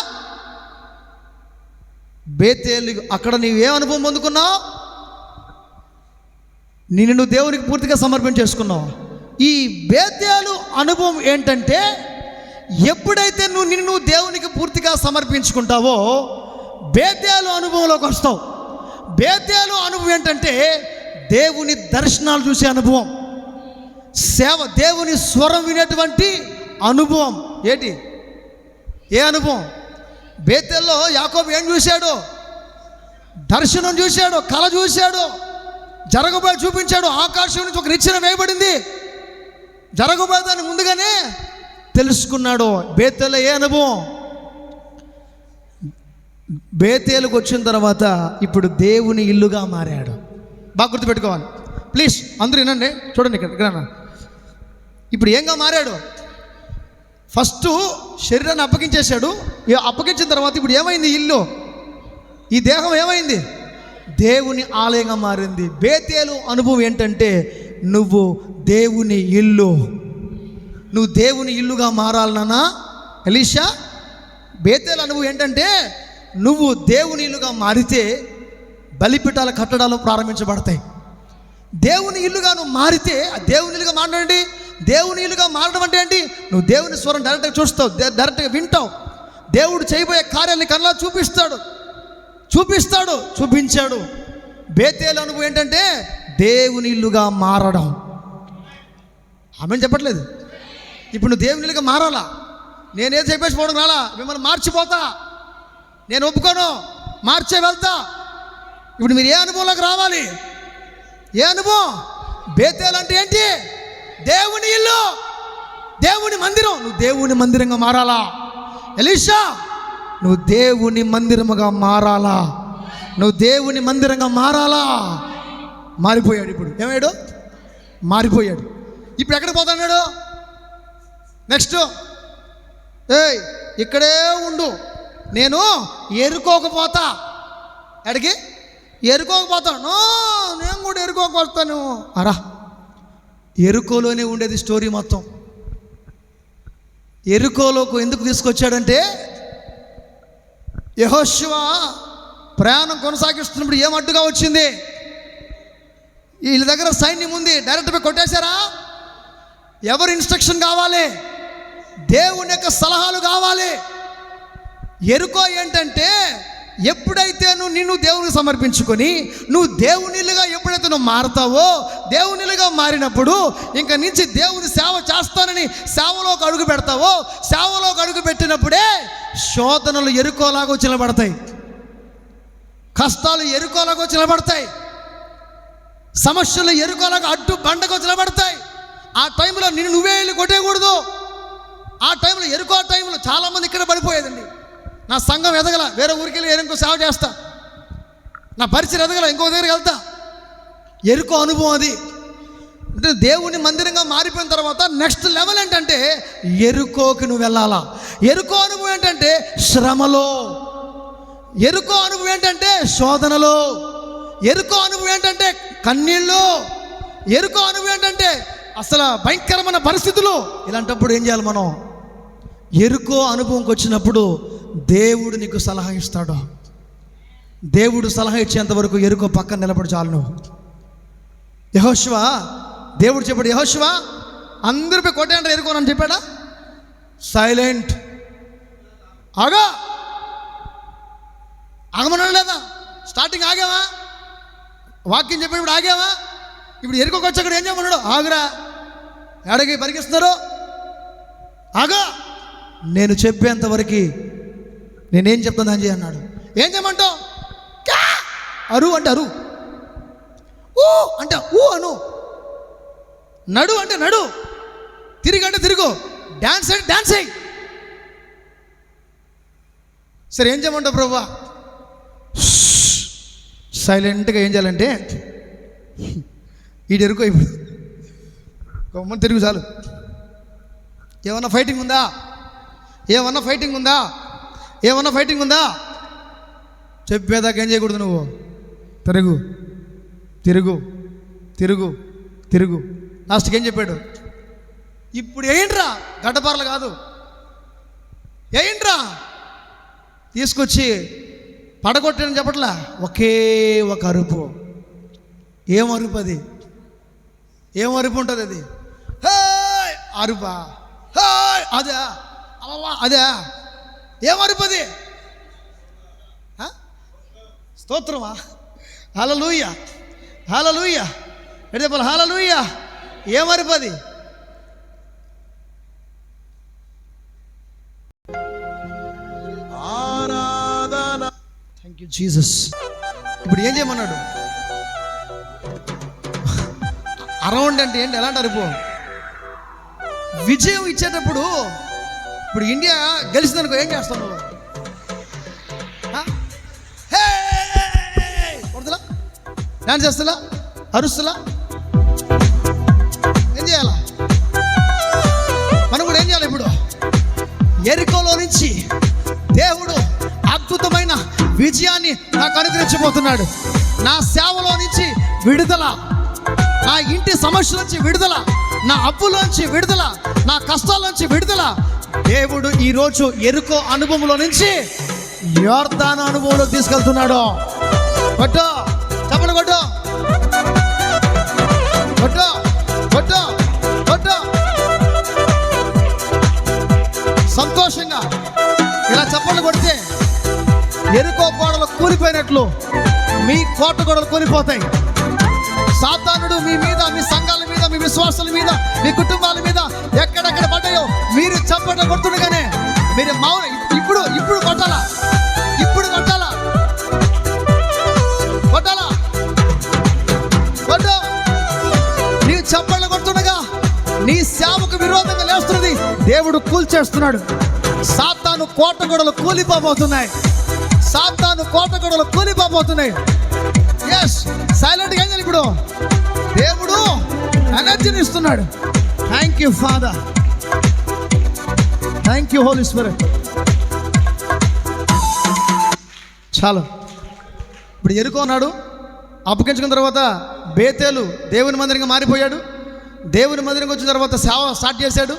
బేతేలు అక్కడ నీవే అనుభవం పొందుకున్నావు? నిన్ను దేవునికి పూర్తిగా సమర్పించేసుకున్నావు. ఈ బేతేలు అనుభవం ఏంటంటే, ఎప్పుడైతే నిన్ను దేవునికి పూర్తిగా సమర్పించుకుంటావో బేతేలు అనుభవంలోకి వస్తావు. బేతేలు అనుభవం ఏంటంటే దేవుని దర్శనాలు చూసే అనుభవం, సేవ, దేవుని స్వరం వినేటువంటి అనుభవం. ఏంటి? ఏ అనుభవం? బేతేల్లో యాకోబు ఏం చూశాడు? దర్శనం చూశాడు, కళ చూశాడు, జరగబోయే చూపించాడు. ఆకాశం నుంచి ఒక నిచ్చెన వేయబడింది, జరగబోయేదాన్ని ముందుగానే తెలుసుకున్నాడు. బేతేల్లో ఏ అనుభవం? బేతేలుకు వచ్చిన తర్వాత ఇప్పుడు దేవుని ఇల్లుగా మారాడు. బాగా గుర్తుపెట్టుకోవాలి ప్లీజ్, అందరూ వినండి, చూడండి ఇక్కడ. ఇప్పుడు ఏంగా మారాడు? ఫస్ట్ శరీరాన్ని అప్పగించేశాడు. అప్పగించిన తర్వాత ఇప్పుడు ఏమైంది? ఇల్లు, ఈ దేహం ఏమైంది? దేవుని ఆలయంగా మారింది. బేతేలు అనుభవం ఏంటంటే నువ్వు దేవుని ఇల్లు, నువ్వు దేవుని ఇల్లుగా మారాలన్నా ఎలీషా. బేతేలు అనుభవం ఏంటంటే నువ్వు దేవుని ఇల్లుగా మారితే బలిపీఠాల కట్టడాలు ప్రారంభించబడతాయి. దేవుని ఇల్లుగా నువ్వు మారితే, దేవుని ఇల్లుగా మారడం, దేవుని ఇల్లుగా మారడం అంటే ఏంటి? నువ్వు దేవుని స్వరం డైరెక్ట్గా చూస్తావు, డైరెక్ట్గా వింటావు. దేవుడు చేయబోయే కార్యాన్ని కళ్ళ చూపించాడు. బేతేలు అనుభవం ఏంటంటే దేవుని ఇల్లుగా మారడం. ఆమె చెప్పట్లేదు. ఇప్పుడు నువ్వు దేవుని ఇల్లుగా మారాలా? నేనేం చెప్పేసి పోవడం రాలా, మిమ్మల్ని మార్చిపోతా, నేను ఒప్పుకోను, మార్చే వెళ్తా. ఇప్పుడు మీరు ఏ అనుభవంలోకి రావాలి? ఏ అనుభవం? బేతేలు అంటే ఏంటి? దేవుని ఇల్లు, దేవుని మందిరం. నువ్వు దేవుని మందిరంగా మారాలా ఎలీషా? నువ్వు దేవుని మందిరముగా మారాలా? నువ్వు దేవుని మందిరంగా మారాలా? మారిపోయాడు. ఇప్పుడు ఏమయ్యాడు? మారిపోయాడు. ఇప్పుడు ఎక్కడికి పోతాడు? నెక్స్ట్, ఇక్కడే ఉండు, నేను ఎరుకోకపోతా. ఎక్కడికి? ఎరుకోకపోతాను. నేను కూడా ఎరుకోకపోతాను. అరా, ఎరుకోలోనే ఉండేది స్టోరీ మొత్తం. ఎరుకోలోకి ఎందుకు తీసుకొచ్చాడంటే యెహోషువ ప్రయాణం కొనసాగిస్తున్నప్పుడు ఏం అడ్డుగా వచ్చింది? వీళ్ళ దగ్గర సైన్యం ఉంది, డైరెక్ట్గా కొట్టేశారా? ఎవరు ఇన్స్ట్రక్షన్ కావాలి? దేవుని యొక్క సలహాలు కావాలి. ఎరుకో ఏంటంటే ఎప్పుడైతే నిన్ను దేవునికి సమర్పించుకొని నువ్వు దేవునిలుగా ఎప్పుడైతే నువ్వు మారుతావో, దేవునిలుగా మారినప్పుడు ఇంక నుంచి దేవుని సేవ చేస్తానని సేవలోకి అడుగు పెడతావో, సేవలోకి అడుగు పెట్టినప్పుడే శోధనలు ఎరుకోలాగా వచ్చి నిలబడతాయి, కష్టాలు ఎరుకోలాగా వచ్చి నిలబడతాయి, సమస్యలు ఎరుకోలాగా అడ్డు బండకు వచ్చి నిలబడతాయి. ఆ టైంలో నిన్ను నువ్వే వెళ్ళి కొట్టేయకూడదు. ఆ టైంలో ఎరుకో టైంలో చాలామంది ఇక్కడ పడిపోయేదండి. నా సంఘం ఎదగల, వేరే ఊరికి వెళ్ళి ఇంకో సేవ చేస్తా, నా పరిచయం ఎదగల, ఇంకో దగ్గరికి వెళ్తా. ఎరుకో అనుభవం అది. అంటే దేవుని మందిరంగా మారిపోయిన తర్వాత నెక్స్ట్ లెవెల్ ఏంటంటే ఎరుకోకి నువ్వు వెళ్ళాలా. ఎరుకో అనుభవం ఏంటంటే శ్రమలో, ఎరుకో అనుభవం ఏంటంటే శోధనలో, ఎరుకో అనుభవం ఏంటంటే కన్నీళ్ళు, ఎరుకో అనుభవం ఏంటంటే అసలు భయంకరమైన పరిస్థితులు. ఇలాంటప్పుడు ఏం చేయాలి మనం? ఎరుకో అనుభవంకి వచ్చినప్పుడు దేవుడు నీకు సలహా ఇస్తాడు. దేవుడు సలహా ఇచ్చేంత వరకు ఎరుకో పక్కన నిలబడి చాలు నువ్వు. యెహోషువ, దేవుడు చెప్పాడు, యెహోషువ అందరిపై కొట్టేయండి ఎరుకోనని చెప్పాడా? సైలెంట్, ఆగా, ఆగమన్నాడు లేదా? స్టార్టింగ్ ఆగావా? వాక్యం చెప్పినప్పుడు ఆగావా? ఇప్పుడు ఎరుకోకి వచ్చాక ఏం చేయమన్నాడు? ఆగురా, ఎడకి పరిగిస్తున్నారు, ఆగా, నేను చెప్పేంతవరకు నేనేం చెప్తాను అని అన్నాడు. ఏం చేయమంటావు? అరు అంటే అరు, ఊ అంటే ఊ అను, నడు అంటే నడు, తిరిగి అంటే తిరుగు, డాన్స్ అంటే డాన్స్ అయ్యి. సరే ఏం చేయమంటావు ప్రభువా? సైలెంట్గా ఏం చేయాలంటే ఈడు ఎరుకో, ఇప్పుడు గమ్మని తిరుగు చాలు. ఏమన్నా ఫైటింగ్ ఉందా? ఏమన్నా ఫైటింగ్ ఉందా? ఏమన్నా ఫైటింగ్ ఉందా? చెప్పేదాకా ఏం చేయకూడదు నువ్వు. తిరుగు తిరుగు తిరుగు తిరుగు. లాస్ట్కి ఏం చెప్పాడు? ఇప్పుడు ఏంట్రా, గడ్డపారలు కాదు, ఏంట్రా తీసుకొచ్చి పడగొట్టని చెప్పట్లా, ఒకే ఒక అరుపు. ఏం అరుపు అది? ఏం అరుపు ఉంటుంది అది? హే అరుపా? హే అదే అదే ఏం అరుపు అది? స్తోత్రమా? హల్లెలూయా, హల్లెలూయా. ఎటు చెప్పాలి? హల్లెలూయా. ఏమరిపది? Thank you Jesus. ఇప్పుడు ఏం చేయమన్నాడు? అరౌండ్ అంటే ఏంటి? ఎలాంటి అరుపు? విజయం ఇచ్చేటప్పుడు ఇప్పుడు ఇండియా గెలిచిందనుకో ఏం చేస్తావు నువ్వు? కొడుతులా, డాన్స్ చేస్తులా, అరుస్తులా, ఏం చేయాలా? మనం కూడా ఏం చేయాలి? ఇప్పుడు యెరికోలో నుంచి దేవుడు అద్భుతమైన విజయాన్ని నాకు అనుగ్రహించబోతున్నాడు. నా సేవలో నుంచి విడుదల, నా ఇంటి సమస్యల నుంచి విడుదల, నా అప్పులోంచి విడుదల, నా కష్టాల్లోంచి విడుదల. దేవుడు ఈరోజు యెరికో అనుభవంలో నుంచి యొర్దాను అనుభవంలో తీసుకెళ్తున్నాడు. కొట్టు, చెప్పండి, కొట్టు, కొట్టు, కొట్టు, కొట్టు. సంతోషంగా ఇలా చప్పట్లు కొడితే యెరికో గోడలు కూలిపోయినట్లు మీ కోట గోడలు కూలిపోతాయి. సాతానుడు మీ మీద, మీ సంఘాల మీద, మీ విశ్వాసాల మీద, మీ కుటుంబాల మీద ఎక్కడెక్కడ పడ్డాయో మీరు చప్పట్లు కొడుతుండగానే మీరు మౌన ఇప్పుడు ఇప్పుడు కొట్టాలా, ఇప్పుడు కొట్టాలా, కొట్టాలా, కొట్టు. నీవు చప్పట్లు కొడుతుండగా నీ సేవకు విరోధంగా లేస్తున్నది దేవుడు కూల్చేస్తున్నాడు. సాతాను కోట గోడలు కూలిపోబోతున్నాయి. సాతాను కోట గోడలు కూలిపోబోతున్నాయి. ఎస్, సైలెంట్గా ఏం చేయాలి? ఇప్పుడు దేవుడు ఎనర్జీని ఇస్తున్నాడు. Thank you father, thank you holy spirit. చాలు. ఇప్పుడు యెరికో ఉన్నాడు, అప్పగించుకున్న తర్వాత బేతేలు దేవుని మందిరంగా మారిపోయాడు. దేవుని మందిరంగా వచ్చిన తర్వాత సేవ స్టార్ట్ చేశాడు.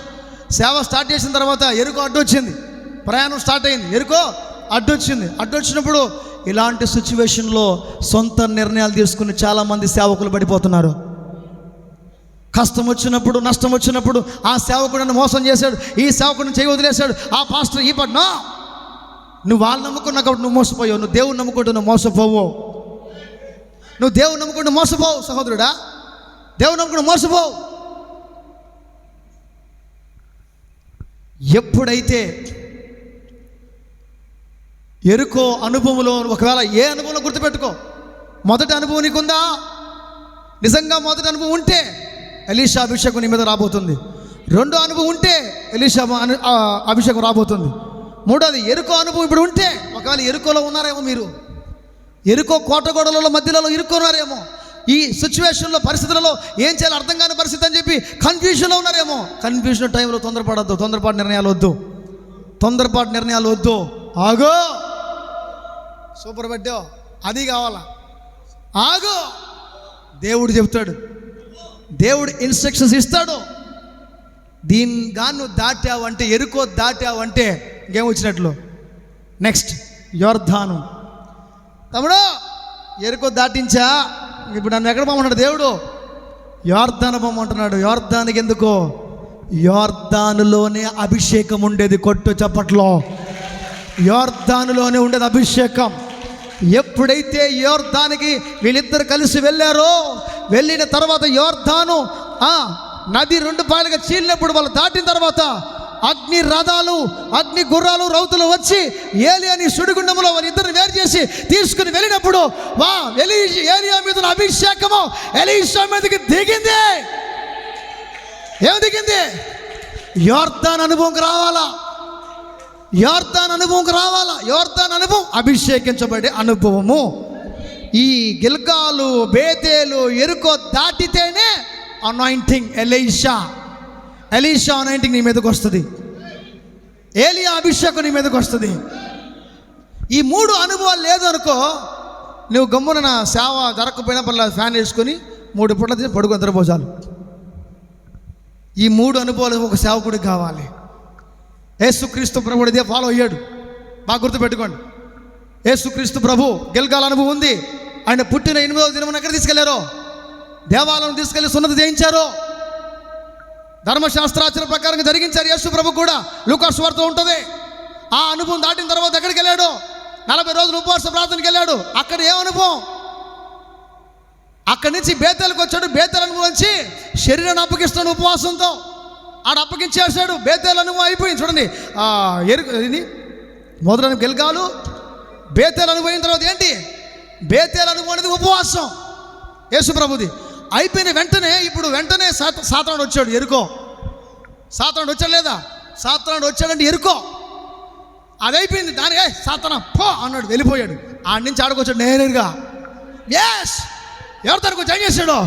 సేవ స్టార్ట్ చేసిన తర్వాత యెరికో అడ్డు వచ్చింది. ప్రయాణం స్టార్ట్ అయింది. యెరికో అడ్డు వచ్చింది. అడ్డు వచ్చినప్పుడు ఇలాంటి సిచ్యువేషన్లో సొంత నిర్ణయాలు తీసుకుని చాలామంది సేవకులు పడిపోతున్నారు. కష్టం వచ్చినప్పుడు, నష్టం వచ్చినప్పుడు ఆ సేవకుడిని మోసం చేశాడు, ఈ సేవకుడిని చేయి వదిలేశాడు, ఆ పాస్టర్ ఈ పడ్నా. నువ్వు వాళ్ళు నమ్ముకున్నా కాబట్టి నువ్వు మోసపోయావు. నువ్వు దేవుని నమ్ముకుంటూ నువ్వు మోసపోవు. నువ్వు దేవుని నమ్ముకుంటూ మోసపోవు సహోదరుడా. దేవుని నమ్ముకుంటూ మోసపోవు. ఎప్పుడైతే యెరికో అనుభవంలో, ఒకవేళ ఏ అనుభవంలో గుర్తుపెట్టుకో, మొదటి అనుభవం నీకుందా? నిజంగా మొదటి అనుభవం ఉంటే ఎలీషా అభిషేకం నీ మీద రాబోతుంది. రెండో అనుభవం ఉంటే ఎలీషా అభిషేకం రాబోతుంది. మూడోది యెరికో అనుభవం ఇప్పుడు ఉంటే, ఒకవేళ యెరికోలో ఉన్నారేమో, మీరు యెరికో కోటగోడలలో మధ్యలో ఇరుక్కున్నారేమో, ఈ సిచ్యువేషన్లో, పరిస్థితులలో ఏం చేయాలో అర్థం కాని పరిస్థితి అని చెప్పి కన్ఫ్యూజన్లో ఉన్నారేమో. కన్ఫ్యూజన్ టైంలో తొందరపడద్దు, తొందరపాటు నిర్ణయాలు వద్దు, తొందరపాటు నిర్ణయాలు వద్దు. ఆగో, సూపర్ బడ్డో, అది కావాలా? ఆగో. దేవుడు చెప్తాడు, దేవుడు ఇన్స్ట్రక్షన్స్ ఇస్తాడు. దీని గాను దాటావంటే, యెరికో దాటావంటే ఇంకేం వచ్చినట్లు? నెక్స్ట్ యొర్దాను. తమ్ముడు, యెరికో దాటించా, ఇప్పుడు నన్ను ఎక్కడ పోమంటాడు దేవుడు? యొర్దాను పోమంటున్నాడు. యొర్దానికి ఎందుకో? యొర్దానులోనే అభిషేకం ఉండేది. కొట్టు చప్పట్లో. యొర్దానులోనే ఉండేది అభిషేకం. ఎప్పుడైతే యొర్దానికి వీళ్ళిద్దరు కలిసి వెళ్ళారో, వెళ్ళిన తర్వాత యొర్దాను నది రెండు పాయలుగా చీలినప్పుడు వాళ్ళు దాటిన తర్వాత అగ్ని రథాలు, అగ్ని గుర్రాలు, రౌతులు వచ్చి ఏలియాని సుడిగుండంలో వారిద్దరిని వేరు చేసి తీసుకుని వెళ్ళినప్పుడు ఏలియా మీద అభిషేకము ఎలీషా మీదకి దిగింది. ఏమి దిగింది? యొర్దాను అనుభవంకి రావాలా, యొర్దాను అనుభవంకి రావాలా. యొర్దాను అనుభవం అభిషేకించబడే అనుభవము. ఈ గిల్గాలు, బేతేలు, యెరికో దాటితేనే అనాయింటింగ్ ఎలీషా అనాయింటింగ్ నీ మీదకి వస్తుంది. ఏలియా అభిషేకం నీ మీదకి వస్తుంది. ఈ మూడు అనుభవాలు లేదు అనుకో, నువ్వు గమ్మున సేవ జరగకపోయినా పర్లేదు, ఫ్యాన్ వేసుకొని 3 పూట్ల తీసి పడుకొని నిద్రపోజాలు. ఈ మూడు అనుభవాలు ఒక సేవకుడికి కావాలి. యేసుక్రీస్తు ప్రభువు ఇదే ఫాలో అయ్యాడు. బాగా గుర్తుపెట్టుకోండి. యేసుక్రీస్తు ప్రభు గిల్గాల్ అనుభవం ఉంది. ఆయన పుట్టిన 8వ దినమున ఎక్కడ తీసుకెళ్లారో? దేవాలయం తీసుకెళ్లి సున్నతి చేయించారు. ధర్మశాస్త్రాచరణ ప్రకారంగా జరిగించారు. యేసు ప్రభు కూడా లూకాసు వార్త ఉంటుంది. ఆ అనుభవం దాటిన తర్వాత ఎక్కడికి వెళ్ళాడు? 40 రోజులు ఉపవాస ప్రార్థనకి వెళ్ళాడు. అక్కడ ఏ అనుభవం? అక్కడి నుంచి బేతేలకు వచ్చాడు. బేతేలు అనుభవం వచ్చి శరీరాన్ని అప్పగిస్తాడు ఉపవాసంతో. ఆడ అప్పగించేసాడు. బేతేలు అనుభవం అయిపోయింది. చూడండి, ఇది మొదలైన గిల్గాలు. బేతేలు అనుభవం తర్వాత ఏంటి? బేతేలు అనుభవం అనేది ఉపవాసం. యేసు ప్రభుది అయిపోయిన వెంటనే సాతానుడు వచ్చాడు. ఎరుకో సాతానుడు వచ్చాడు లేదా? సాతానుడు వచ్చాడంటే ఎరుకో. అది అయిపోయింది. దానికి సాతానా పో అన్నాడు, వెళ్ళిపోయాడు. ఆడి నుంచి ఆడుకొచ్చాడు నేరుగా. ఎస్, ఎవరిదానికి వచ్చి ఏం చేశాడు?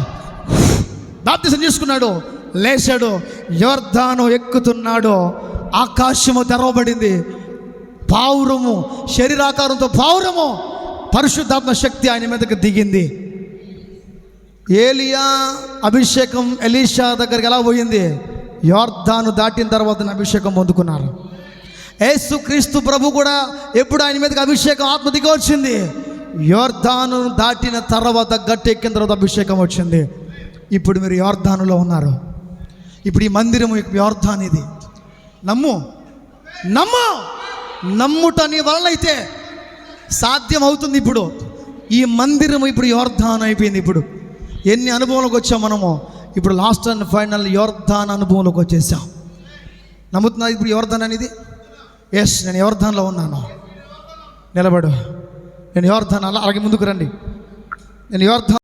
బాప్తిసం తీసుకున్నాడు, లేచాడు, యోర్దాను ఎక్కుతున్నాడు. ఆకాశము తెరవబడింది. పావురము, శరీరాకారంతో పావురము, పరిశుద్ధాత్మ శక్తి ఆయన మీదకి దిగింది. ఏలియా అభిషేకం ఎలీషా దగ్గరికి ఎలా పోయింది? యోర్దాను దాటిన తర్వాత అభిషేకం పొందుకున్నారు. యేసు క్రీస్తు ప్రభు కూడా ఎప్పుడు ఆయన మీదకి అభిషేకం ఆత్మ దిగి వచ్చింది? యోర్దాను దాటిన తర్వాత, గట్టి ఎక్కిన తర్వాత అభిషేకం వచ్చింది. ఇప్పుడు మీరు యోర్దానులో ఉన్నారు. ఇప్పుడు ఈ మందిరం యోర్దాన్. ఇది నమ్ముట నీ వలన అయితే సాధ్యం అవుతుంది. ఇప్పుడు ఈ మందిరం ఇప్పుడు యోర్దాన్ అయిపోయింది. ఇప్పుడు ఎన్ని అనుభవంలోకి వచ్చాం మనము? ఇప్పుడు లాస్ట్ అండ్ ఫైనల్ యోర్దాన్ అనుభవంలోకి వచ్చేసాం. నమ్ముతున్నా ఇప్పుడు యోర్దాన్ అనేది? ఎస్, నేను యోర్దాన్లో ఉన్నాను. నిలబడు. నేను యోర్దాన్, అలాగే ముందుకు రండి. నేను యోర్దాన్